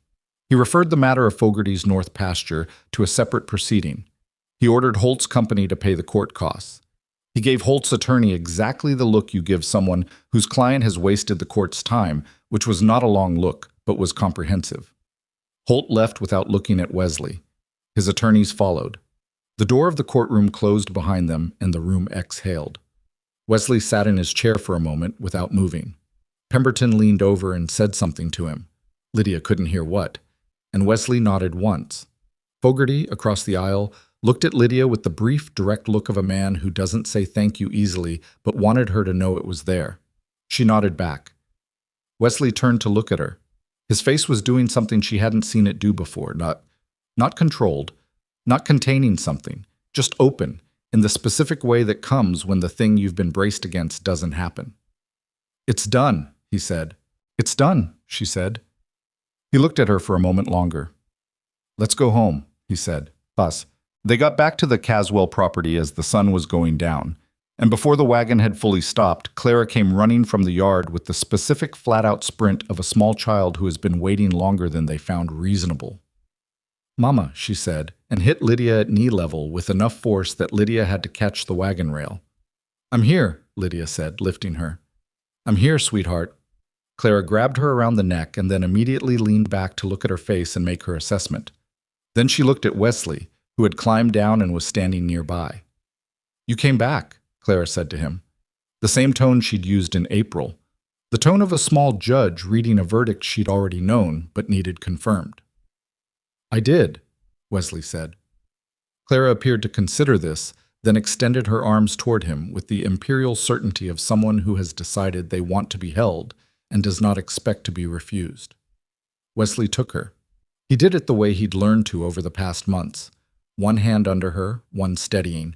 He referred the matter of Fogarty's North Pasture to a separate proceeding. He ordered Holt's company to pay the court costs. He gave Holt's attorney exactly the look you give someone whose client has wasted the court's time, which was not a long look, but was comprehensive. Holt left without looking at Wesley. His attorneys followed. The door of the courtroom closed behind them, and the room exhaled. Wesley sat in his chair for a moment without moving. Pemberton leaned over and said something to him. Lydia couldn't hear what, and Wesley nodded once. Fogarty, across the aisle, looked at Lydia with the brief, direct look of a man who doesn't say thank you easily but wanted her to know it was there. She nodded back. Wesley turned to look at her. His face was doing something she hadn't seen it do before, not controlled, not containing something, just open, in the specific way that comes when the thing you've been braced against doesn't happen. "It's done," he said. "It's done," she said. He looked at her for a moment longer. "Let's go home," he said. Thus, they got back to the Caswell property as the sun was going down, and before the wagon had fully stopped, Clara came running from the yard with the specific flat-out sprint of a small child who has been waiting longer than they found reasonable. "Mama," she said, and hit Lydia at knee level with enough force that Lydia had to catch the wagon rail. "I'm here," Lydia said, lifting her. "I'm here, sweetheart." Clara grabbed her around the neck and then immediately leaned back to look at her face and make her assessment. Then she looked at Wesley, who had climbed down and was standing nearby. "You came back," Clara said to him. The same tone she'd used in April. The tone of a small judge reading a verdict she'd already known but needed confirmed. "I did," Wesley said. Clara appeared to consider this, then extended her arms toward him with the imperial certainty of someone who has decided they want to be held and does not expect to be refused. Wesley took her. He did it the way he'd learned to over the past months, one hand under her, one steadying,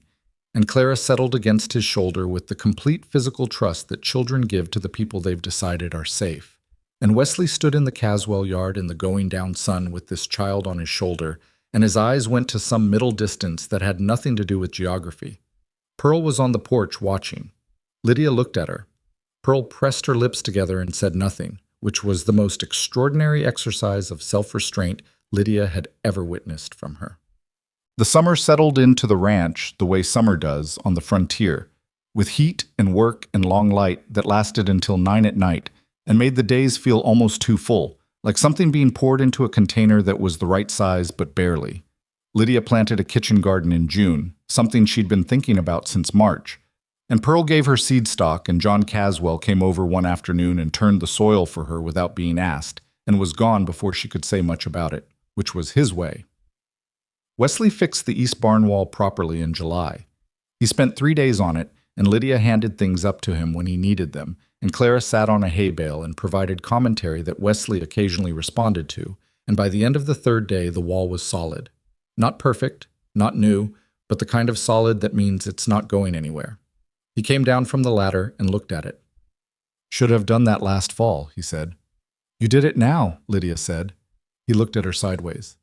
and Clara settled against his shoulder with the complete physical trust that children give to the people they've decided are safe. And Wesley stood in the Caswell yard in the going-down sun with this child on his shoulder, and his eyes went to some middle distance that had nothing to do with geography. Pearl was on the porch watching. Lydia looked at her. Pearl pressed her lips together and said nothing, which was the most extraordinary exercise of self-restraint Lydia had ever witnessed from her. The summer settled into the ranch the way summer does on the frontier, with heat and work and long light that lasted until 9 at night and made the days feel almost too full, like something being poured into a container that was the right size but barely. Lydia planted a kitchen garden in June, something she'd been thinking about since March, and Pearl gave her seed stock, and John Caswell came over one afternoon and turned the soil for her without being asked, and was gone before she could say much about it, which was his way. Wesley fixed the east barn wall properly in July. He spent 3 days on it, and Lydia handed things up to him when he needed them, and Clara sat on a hay bale and provided commentary that Wesley occasionally responded to, and by the end of the 3rd day the wall was solid. Not perfect, not new, but the kind of solid that means it's not going anywhere. He came down from the ladder and looked at it. "Should have done that last fall," he said. "You did it now," Lydia said. He looked at her sideways.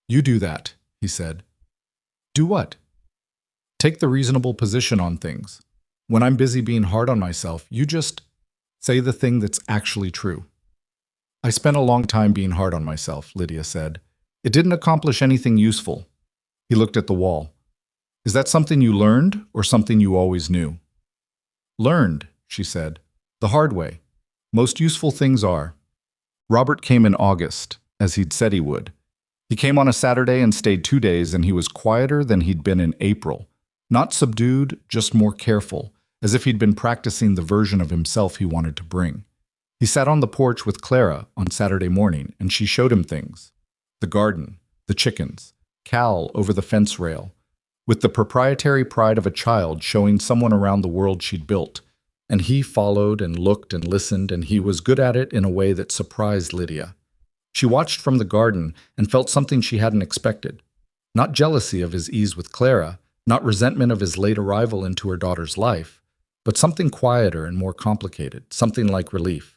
"You do that," he said. "Do what?" "Take the reasonable position on things. When I'm busy being hard on myself, you just say the thing that's actually true." I spent a long time being hard on myself, Lydia said. It didn't accomplish anything useful. He looked at the wall. Is that something you learned or something you always knew? Learned, she said. The hard way. Most useful things are. Robert came in August, as he'd said he would. He came on a Saturday and stayed 2 days, and he was quieter than he'd been in April. Not subdued, just more careful, as if he'd been practicing the version of himself he wanted to bring. He sat on the porch with Clara on Saturday morning, and she showed him things. The garden, the chickens, Cal over the fence rail, with the proprietary pride of a child showing someone around the world she'd built. And he followed and looked and listened, and he was good at it in a way that surprised Lydia. She watched from the garden and felt something she hadn't expected. Not jealousy of his ease with Clara, not resentment of his late arrival into her daughter's life, but something quieter and more complicated, something like relief.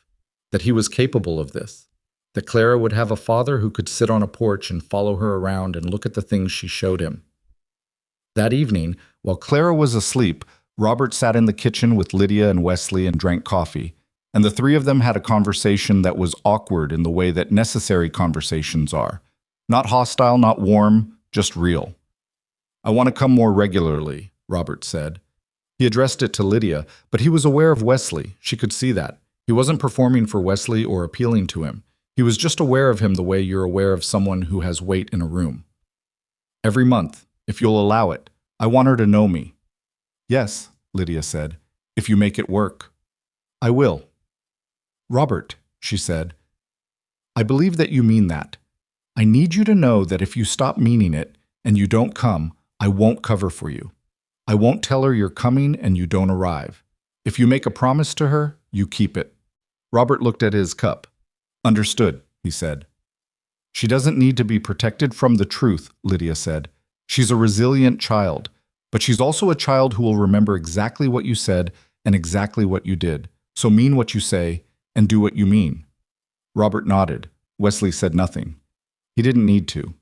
That he was capable of this. That Clara would have a father who could sit on a porch and follow her around and look at the things she showed him. That evening, while Clara was asleep, Robert sat in the kitchen with Lydia and Wesley and drank coffee, and the three of them had a conversation that was awkward in the way that necessary conversations are. Not hostile, not warm, just real. I want to come more regularly, Robert said. He addressed it to Lydia, but he was aware of Wesley. She could see that. He wasn't performing for Wesley or appealing to him. He was just aware of him the way you're aware of someone who has weight in a room. Every month, if you'll allow it. I want her to know me. Yes, Lydia said, if you make it work. I will. Robert, she said, I believe that you mean that. I need you to know that if you stop meaning it and you don't come, I won't cover for you. I won't tell her you're coming and you don't arrive. If you make a promise to her, you keep it. Robert looked at his cup. Understood, he said. She doesn't need to be protected from the truth, Lydia said. She's a resilient child, but she's also a child who will remember exactly what you said and exactly what you did. So mean what you say and do what you mean. Robert nodded. Wesley said nothing. He didn't need to.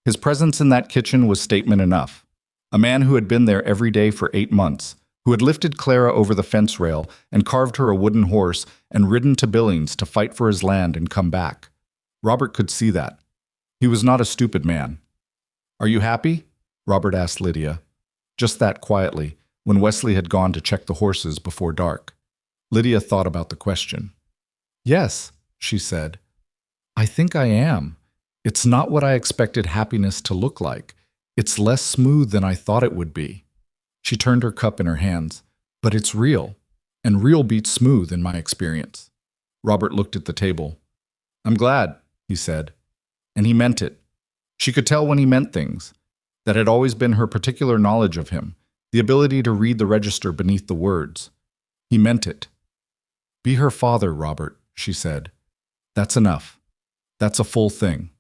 His presence in that kitchen was statement enough. A man who had been there every day for 8 months, who had lifted Clara over the fence rail and carved her a wooden horse and ridden to Billings to fight for his land and come back. Robert could see that. He was not a stupid man. Are you happy? Robert asked Lydia. Just that quietly, when Wesley had gone to check the horses before dark. Lydia thought about the question. Yes, she said. I think I am. It's not what I expected happiness to look like. It's less smooth than I thought it would be. She turned her cup in her hands. But it's real, and real beats smooth in my experience. Robert looked at the table. I'm glad, he said. And he meant it. She could tell when he meant things. That had always been her particular knowledge of him, the ability to read the register beneath the words. He meant it. Be her father, Robert, she said. That's enough. That's a full thing.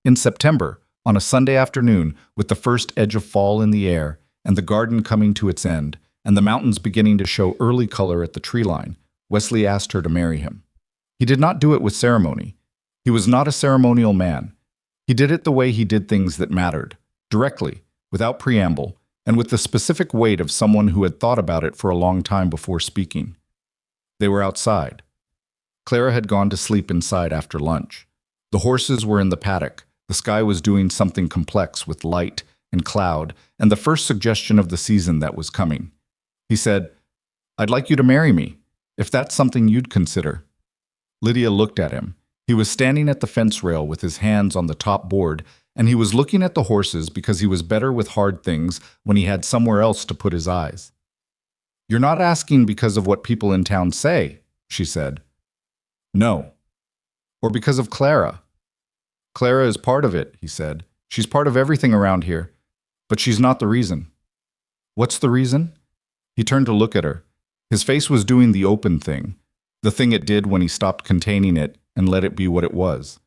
In September, on a Sunday afternoon, with the first edge of fall in the air, and the garden coming to its end, and the mountains beginning to show early color at the tree line, Wesley asked her to marry him. He did not do it with ceremony. He was not a ceremonial man. He did it the way he did things that mattered, directly, without preamble, and with the specific weight of someone who had thought about it for a long time before speaking. They were outside. Clara had gone to sleep inside after lunch. The horses were in the paddock. The sky was doing something complex with light and cloud, and the first suggestion of the season that was coming. He said, I'd like you to marry me, if that's something you'd consider. Lydia looked at him. He was standing at the fence rail with his hands on the top board, and he was looking at the horses because he was better with hard things when he had somewhere else to put his eyes. You're not asking because of what people in town say, she said. No. Or because of Clara. Clara is part of it, he said. She's part of everything around here. But she's not the reason. What's the reason? He turned to look at her. His face was doing the open thing, the thing it did when he stopped containing it and let it be what it was.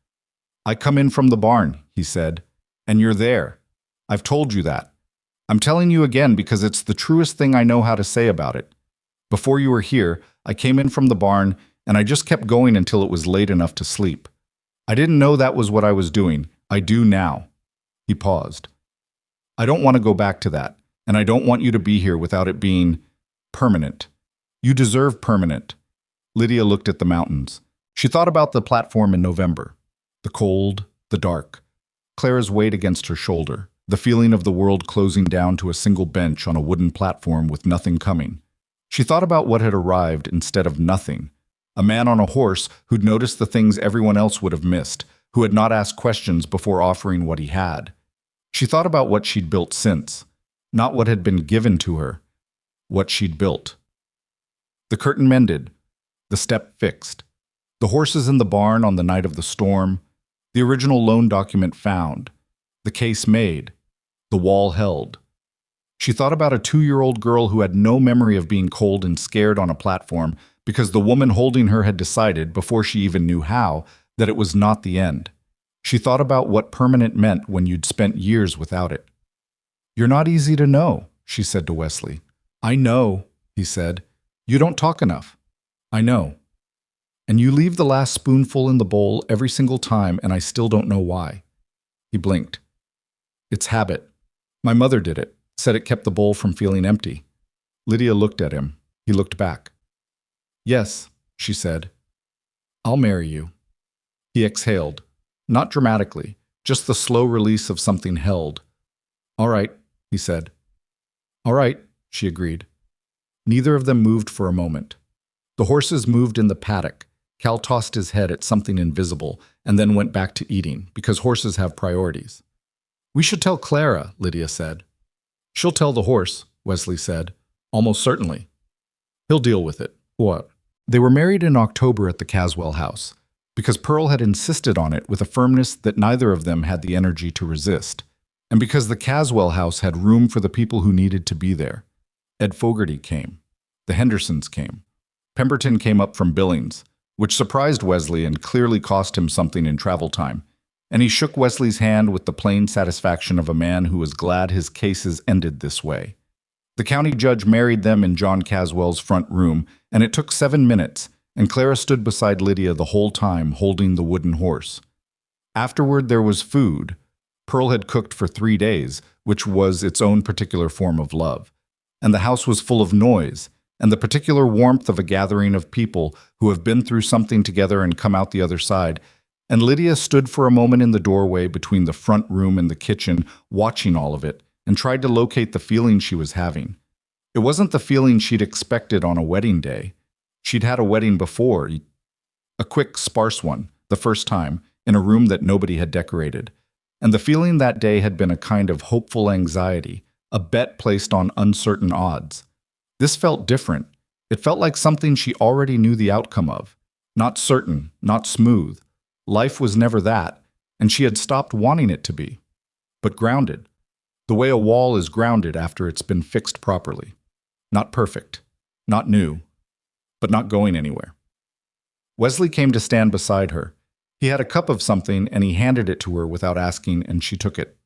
I come in from the barn, he said, and you're there. I've told you that. I'm telling you again because it's the truest thing I know how to say about it. Before you were here, I came in from the barn, and I just kept going until it was late enough to sleep. I didn't know that was what I was doing. I do now. He paused. I don't want to go back to that, and I don't want you to be here without it being permanent. You deserve permanent. Lydia looked at the mountains. She thought about the platform in November. The cold, the dark. Clara's weight against her shoulder. The feeling of the world closing down to a single bench on a wooden platform with nothing coming. She thought about what had arrived instead of nothing. A man on a horse who'd noticed the things everyone else would have missed, who had not asked questions before offering what he had. She thought about what she'd built since, not what had been given to her, what she'd built. The curtain mended, the step fixed, the horses in the barn on the night of the storm, the original loan document found, the case made, the wall held. She thought about a 2-year-old girl who had no memory of being cold and scared on a platform because the woman holding her had decided, before she even knew how, that it was not the end. She thought about what permanent meant when you'd spent years without it. "You're not easy to know," she said to Wesley. "I know," he said. "You don't talk enough." "I know. And you leave the last spoonful in the bowl every single time, and I still don't know why." He blinked. "It's habit. My mother did it, said it kept the bowl from feeling empty." Lydia looked at him. He looked back. "Yes," she said. "I'll marry you." He exhaled, not dramatically, just the slow release of something held. "All right," he said. "All right," she agreed. Neither of them moved for a moment. The horses moved in the paddock. Cal tossed his head at something invisible and then went back to eating, because horses have priorities. "We should tell Clara," Lydia said. "She'll tell the horse," Wesley said. "Almost certainly. He'll deal with it." What? They were married in October at the Caswell house, because Pearl had insisted on it with a firmness that neither of them had the energy to resist, and because the Caswell house had room for the people who needed to be there. Ed Fogarty came. The Hendersons came. Pemberton came up from Billings, which surprised Wesley and clearly cost him something in travel time, and he shook Wesley's hand with the plain satisfaction of a man who was glad his cases ended this way. The county judge married them in John Caswell's front room, and it took 7 minutes, and Clara stood beside Lydia the whole time, holding the wooden horse. Afterward there was food. Pearl had cooked for 3 days, which was its own particular form of love, and the house was full of noise, and the particular warmth of a gathering of people who have been through something together and come out the other side, and Lydia stood for a moment in the doorway between the front room and the kitchen, watching all of it, and tried to locate the feeling she was having. It wasn't the feeling she'd expected on a wedding day. She'd had a wedding before, a quick, sparse one, the first time, in a room that nobody had decorated. And the feeling that day had been a kind of hopeful anxiety, a bet placed on uncertain odds. This felt different. It felt like something she already knew the outcome of. Not certain, not smooth. Life was never that, and she had stopped wanting it to be. But grounded. The way a wall is grounded after it's been fixed properly. Not perfect, not new, but not going anywhere. Wesley came to stand beside her. He had a cup of something, and he handed it to her without asking, and she took it.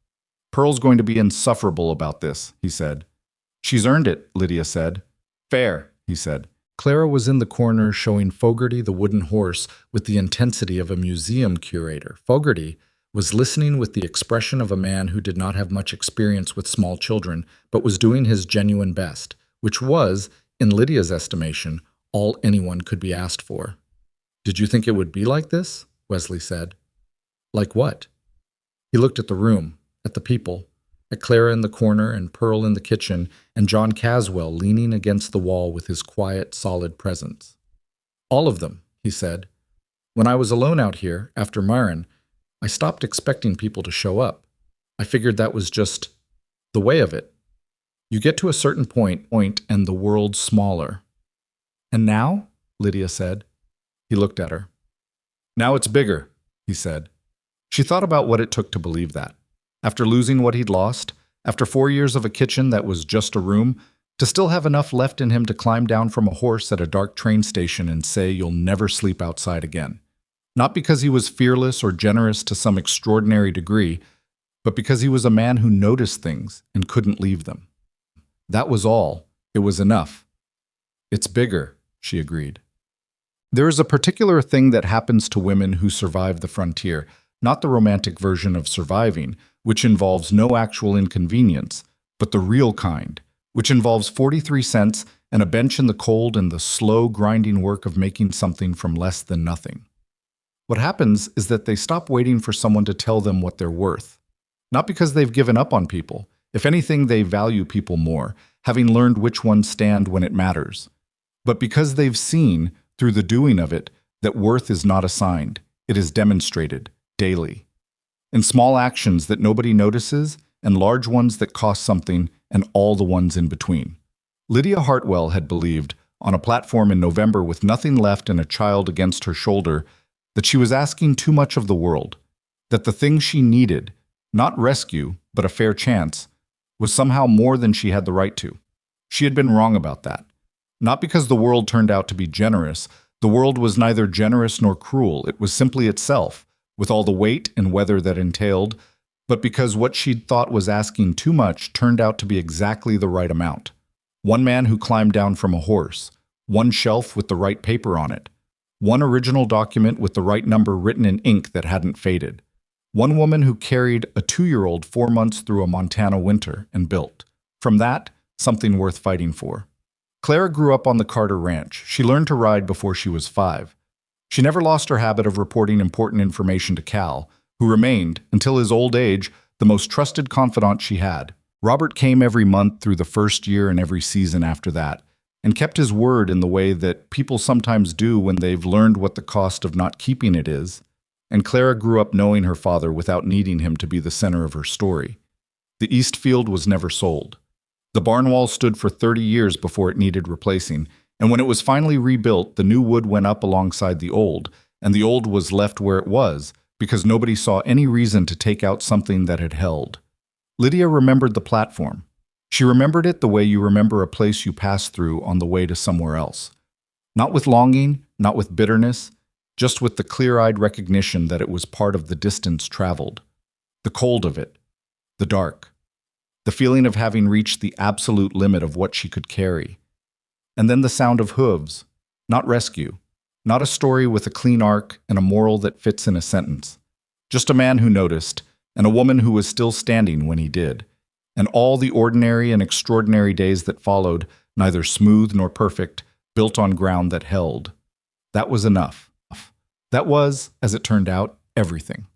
"Pearl's going to be insufferable about this," he said. "She's earned it," Lydia said. "Fair," he said. Clara was in the corner showing Fogarty the wooden horse with the intensity of a museum curator. Fogarty was listening with the expression of a man who did not have much experience with small children, but was doing his genuine best, which was, in Lydia's estimation, all anyone could be asked for. "Did you think it would be like this?" Wesley said. "Like what?" He looked at the room, at the people, at Clara in the corner and Pearl in the kitchen, and John Caswell leaning against the wall with his quiet, solid presence. "All of them," he said. "When I was alone out here, after Myron, I stopped expecting people to show up. I figured that was just the way of it. You get to a certain point, and the world's smaller." "And now?" Lydia said. He looked at her. "Now it's bigger," he said. She thought about what it took to believe that. After losing what he'd lost, after 4 years of a kitchen that was just a room, to still have enough left in him to climb down from a horse at a dark train station and say, "You'll never sleep outside again." Not because he was fearless or generous to some extraordinary degree, but because he was a man who noticed things and couldn't leave them. That was all. It was enough. "It's bigger," she agreed. There is a particular thing that happens to women who survive the frontier, not the romantic version of surviving, which involves no actual inconvenience, but the real kind, which involves 43 cents and a bench in the cold and the slow, grinding work of making something from less than nothing. What happens is that they stop waiting for someone to tell them what they're worth. Not because they've given up on people. If anything, they value people more, having learned which ones stand when it matters. But because they've seen, through the doing of it, that worth is not assigned, it is demonstrated, daily. In small actions that nobody notices, and large ones that cost something, and all the ones in between. Lydia Hartwell had believed, on a platform in November with nothing left and a child against her shoulder, that she was asking too much of the world, that the thing she needed, not rescue, but a fair chance, was somehow more than she had the right to. She had been wrong about that. Not because the world turned out to be generous. The world was neither generous nor cruel. It was simply itself, with all the weight and weather that entailed, but because what she'd thought was asking too much turned out to be exactly the right amount. One man who climbed down from a horse, one shelf with the right paper on it, one original document with the right number written in ink that hadn't faded, one woman who carried a 2-year-old 4 months through a Montana winter and built, from that, something worth fighting for. Clara grew up on the Carter Ranch. She learned to ride before she was 5. She never lost her habit of reporting important information to Cal, who remained, until his old age, the most trusted confidant she had. Robert came every month through the first year and every season after that, and kept his word in the way that people sometimes do when they've learned what the cost of not keeping it is. And Clara grew up knowing her father without needing him to be the center of her story. The East Field was never sold. The barn wall stood for 30 years before it needed replacing, and when it was finally rebuilt, the new wood went up alongside the old, and the old was left where it was, because nobody saw any reason to take out something that had held. Lydia remembered the platform. She remembered it the way you remember a place you passed through on the way to somewhere else. Not with longing, not with bitterness, just with the clear-eyed recognition that it was part of the distance traveled. The cold of it, the dark, the feeling of having reached the absolute limit of what she could carry. And then the sound of hooves, not rescue, not a story with a clean arc and a moral that fits in a sentence. Just a man who noticed, and a woman who was still standing when he did. And all the ordinary and extraordinary days that followed, neither smooth nor perfect, built on ground that held. That was enough. That was, as it turned out, everything.